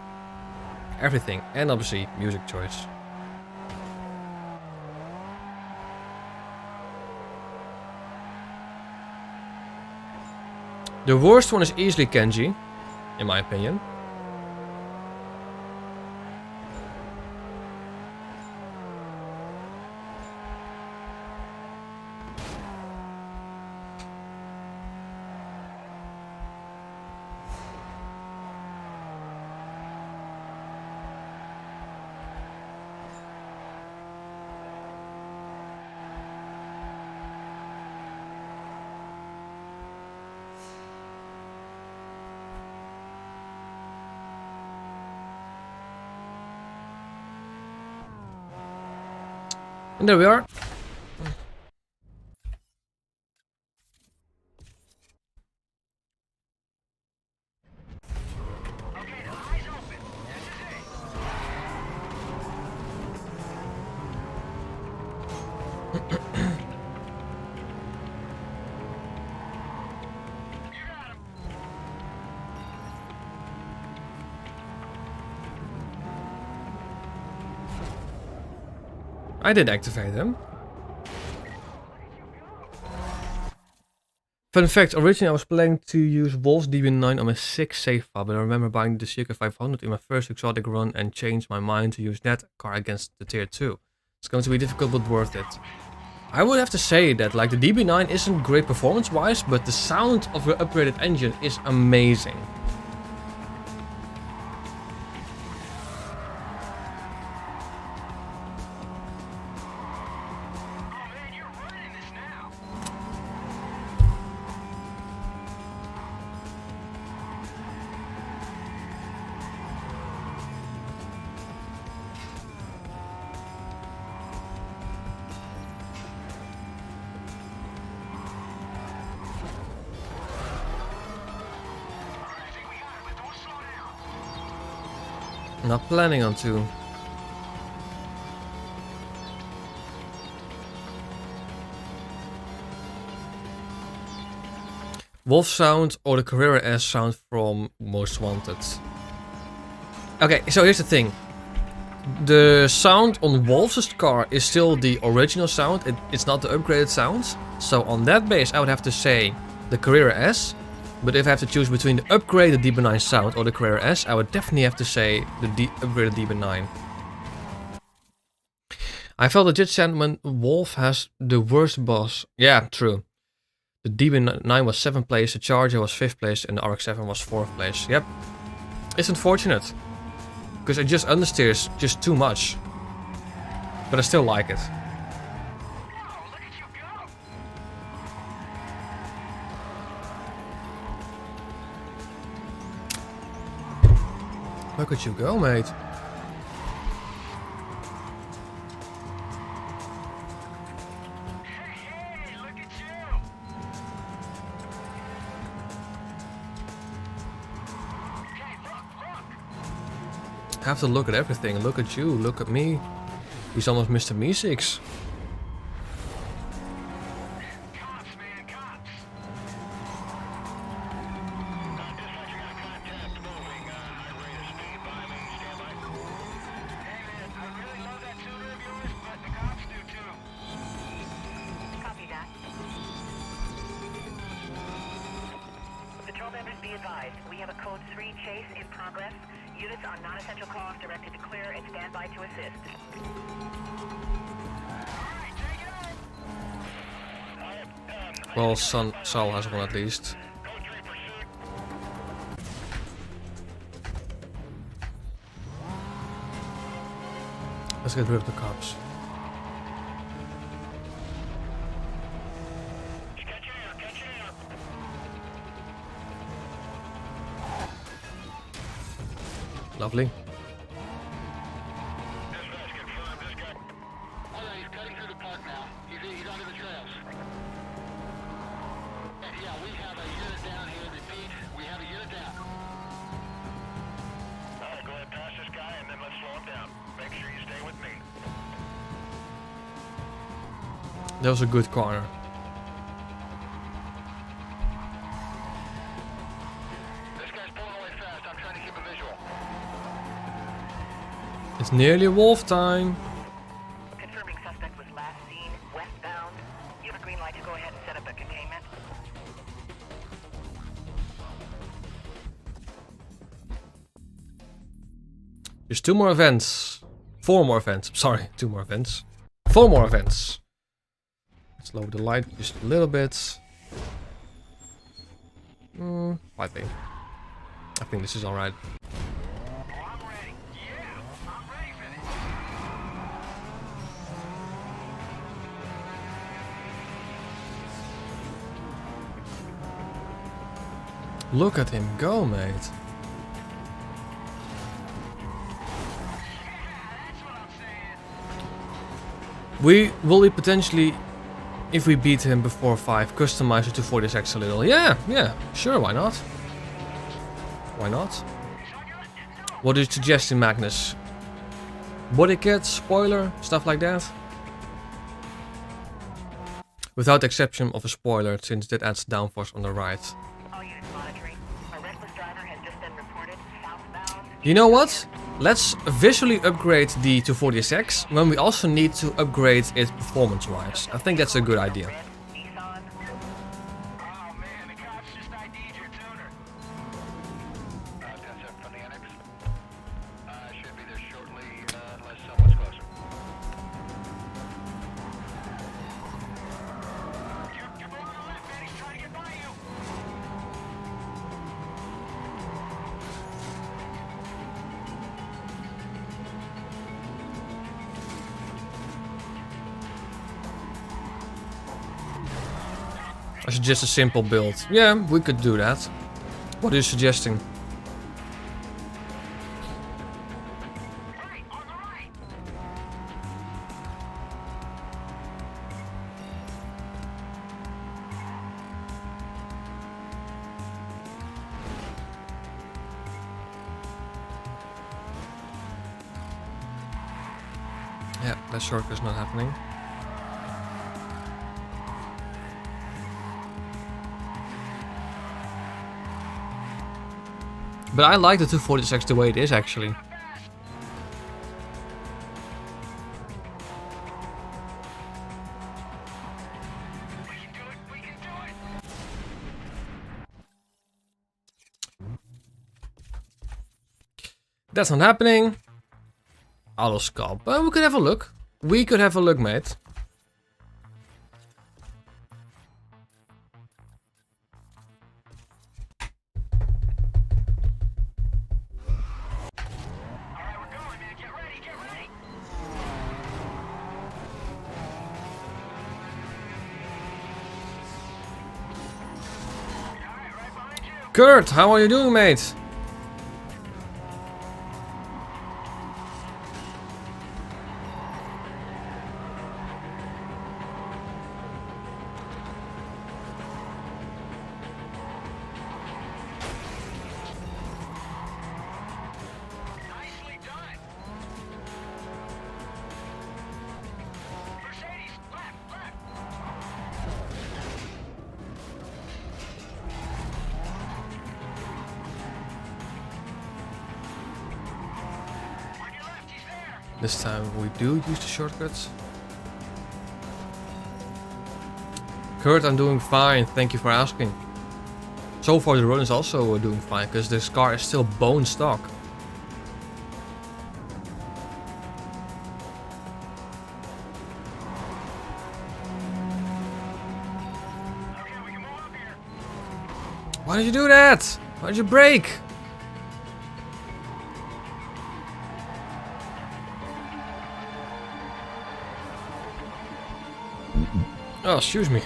everything, and obviously music choice. The worst one is easily Kenji, in my opinion. And there we are. I did activate them. Fun fact, originally I was planning to use Wolf's DB9 on my 6 save file, but I remember buying the Circa 500 in my first exotic run and changed my mind to use that car against the tier 2. It's going to be difficult but worth it. I would have to say that like the DB9 isn't great performance wise, but the sound of the upgraded engine is amazing. Not planning on to. Wolf sound or the Carrera S sound from Most Wanted. Okay, so here's the thing. The sound on Wolf's car is still the original sound. It's not the upgraded sound. So on that base I would have to say the Carrera S. But if I have to choose between the upgraded DB9 sound or the Carrera S, I would definitely have to say the upgraded DB9. I felt legit sentiment, Wolf has the worst boss. Yeah, true. The DB9 was 7th place, the Charger was 5th place, and the RX-7 was 4th place. Yep. It's unfortunate. Because it just understeers just too much. But I still like it. Look at you go, mate. Hey, look at you! Okay, look! I have to look at everything. Look at you, look at me. He's almost Mr. Me6. Cops, man, cops! Copy that. Patrol members, be advised. We have a code 3 chase in progress. Units on non-essential calls directed to clear and stand by to assist. Well, Saul has one at least. Let's get rid of the cops. Lovely. Dispatch, confirm this guy. Oh yeah, he's cutting through the park now. He's onto the trails. Yeah, we have a unit down here. Repeat, we have a unit down. Alright, go ahead past this guy and then let's slow him down. Make sure you stay with me. That was a good corner. This guy's pulling away fast. I'm trying to keep a visual. It's nearly wolf time. Confirming suspect was last seen westbound. You have a green light to go ahead and set up a containment. There's 2 more events. 4 more events. Sorry, 2 more events. 4 more events. Let's lower the light just a little bit. Lighting. I think this is alright. I'm ready. Yeah, I'm ready for this. Look at him go, mate. That's what I'm saying. We will potentially, if we beat him before 5, customize it to 40SX a little. Yeah, sure, why not? Why not? What are you suggesting, Magnus? Body kit, spoiler, stuff like that? Without the exception of a spoiler, since that adds downforce on the right. All units monitoring. A reckless driver has just been reported southbound. You know what? Let's visually upgrade the 240SX when we also need to upgrade it performance-wise. I think that's a good idea. Nissan. Oh man, the cops just ID'd your tuner. 10-7 from the annex. Should be there shortly, unless someone's closer. You're blowing the left, man. He's trying to get by you. I suggest a simple build. Yeah, we could do that. What are you suggesting? Right, on the right. Yeah, that shortcut's not happening. But I like the 240SX the way it is, actually. That's not happening. Auto sculpt. But we could have a look. We could have a look, mate. Kurt, how are you doing, mate? Nicely done. Mercedes, left, left. On your left, he's there. This time we do use the shortcuts. Kurt, I'm doing fine. Thank you for asking. So far the run is also doing fine because this car is still bone stock. Okay, we can move up here. Why did you do that? Why did you brake? Oh, excuse me.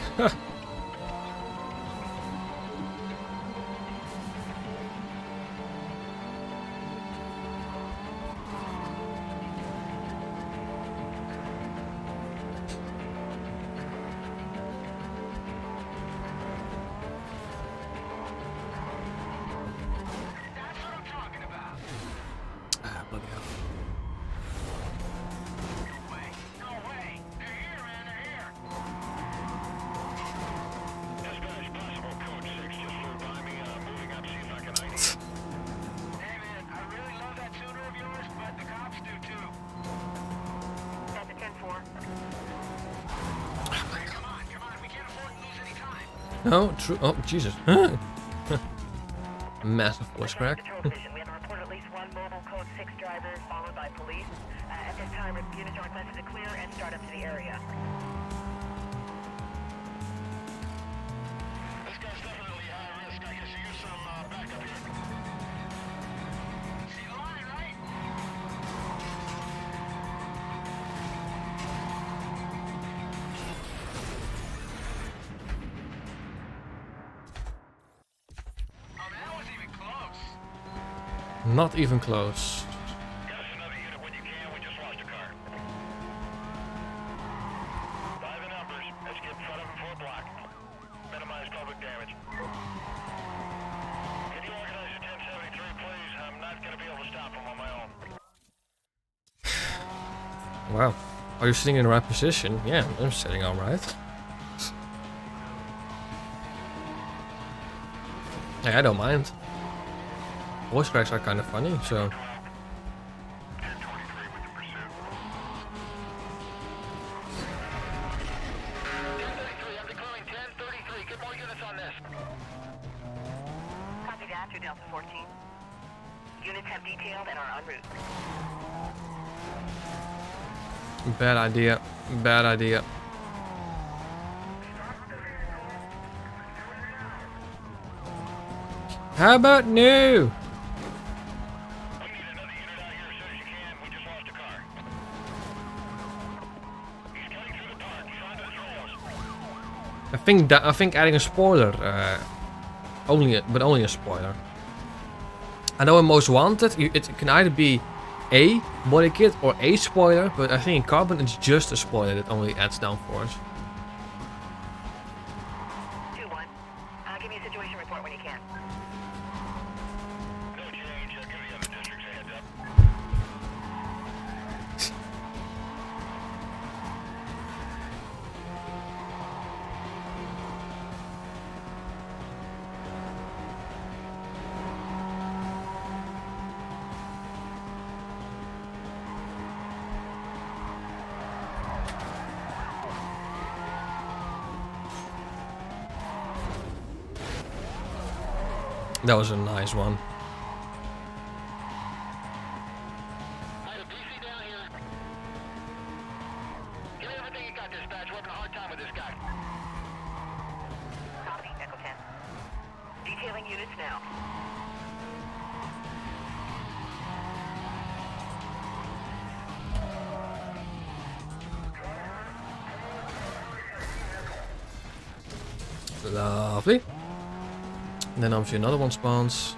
bloody hell. No, true. Oh, Jesus. Massive voice crack. We have a report at least one mobile code 6 driver followed by police. At this time, units are requested to clear and start up to the area. This guy's definitely high risk. I can see you some backup here. See the line, right? Not even close. Get us another unit when you can. We just lost a car. By the numbers, let's get in front of him for a block. Minimize public damage. Can you organize a 1073, please? I'm not going to be able to stop him on my own. Wow. Are you sitting in the right position? Yeah, I'm sitting alright. Hey, I don't mind. Voice cracks are kind of funny, so. Copy that through Delta 14. Units have detailed and are en route. Bad idea. Bad idea. How about no? I think adding a spoiler, only a spoiler. I know in Most Wanted it can either be a body kit or a spoiler, but I think in Carbon it's just a spoiler that only adds downforce. 2-1. Give me a situation report when you can. No change. Give the other districts a heads up. That was a nice one. I have a PC down here. Give me everything you got, dispatch. We're having a hard time with this guy. Copy, Echo 10. Detailing units now. Lovely. And then obviously another one spawns.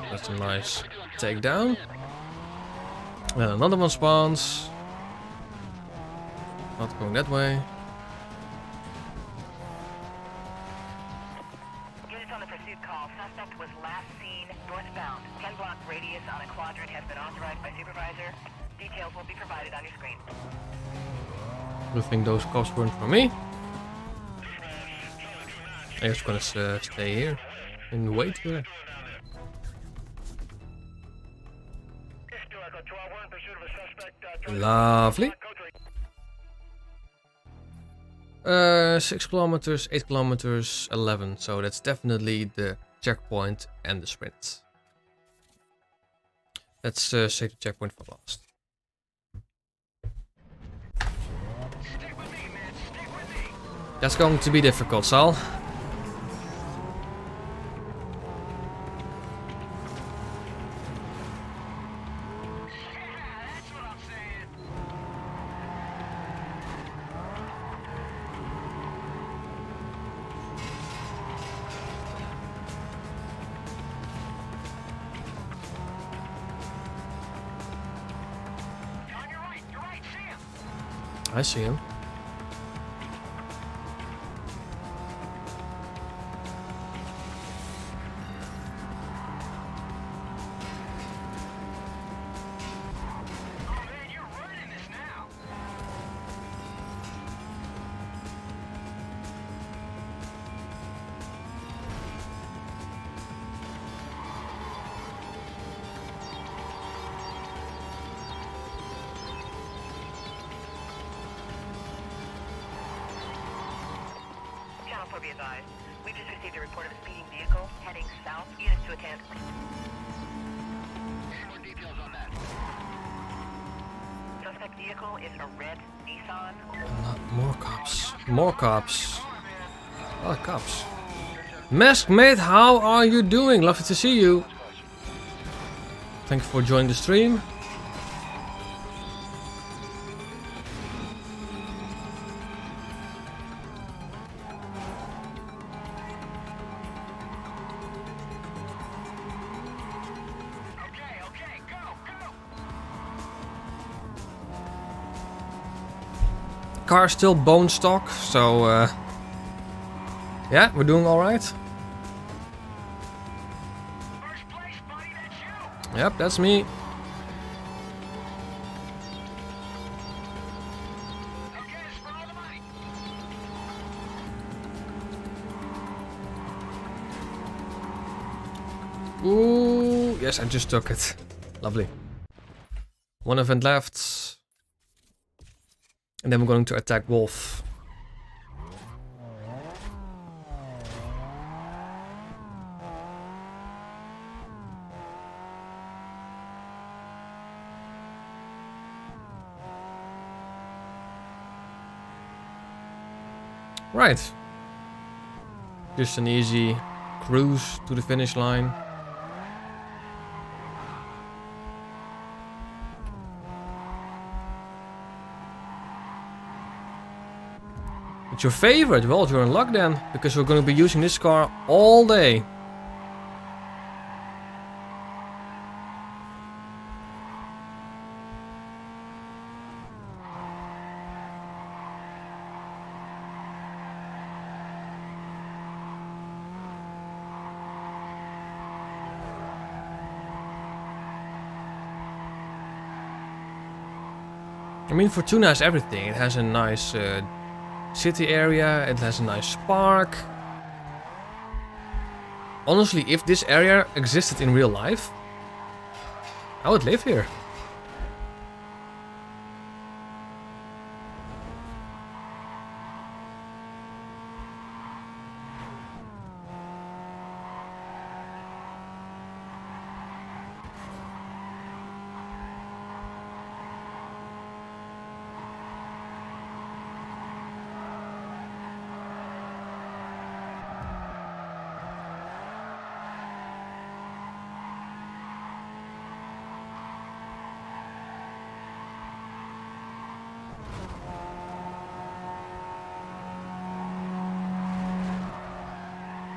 That's a nice takedown. And then another one spawns. Not going that way. Units on the pursuit call. Suspect was last seen northbound. 10-block radius on a quadrant has been authorized by supervisor. Details will be provided on your screen. I think those cops weren't for me. I'm just gonna stay here and wait here. Lovely. 6 kilometers, 8 kilometers, 11. So that's definitely the checkpoint and the sprint. Let's save the checkpoint for last. That's going to be difficult, Sal. I see him. Also be advised, we just received a report of a speeding vehicle heading south. Units to attend. Any more details on that? Suspect vehicle is a red Nissan. More cops. More cops. Oh, cops. Mask mate, how are you doing? Lovely to see you. Thank you for joining the stream. Okay, go! Car's still bone stock, so yeah, we're doing all right. First place, buddy, that's you! Yep, that's me. Okay, it's for all the money! Ooh, yes, I just took it. Lovely. One event left. And then we're going to attack Wolf. Right. Just an easy cruise to the finish line. It's your favorite? Well, you're in luck then, because we're going to be using this car all day. I mean, Fortuna has everything. It has a nice city area, it has a nice park. Honestly, if this area existed in real life, I would live here.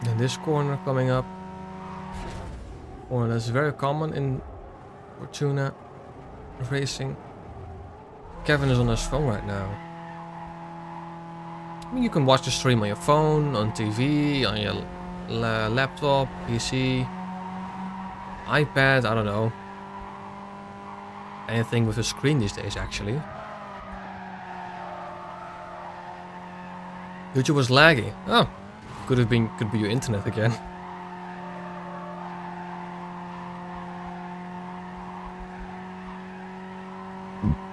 And this corner coming up. Corner that's very common in Fortuna racing. Kevin is on his phone right now. I mean, you can watch the stream on your phone, on TV, on your laptop, PC, iPad, I don't know. Anything with a screen these days, actually. YouTube was laggy. Oh, could be your internet again.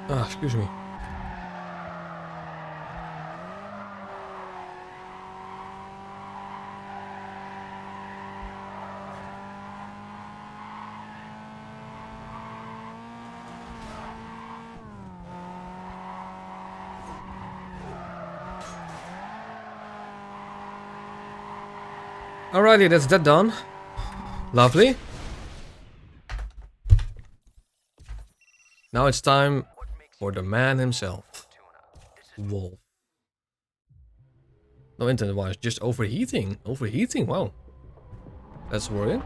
Ah, excuse me. Alrighty, that's that done. Lovely. Now it's time for the man himself. Wolf. No internet-wise, just overheating. Overheating, wow. That's worrying.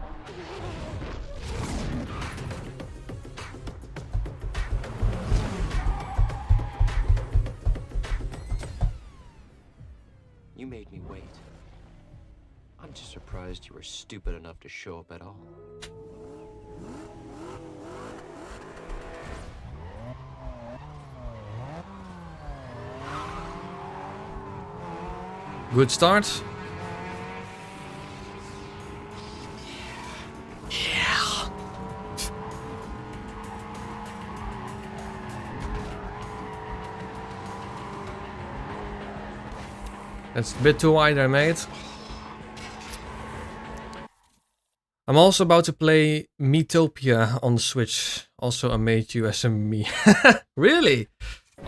You made me wait. I'm just surprised you were stupid enough to show up at all. Good start. Yeah. That's a bit too wide there, mate. I'm also about to play Metopia on the Switch. Also, I made you as a me. Really?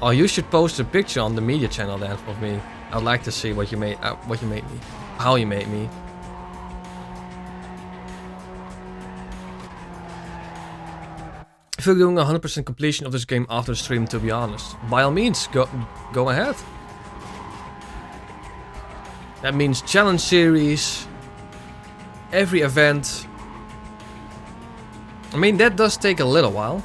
Oh, you should post a picture on the media channel then of me. I'd like to see what you made me. How you made me. I feel doing 100% completion of this game after the stream, to be honest. By all means, go ahead. That means challenge series, every event. I mean, that does take a little while.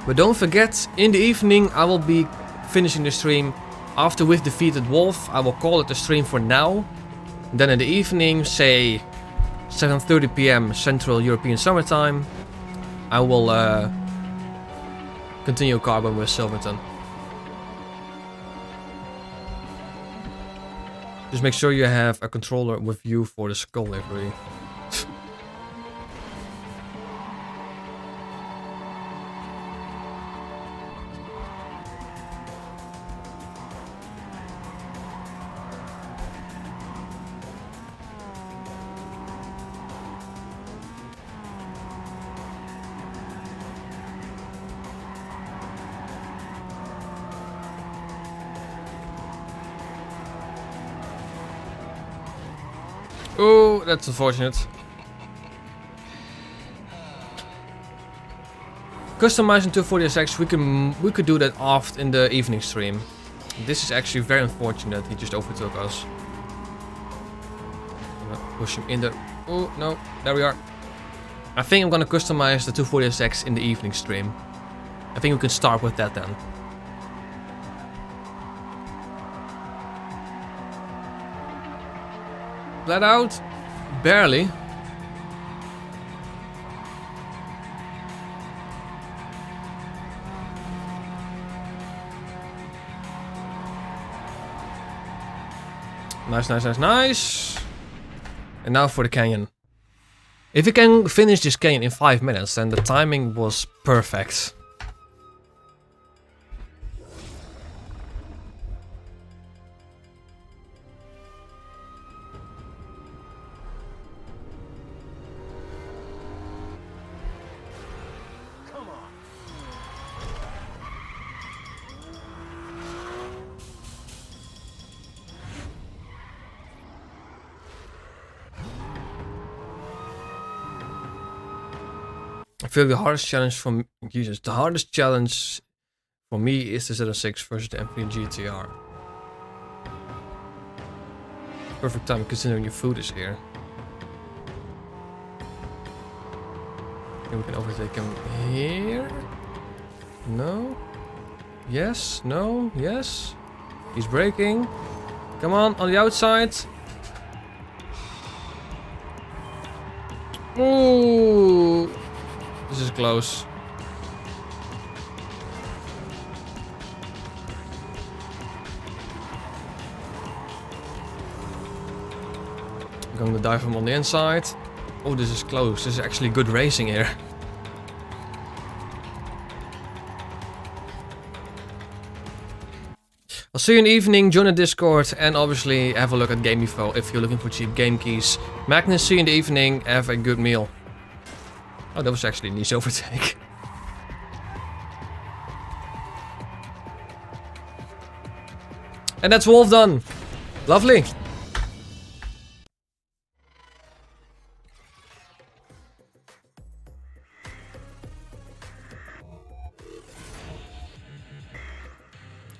But don't forget, in the evening I will be finishing the stream. After we've defeated Wolf, I will call it a stream for now. Then in the evening, say 7:30 PM Central European Summertime, I will continue Carbon with Silverton. Just make sure you have a controller with you for the skull livery. Oh, that's unfortunate. Customizing 240SX, we could do that oft in the evening stream. This is actually very unfortunate. He just overtook us. I'm gonna push him in there. Oh no, there we are. I think I'm gonna customize the 240SX in the evening stream. I think we can start with that then. Flat out? Barely. Nice, nice, nice, nice. And now for the canyon. If you can finish this canyon in 5 minutes, then the timing was perfect. I feel the hardest challenge for me, the hardest challenge for me is the Z06 versus the M3 GTR. Perfect time considering your food is here. And we can overtake him here. No. Yes. No. Yes. He's braking. Come on the outside. Ooh. This is close. I'm going to dive him on the inside. Oh, this is close. This is actually good racing here. I'll see you in the evening, join the Discord, and obviously have a look at GameInfo if you're looking for cheap game keys. Magnus, see you in the evening. Have a good meal. Oh, that was actually an easy overtake. And that's Wolf done. Lovely.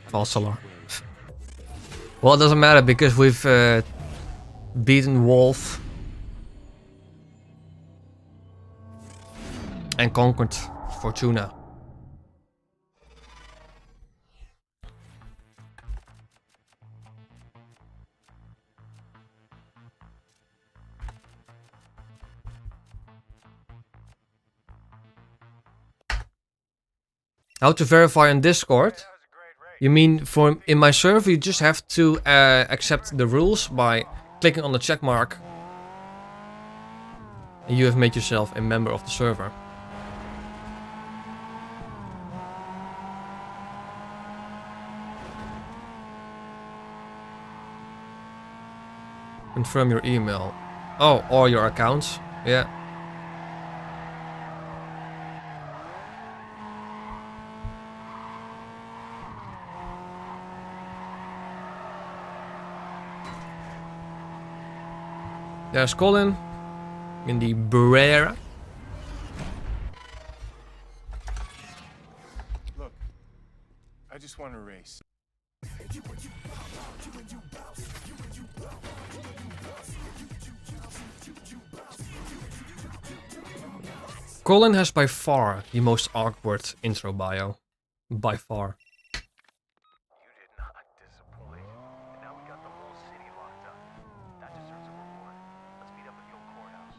False alarm. Well, it doesn't matter because we've beaten Wolf. And conquered Fortuna. How to verify on Discord? You mean in my server you just have to accept the rules by clicking on the check mark, and you have made yourself a member of the server. Confirm your email. Oh, or your accounts. Yeah. There's Colin in the Brera. Look, I just want to race. Colin has by far the most awkward intro bio. By far. You did not disappoint. And now we got the whole city locked up. That deserves a reward. Let's meet up at the old courthouse.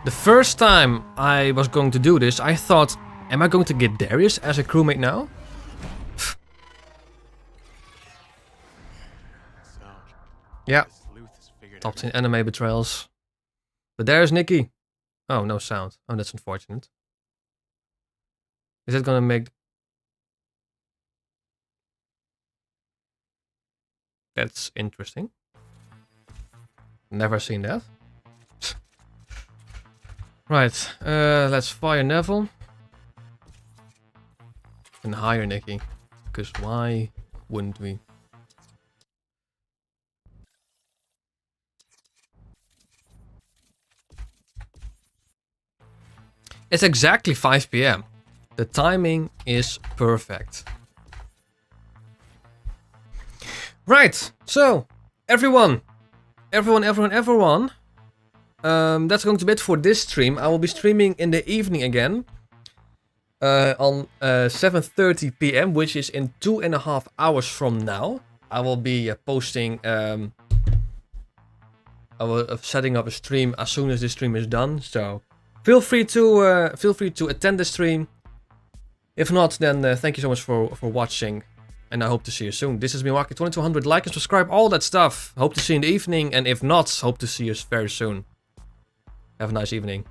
The first time I was going to do this, I thought, am I going to get Darius as a crewmate now? So, Yeah. the sleuth has figured Top 10 anime betrayals. But there's Nikki. Oh, no sound. Oh, that's unfortunate. Is that gonna make... That's interesting. Never seen that. Right, let's fire Neville. And hire Nikki. Because why wouldn't we? It's exactly 5 PM. The timing is perfect. Right, so everyone. That's going to be it for this stream. I will be streaming in the evening again. On 7:30 PM, which is in 2.5 hours from now. I will be posting... I will setting up a stream as soon as this stream is done. So feel free to attend the stream. If not, then thank you so much for watching. And I hope to see you soon. This has been Waki2200. Like and subscribe, all that stuff. Hope to see you in the evening. And if not, hope to see you very soon. Have a nice evening.